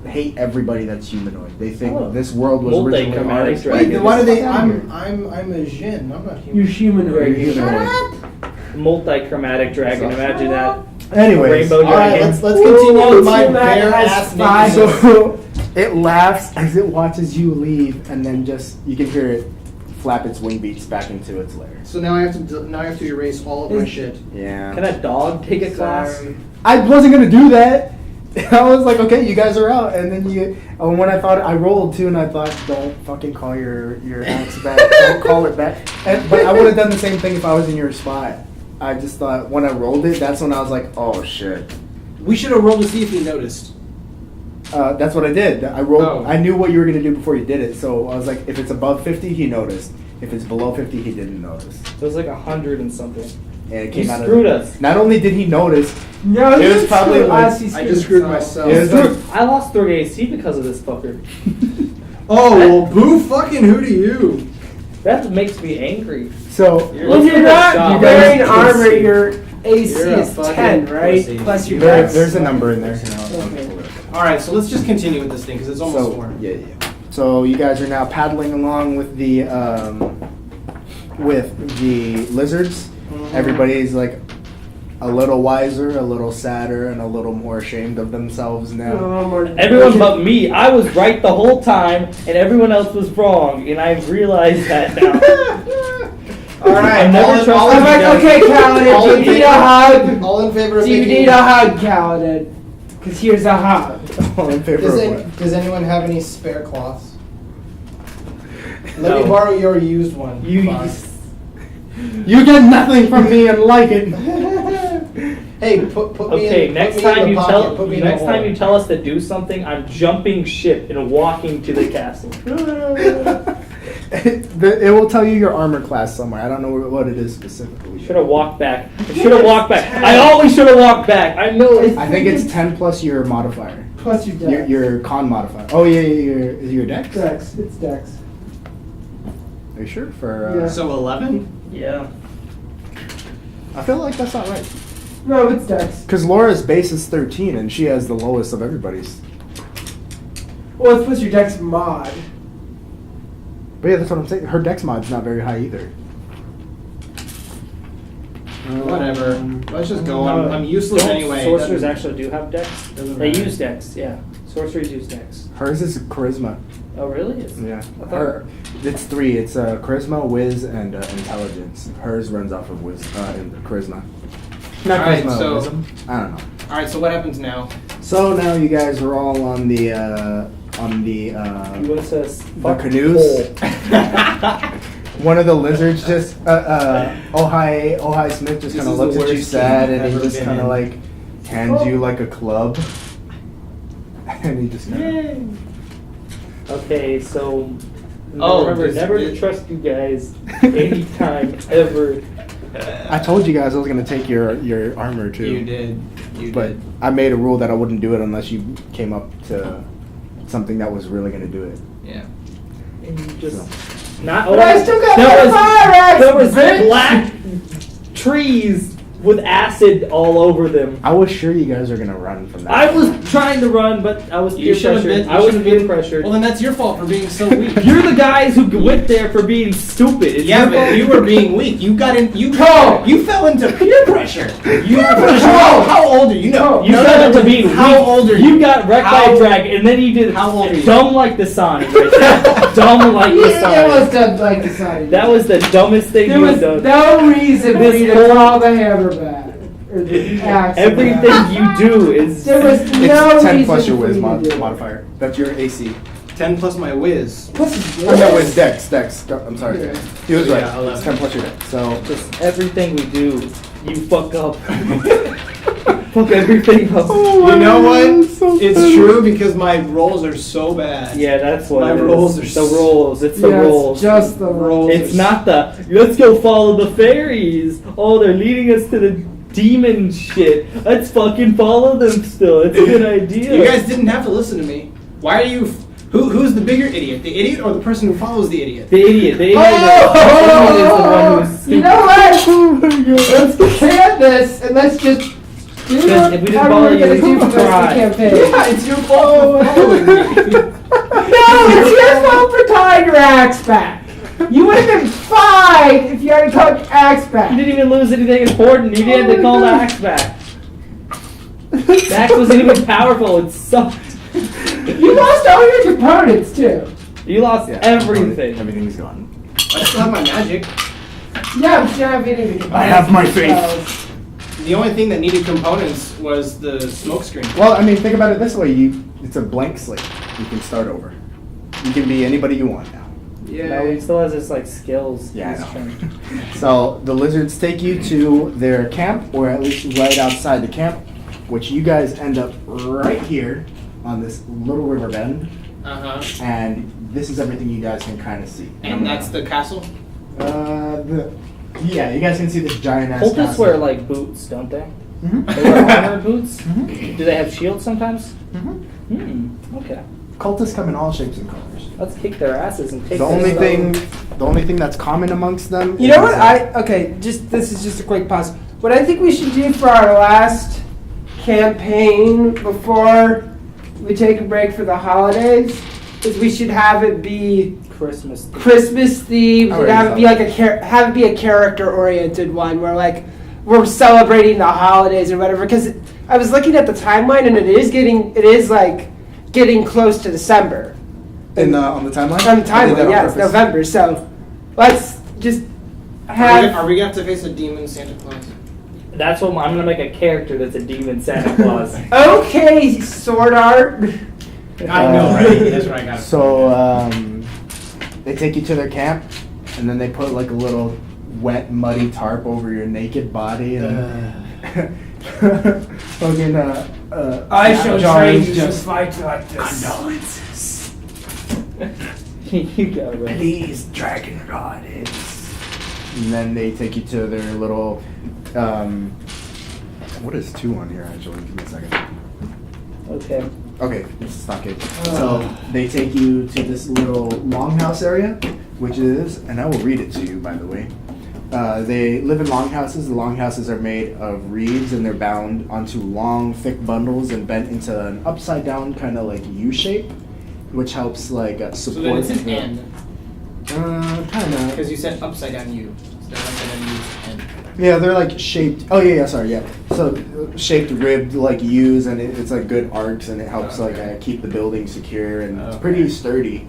S3: hate everybody that's humanoid. They think
S2: Oh.
S3: this world was originally
S2: Multi-chromatic
S3: ours.
S2: dragons.
S5: Wait, then why do they?
S3: Fuck outta here.
S5: I'm a Jinn. I'm not
S4: You're
S5: human.
S4: humanoid.
S3: You're humanoid.
S2: Multi-chromatic dragon.
S3: So-
S2: Imagine that.
S3: Anyways,
S2: Rainbow
S5: All right,
S2: dragon.
S5: let's continue with my
S4: Tiamat
S5: bare
S4: has
S5: ass
S4: five.
S5: niggas.
S3: so It laughs as it watches you leave, and then just you can hear it flap its wing beats back into its lair.
S5: So now I have to erase all of my shit.
S3: Yeah.
S2: Can a dog take a class?
S4: Sorry.
S3: I wasn't gonna do that. I was like, okay, you guys are out, and then when I thought I rolled too, and I thought, don't fucking call your axe back, don't call it back. But I would have done the same thing if I was in your spot. I just thought when I rolled it, that's when I was like, oh shit.
S5: We should have rolled to see if he noticed.
S3: That's what I did. I rolled.
S5: Oh.
S3: I knew what you were gonna do before you did it, so I was like, if it's above 50, he noticed. If it's below 50, he didn't notice.
S2: It was like 100 and something.
S3: And it
S2: You
S3: came out
S2: screwed
S3: of.
S2: us.
S3: Not only did he notice,
S4: No,
S3: It
S4: he
S3: was
S4: didn't
S3: probably
S4: screw
S3: like-
S4: us, he
S5: I just screwed
S4: himself.
S5: myself.
S3: it was like,
S2: I lost 3 AC because of this fucker.
S5: Oh, well, boo fucking who to you?
S2: That makes me angry.
S3: so.
S4: When
S2: Let's
S4: you're
S2: give it a
S4: not
S2: shot.
S4: wearing
S3: You guys-
S4: armor, your AC
S5: You're a
S4: is
S5: fucking
S4: 10, right?
S5: pussy.
S4: Plus your
S3: There's
S4: dex.
S3: a number in there.
S4: Okay.
S5: Alright, so let's just continue with this thing, because it's almost
S3: So
S5: 4.
S3: yeah. So you guys are now paddling along with the lizards. Everybody's like a little wiser, a little sadder, and a little more ashamed of themselves now.
S4: No more-
S2: Everyone but me. I was right the whole time, and everyone else was wrong, and I've realized that now.
S5: Alright,
S2: I never trusted
S4: I'm like,
S2: you
S4: okay, Kaladin,
S5: All
S4: do
S5: in
S4: you need
S5: favor?
S4: a hug?
S5: All in favor of
S4: Do you
S5: making...
S4: need a hug, Kaladin? Because here's a hug.
S3: All in favor
S5: Does,
S3: of
S5: it,
S3: what?
S5: does anyone have any spare cloths? Let
S2: No.
S5: me borrow your used one.
S2: You
S5: Fine.
S3: You get nothing from me and like it.
S5: Hey, put me
S2: Okay,
S5: in.
S2: next
S5: put me in
S2: time
S5: the
S2: you
S5: pocket,
S2: tell
S5: put me in
S2: next
S5: the
S2: time
S5: hole.
S2: you tell us to do something, I'm jumping ship and walking to the castle.
S3: It will tell you your armor class somewhere. I don't know what it is specifically.
S2: Should have walked back. I should have walked back. I always should have walked back. I know it.
S3: I think it's 10 plus your modifier.
S4: Plus your dex.
S3: Your con modifier. Oh yeah, is it your dex?
S4: Dex. It's dex.
S3: Are you sure? For
S4: Yeah.
S5: So 11?
S2: Yeah.
S3: I feel like that's not right.
S4: No, it's dex.
S3: Because Laura's base is 13 and she has the lowest of everybody's.
S4: Well, it's plus your dex mod.
S3: But yeah, that's what I'm saying. Her dex mod's not very high either.
S5: Whatever. Let's just go. I'm useless
S2: Don't
S5: anyway.
S2: Sorcerers
S5: Doesn't-
S2: actually do have dex.
S5: Doesn't
S2: They
S5: matter.
S2: use dex. Yeah. Sorcerers use dex.
S3: Hers is charisma.
S2: Oh really? It's,
S3: Yeah.
S2: I thought-
S3: Her, it's 3. It's charisma, whiz, and intelligence. Hers runs off of charisma. Not
S5: Alright,
S3: charisma,
S5: so-
S3: wisdom. I don't know.
S5: Alright, so what happens now?
S3: So now you guys are all on the
S2: USS
S3: the canoes. One of the lizards just Ojai Smith just
S5: This
S3: kind of
S5: is
S3: looks
S5: the
S3: at you
S5: worst
S3: sad
S5: game
S3: and he
S5: I've
S3: just
S5: ever
S3: kind of
S5: been
S3: like hands you like a club. And he just kind
S2: Okay, so
S5: Oh,
S2: remember
S5: this-
S2: never to
S5: this-
S2: trust you guys anytime ever.
S3: I told you guys I was gonna take your armor too.
S5: You did. You
S3: But
S5: did.
S3: I made a rule that I wouldn't do it unless you came up to something that was really gonna do it.
S5: Yeah.
S2: And you just not.
S4: But I still got
S2: there
S4: my
S2: was,
S4: fire axe,
S2: there was
S4: bitch!
S2: black trees with acid all over them.
S3: I was sure you guys are gonna run from that.
S2: I was trying to run, but I was peer
S5: You should have
S2: pressured.
S5: been.
S2: I was peer pressured.
S5: Well, then that's your fault for being so weak.
S2: You're the guys who went there for being stupid. It's
S5: Yeah,
S2: your
S5: but
S2: fault.
S5: you were being weak. You got in. You fell into peer pressure. How old are you? No,
S2: You
S5: no,
S2: got
S5: no,
S2: into
S5: no.
S2: being
S5: How
S2: weak.
S5: old are you?
S2: You got wrecked by
S5: How-
S2: a dragon, and then you did
S5: How old are you?
S2: dumb like Desani. Right there. Dumb like
S4: It was
S2: Desani.
S4: done like Desani.
S2: That was the dumbest thing
S4: There
S2: you
S4: was
S2: have done.
S4: no reason for
S2: This
S4: you to
S2: whole-
S4: call the hammer back. Or the axe
S2: Everything
S4: back.
S2: you do is.
S4: There was
S3: It's
S4: no
S3: 10
S4: reason
S3: plus your
S4: for
S3: whiz
S4: you to do it.
S3: modifier. That's your AC.
S5: 10 plus my whiz.
S4: Plus his
S3: Oh, no,
S4: whiz.
S3: it's Dex. I'm sorry.
S4: Yeah.
S3: He was right.
S5: Yeah, 11.
S3: It's 10 plus your Dex. So
S2: Just everything we do, you fuck up. Fuck everything up.
S5: You know what?
S3: so
S5: It's
S3: funny.
S5: true because my rolls are so bad.
S2: Yeah, that's what
S5: My
S2: it is.
S5: rolls are
S2: the rolls. It's the
S4: Yeah,
S2: rolls.
S4: it's just the rolls.
S2: It's not the let's go follow the fairies. Oh, they're leading us to the demon shit. Let's fucking follow them still. It's a good idea.
S5: You guys didn't have to listen to me. Why are you? Who's the bigger idiot? The idiot or the person who follows the idiot?
S2: The idiot. The idiot,
S4: Oh!
S2: the idiot is the one who's stupid.
S4: You know what? Let's can this and let's just do
S2: Because
S4: what
S2: if we didn't
S4: how
S2: follow
S4: we're
S2: you,
S4: gonna
S2: we
S4: do for
S2: would
S4: the rest of
S2: try.
S4: the campaign.
S5: Yeah, it's your fault for following me.
S4: No, it's your fault for tying your axe back. You would have been fine if you hadn't called your axe back.
S2: You didn't even lose anything important. You didn't have to call the axe back. The axe wasn't even powerful. It sucked.
S5: It
S4: You lost all your components too.
S2: You lost everything.
S3: Everything's gone.
S5: I still have my magic.
S4: Yeah, but you don't have any of the components.
S3: I have my
S4: themselves.
S3: faith.
S5: The only thing that needed components was the smoke screen.
S3: Well, I mean, think about it this way: it's a blank slate. You can start over. You can be anybody you want now.
S2: No, he still has his like skills.
S3: Yeah,
S2: He's
S3: I know.
S2: trained.
S3: So the lizards take you to their camp, or at least right outside the camp, which you guys end up right here on this little river bend, and this is everything you guys can kind of see.
S5: And that's the castle?
S3: Yeah, you guys can see this giant ass
S2: Cultists
S3: castle.
S2: wear like boots, don't they?
S3: Mhm.
S2: They wear armor boots.
S3: Mhm.
S2: Do they have shields sometimes?
S3: Mhm.
S2: Okay.
S3: Cultists come in all shapes and colors.
S2: Let's kick their asses and take
S3: The
S2: their
S3: only thing that's common amongst them.
S4: You know
S3: is,
S4: what? This is just a quick pause. What I think we should do for our last campaign before we take a break for the holidays is we should have it be
S2: Christmas.
S4: Christmas themed.
S3: Oh,
S4: And have it be
S3: yeah.
S4: like have it be a character oriented one where like we're celebrating the holidays or whatever. Because I was looking at the timeline and it is like getting close to December.
S3: on the timeline.
S4: On the
S3: I did that
S4: timeline,
S3: on
S4: yeah, it's
S3: purpose.
S4: November. So let's just
S5: Are
S4: have.
S5: we going to have to face a demon Santa Claus?
S2: That's what I'm gonna make a character that's a demon Santa Claus.
S4: Okay, sword art.
S5: I know, right? That's what I got.
S3: So they take you to their camp, and then they put like a little wet, muddy tarp over your naked body, and fucking
S4: I shall
S3: John
S4: train
S3: is
S4: you to
S3: just
S4: fight like this.
S3: condolences.
S2: You go, Ray.
S3: Please, dragon goddess. And then they take you to their little. What is 2 on here actually? Give me a second.
S2: Okay.
S3: Okay, it's not good. So they take you to this little longhouse area, which is, and I will read it to you, by the way. They live in longhouses. The longhouses are made of reeds, and they're bound onto long, thick bundles and bent into an upside-down kind of like U shape, which helps like support.
S5: So then it's an
S3: the-
S5: N.
S3: Kind of.
S5: Because you said upside down U. So then upside down U is N.
S3: Yeah, they're like shaped. Oh yeah, sorry, yeah. So shaped, ribbed like U's, and it's like good arcs, and it helps
S5: Okay.
S3: keep the building secure, and it's
S5: Okay.
S3: pretty sturdy.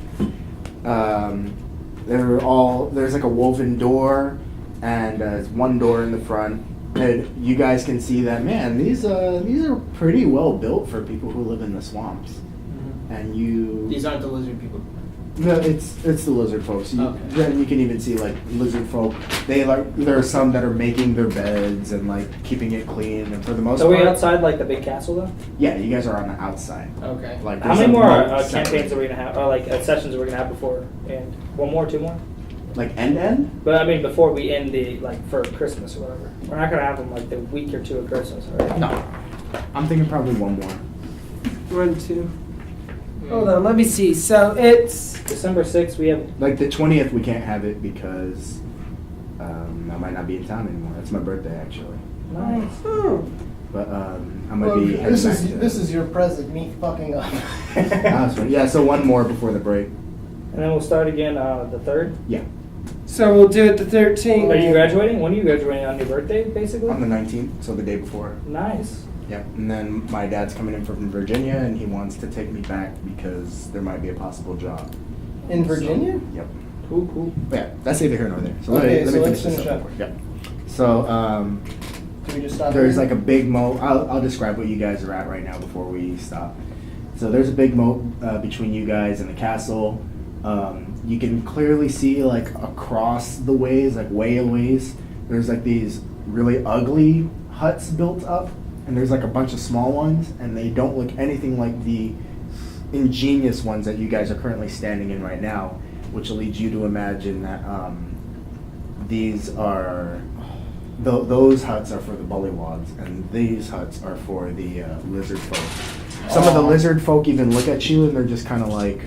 S3: There's like a woven door, and there's one door in the front, and you guys can see that. Man, these are pretty well built for people who live in the swamps. And you.
S5: These aren't the lizard people.
S3: No, it's the lizard folks.
S5: Okay.
S3: Then you can even see like lizard folk. There are some that are making their beds and like keeping it clean. And for the most
S2: So
S3: part,
S2: we're outside like the big castle though?
S3: yeah, you guys are on the outside.
S5: Okay.
S3: Like
S2: How
S3: there's
S2: many
S3: a
S2: more
S3: moat separate.
S2: campaigns are we gonna have, or like sessions are we gonna have before? And one more, 2 more?
S3: Like end?
S2: But I mean, before we end the like for Christmas or whatever, we're not gonna have them like the week or 2 of Christmas, right?
S3: No, I'm thinking probably one more.
S4: 1, 2. Hold on, let me see. So it's
S2: December 6th, we have.
S3: Like the 20th, we can't have it because I might not be in town anymore. That's my birthday actually.
S2: Nice.
S3: But I'm gonna be. heading
S5: This
S3: back
S5: is
S3: to-
S5: this is your present. Me fucking up.
S3: That's funny. Yeah, so one more before the break.
S2: And then we'll start again the 3rd.
S3: Yeah,
S4: so we'll do it the 13th.
S2: Are you graduating? When are you graduating? On your birthday, basically?
S3: on the 19th, so the day before.
S2: Nice.
S3: Yeah, and then my dad's coming in from Virginia, and he wants to take me back because there might be a possible job.
S5: In Virginia?
S3: So, yep.
S2: Cool.
S3: But yeah, that's neither here nor there. So
S5: Okay,
S3: let
S5: so
S3: me
S5: let's
S3: finish this
S5: finish
S3: up.
S5: up.
S3: Yep. So
S5: Can we just stop?
S3: there's
S5: here?
S3: like a big moat. I'll describe what you guys are at right now before we stop. So there's a big moat between you guys and the castle. You can clearly see like across the ways, like way a ways, there's like these really ugly huts built up, and there's like a bunch of small ones, and they don't look anything like the ingenious ones that you guys are currently standing in right now, which leads you to imagine that these are those huts are for the bullywugs, and these huts are for the lizard folk. Some of the lizard folk even look at you, and they're just kind of like,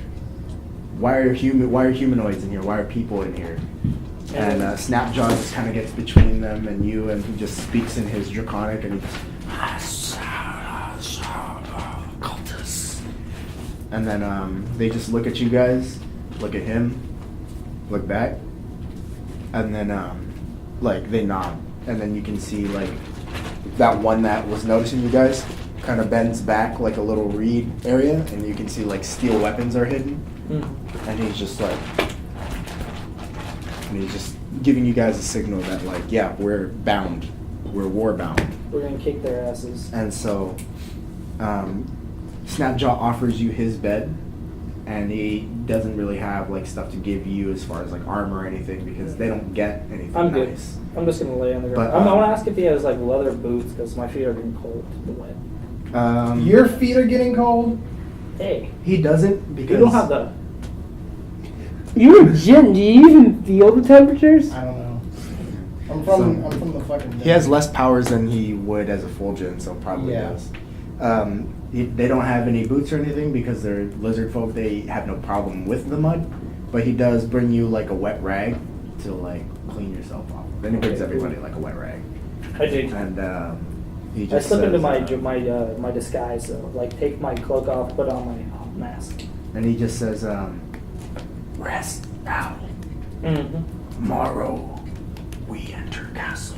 S3: why are humanoids in here? Why are people in here? And Snapjaw just kind of gets between them and you, and he just speaks in his draconic, and he goes, cultists. And then they just look at you guys, look at him, look back, and then like they nod, and then you can see like that one that was noticing you guys kind of bends back like a little reed area, and you can see like steel weapons are hidden. And he's just like, and he's just giving you guys a signal that like, yeah, we're bound, we're war bound.
S2: We're gonna kick their asses.
S3: And so, Snapjaw offers you his bed, and he doesn't really have like stuff to give you as far as like armor or anything because they don't get anything
S2: I'm good.
S3: nice.
S2: I'm just gonna lay on the ground.
S3: But,
S2: I want to ask if he has like leather boots because my feet are getting cold and wet.
S5: Your feet are getting cold?
S2: Hey,
S3: He doesn't because
S2: you don't have the.
S4: You and Jin, do you even feel the temperatures?
S5: I don't know. I'm from the fucking.
S3: he has less powers than he would as a Fulgen, so probably
S5: Yeah.
S3: does. They don't have any boots or anything because they're lizard folk. They have no problem with the mud, but he does bring you like a wet rag to like clean yourself off. Then he brings everybody like a wet rag,
S2: I did.
S3: and he
S2: I
S3: just
S2: slip into
S3: says,
S2: my disguise, so like take my cloak off, put on my mask.
S3: and he just says, "Rest now. Tomorrow we enter castle.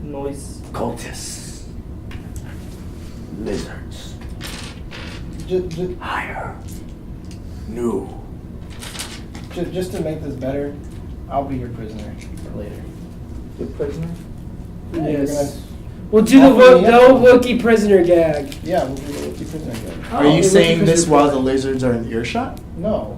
S2: Noise.
S3: Cultists, lizards, higher, new."
S5: Just to make this better, I'll be your prisoner for later.
S2: Good prisoner.
S5: Yeah, you're
S4: Yes.
S5: gonna-
S4: We'll do the
S5: Offer me up.
S4: Wookiee prisoner gag.
S5: Yeah, we'll do the Wookiee prisoner again.
S3: Are you
S4: Oh,
S3: saying
S4: Wookiee
S3: this
S4: prisoner
S3: while
S4: gag.
S3: the lizards are in earshot?
S5: No.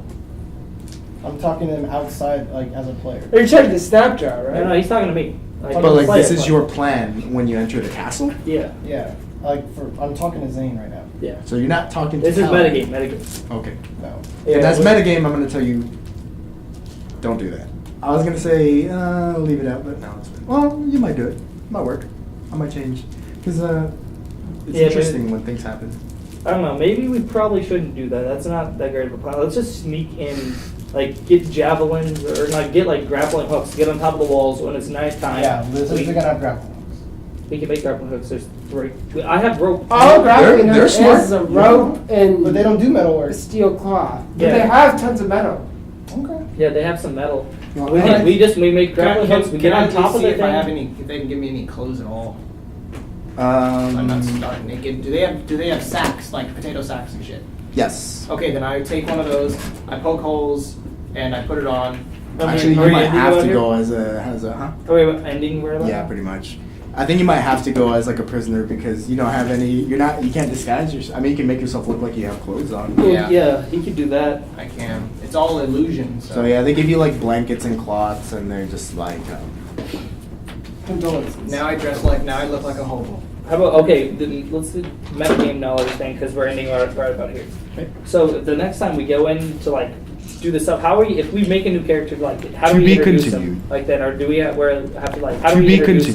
S5: I'm talking to them outside, like, as a player.
S4: Or you're talking to Snapjaw, right?
S2: No, he's talking to me. Like,
S3: But like
S2: play
S3: this
S2: it,
S3: is
S2: play
S3: your
S2: it.
S3: plan when you enter the castle?
S2: Yeah,
S5: Yeah. I'm talking to Zane right now.
S2: yeah.
S3: So you're not talking to
S2: This is
S3: Kaladin.
S2: metagame.
S3: Okay.
S5: No.
S2: Yeah,
S3: If that's
S2: we-
S3: metagame, I'm going to tell you, don't do that. I was going to say, leave it out, but no, it's fine. Well, you might do it. Might work. I might change. Because it's
S2: Yeah,
S3: interesting when things happen.
S2: I don't know. Maybe we probably shouldn't do that. That's not that great of a plan. Let's just sneak in, like get javelins or not get like grappling hooks. Get on top of the walls when it's nighttime.
S5: Yeah, lizards
S2: we,
S5: are gonna have grappling hooks.
S2: we can make grappling hooks. There's 3. I have rope.
S4: All grappling
S3: they're
S4: hook
S3: smart.
S4: is a rope and
S5: But they don't do metal work.
S4: a steel cloth. But
S2: Yeah.
S4: they have tons of metal.
S5: Okay.
S2: Yeah, they have some metal.
S3: Well,
S2: We,
S5: alright.
S2: we make grappling hooks. We get on top of the
S8: if I have
S2: thing.
S8: any, if they can give me any clothes at all. I'm not stark naked. Do they have sacks, like potato sacks and shit?
S3: Yes.
S8: Okay, then I take one of those, I poke holes, and I put it on.
S3: Actually, you
S2: Are we
S3: might
S2: ending
S3: have
S2: out
S3: to
S2: here?
S3: go as a, huh?
S2: Oh wait, ending where?
S3: Yeah, pretty much. I think you might have to go as like a prisoner because you don't have any, you can't disguise yourself. I mean, you can make yourself look like you have clothes on.
S8: Yeah.
S2: Yeah, he could do that.
S8: I can. It's all illusion. So,
S3: So yeah, they give you like blankets and cloths and they're just like,
S4: Condolences.
S8: Now I look like a hobo.
S2: How about let's do metagame knowledge thing because we're ending right about here.
S3: Okay.
S2: So the next time we go in to like do this stuff, how are we? If we make a new character, like how
S3: To
S2: do we
S3: be
S2: introduce
S3: continued.
S2: them? Like then, or do we have to like how
S3: To
S2: do we
S3: be
S2: introduce
S3: continued.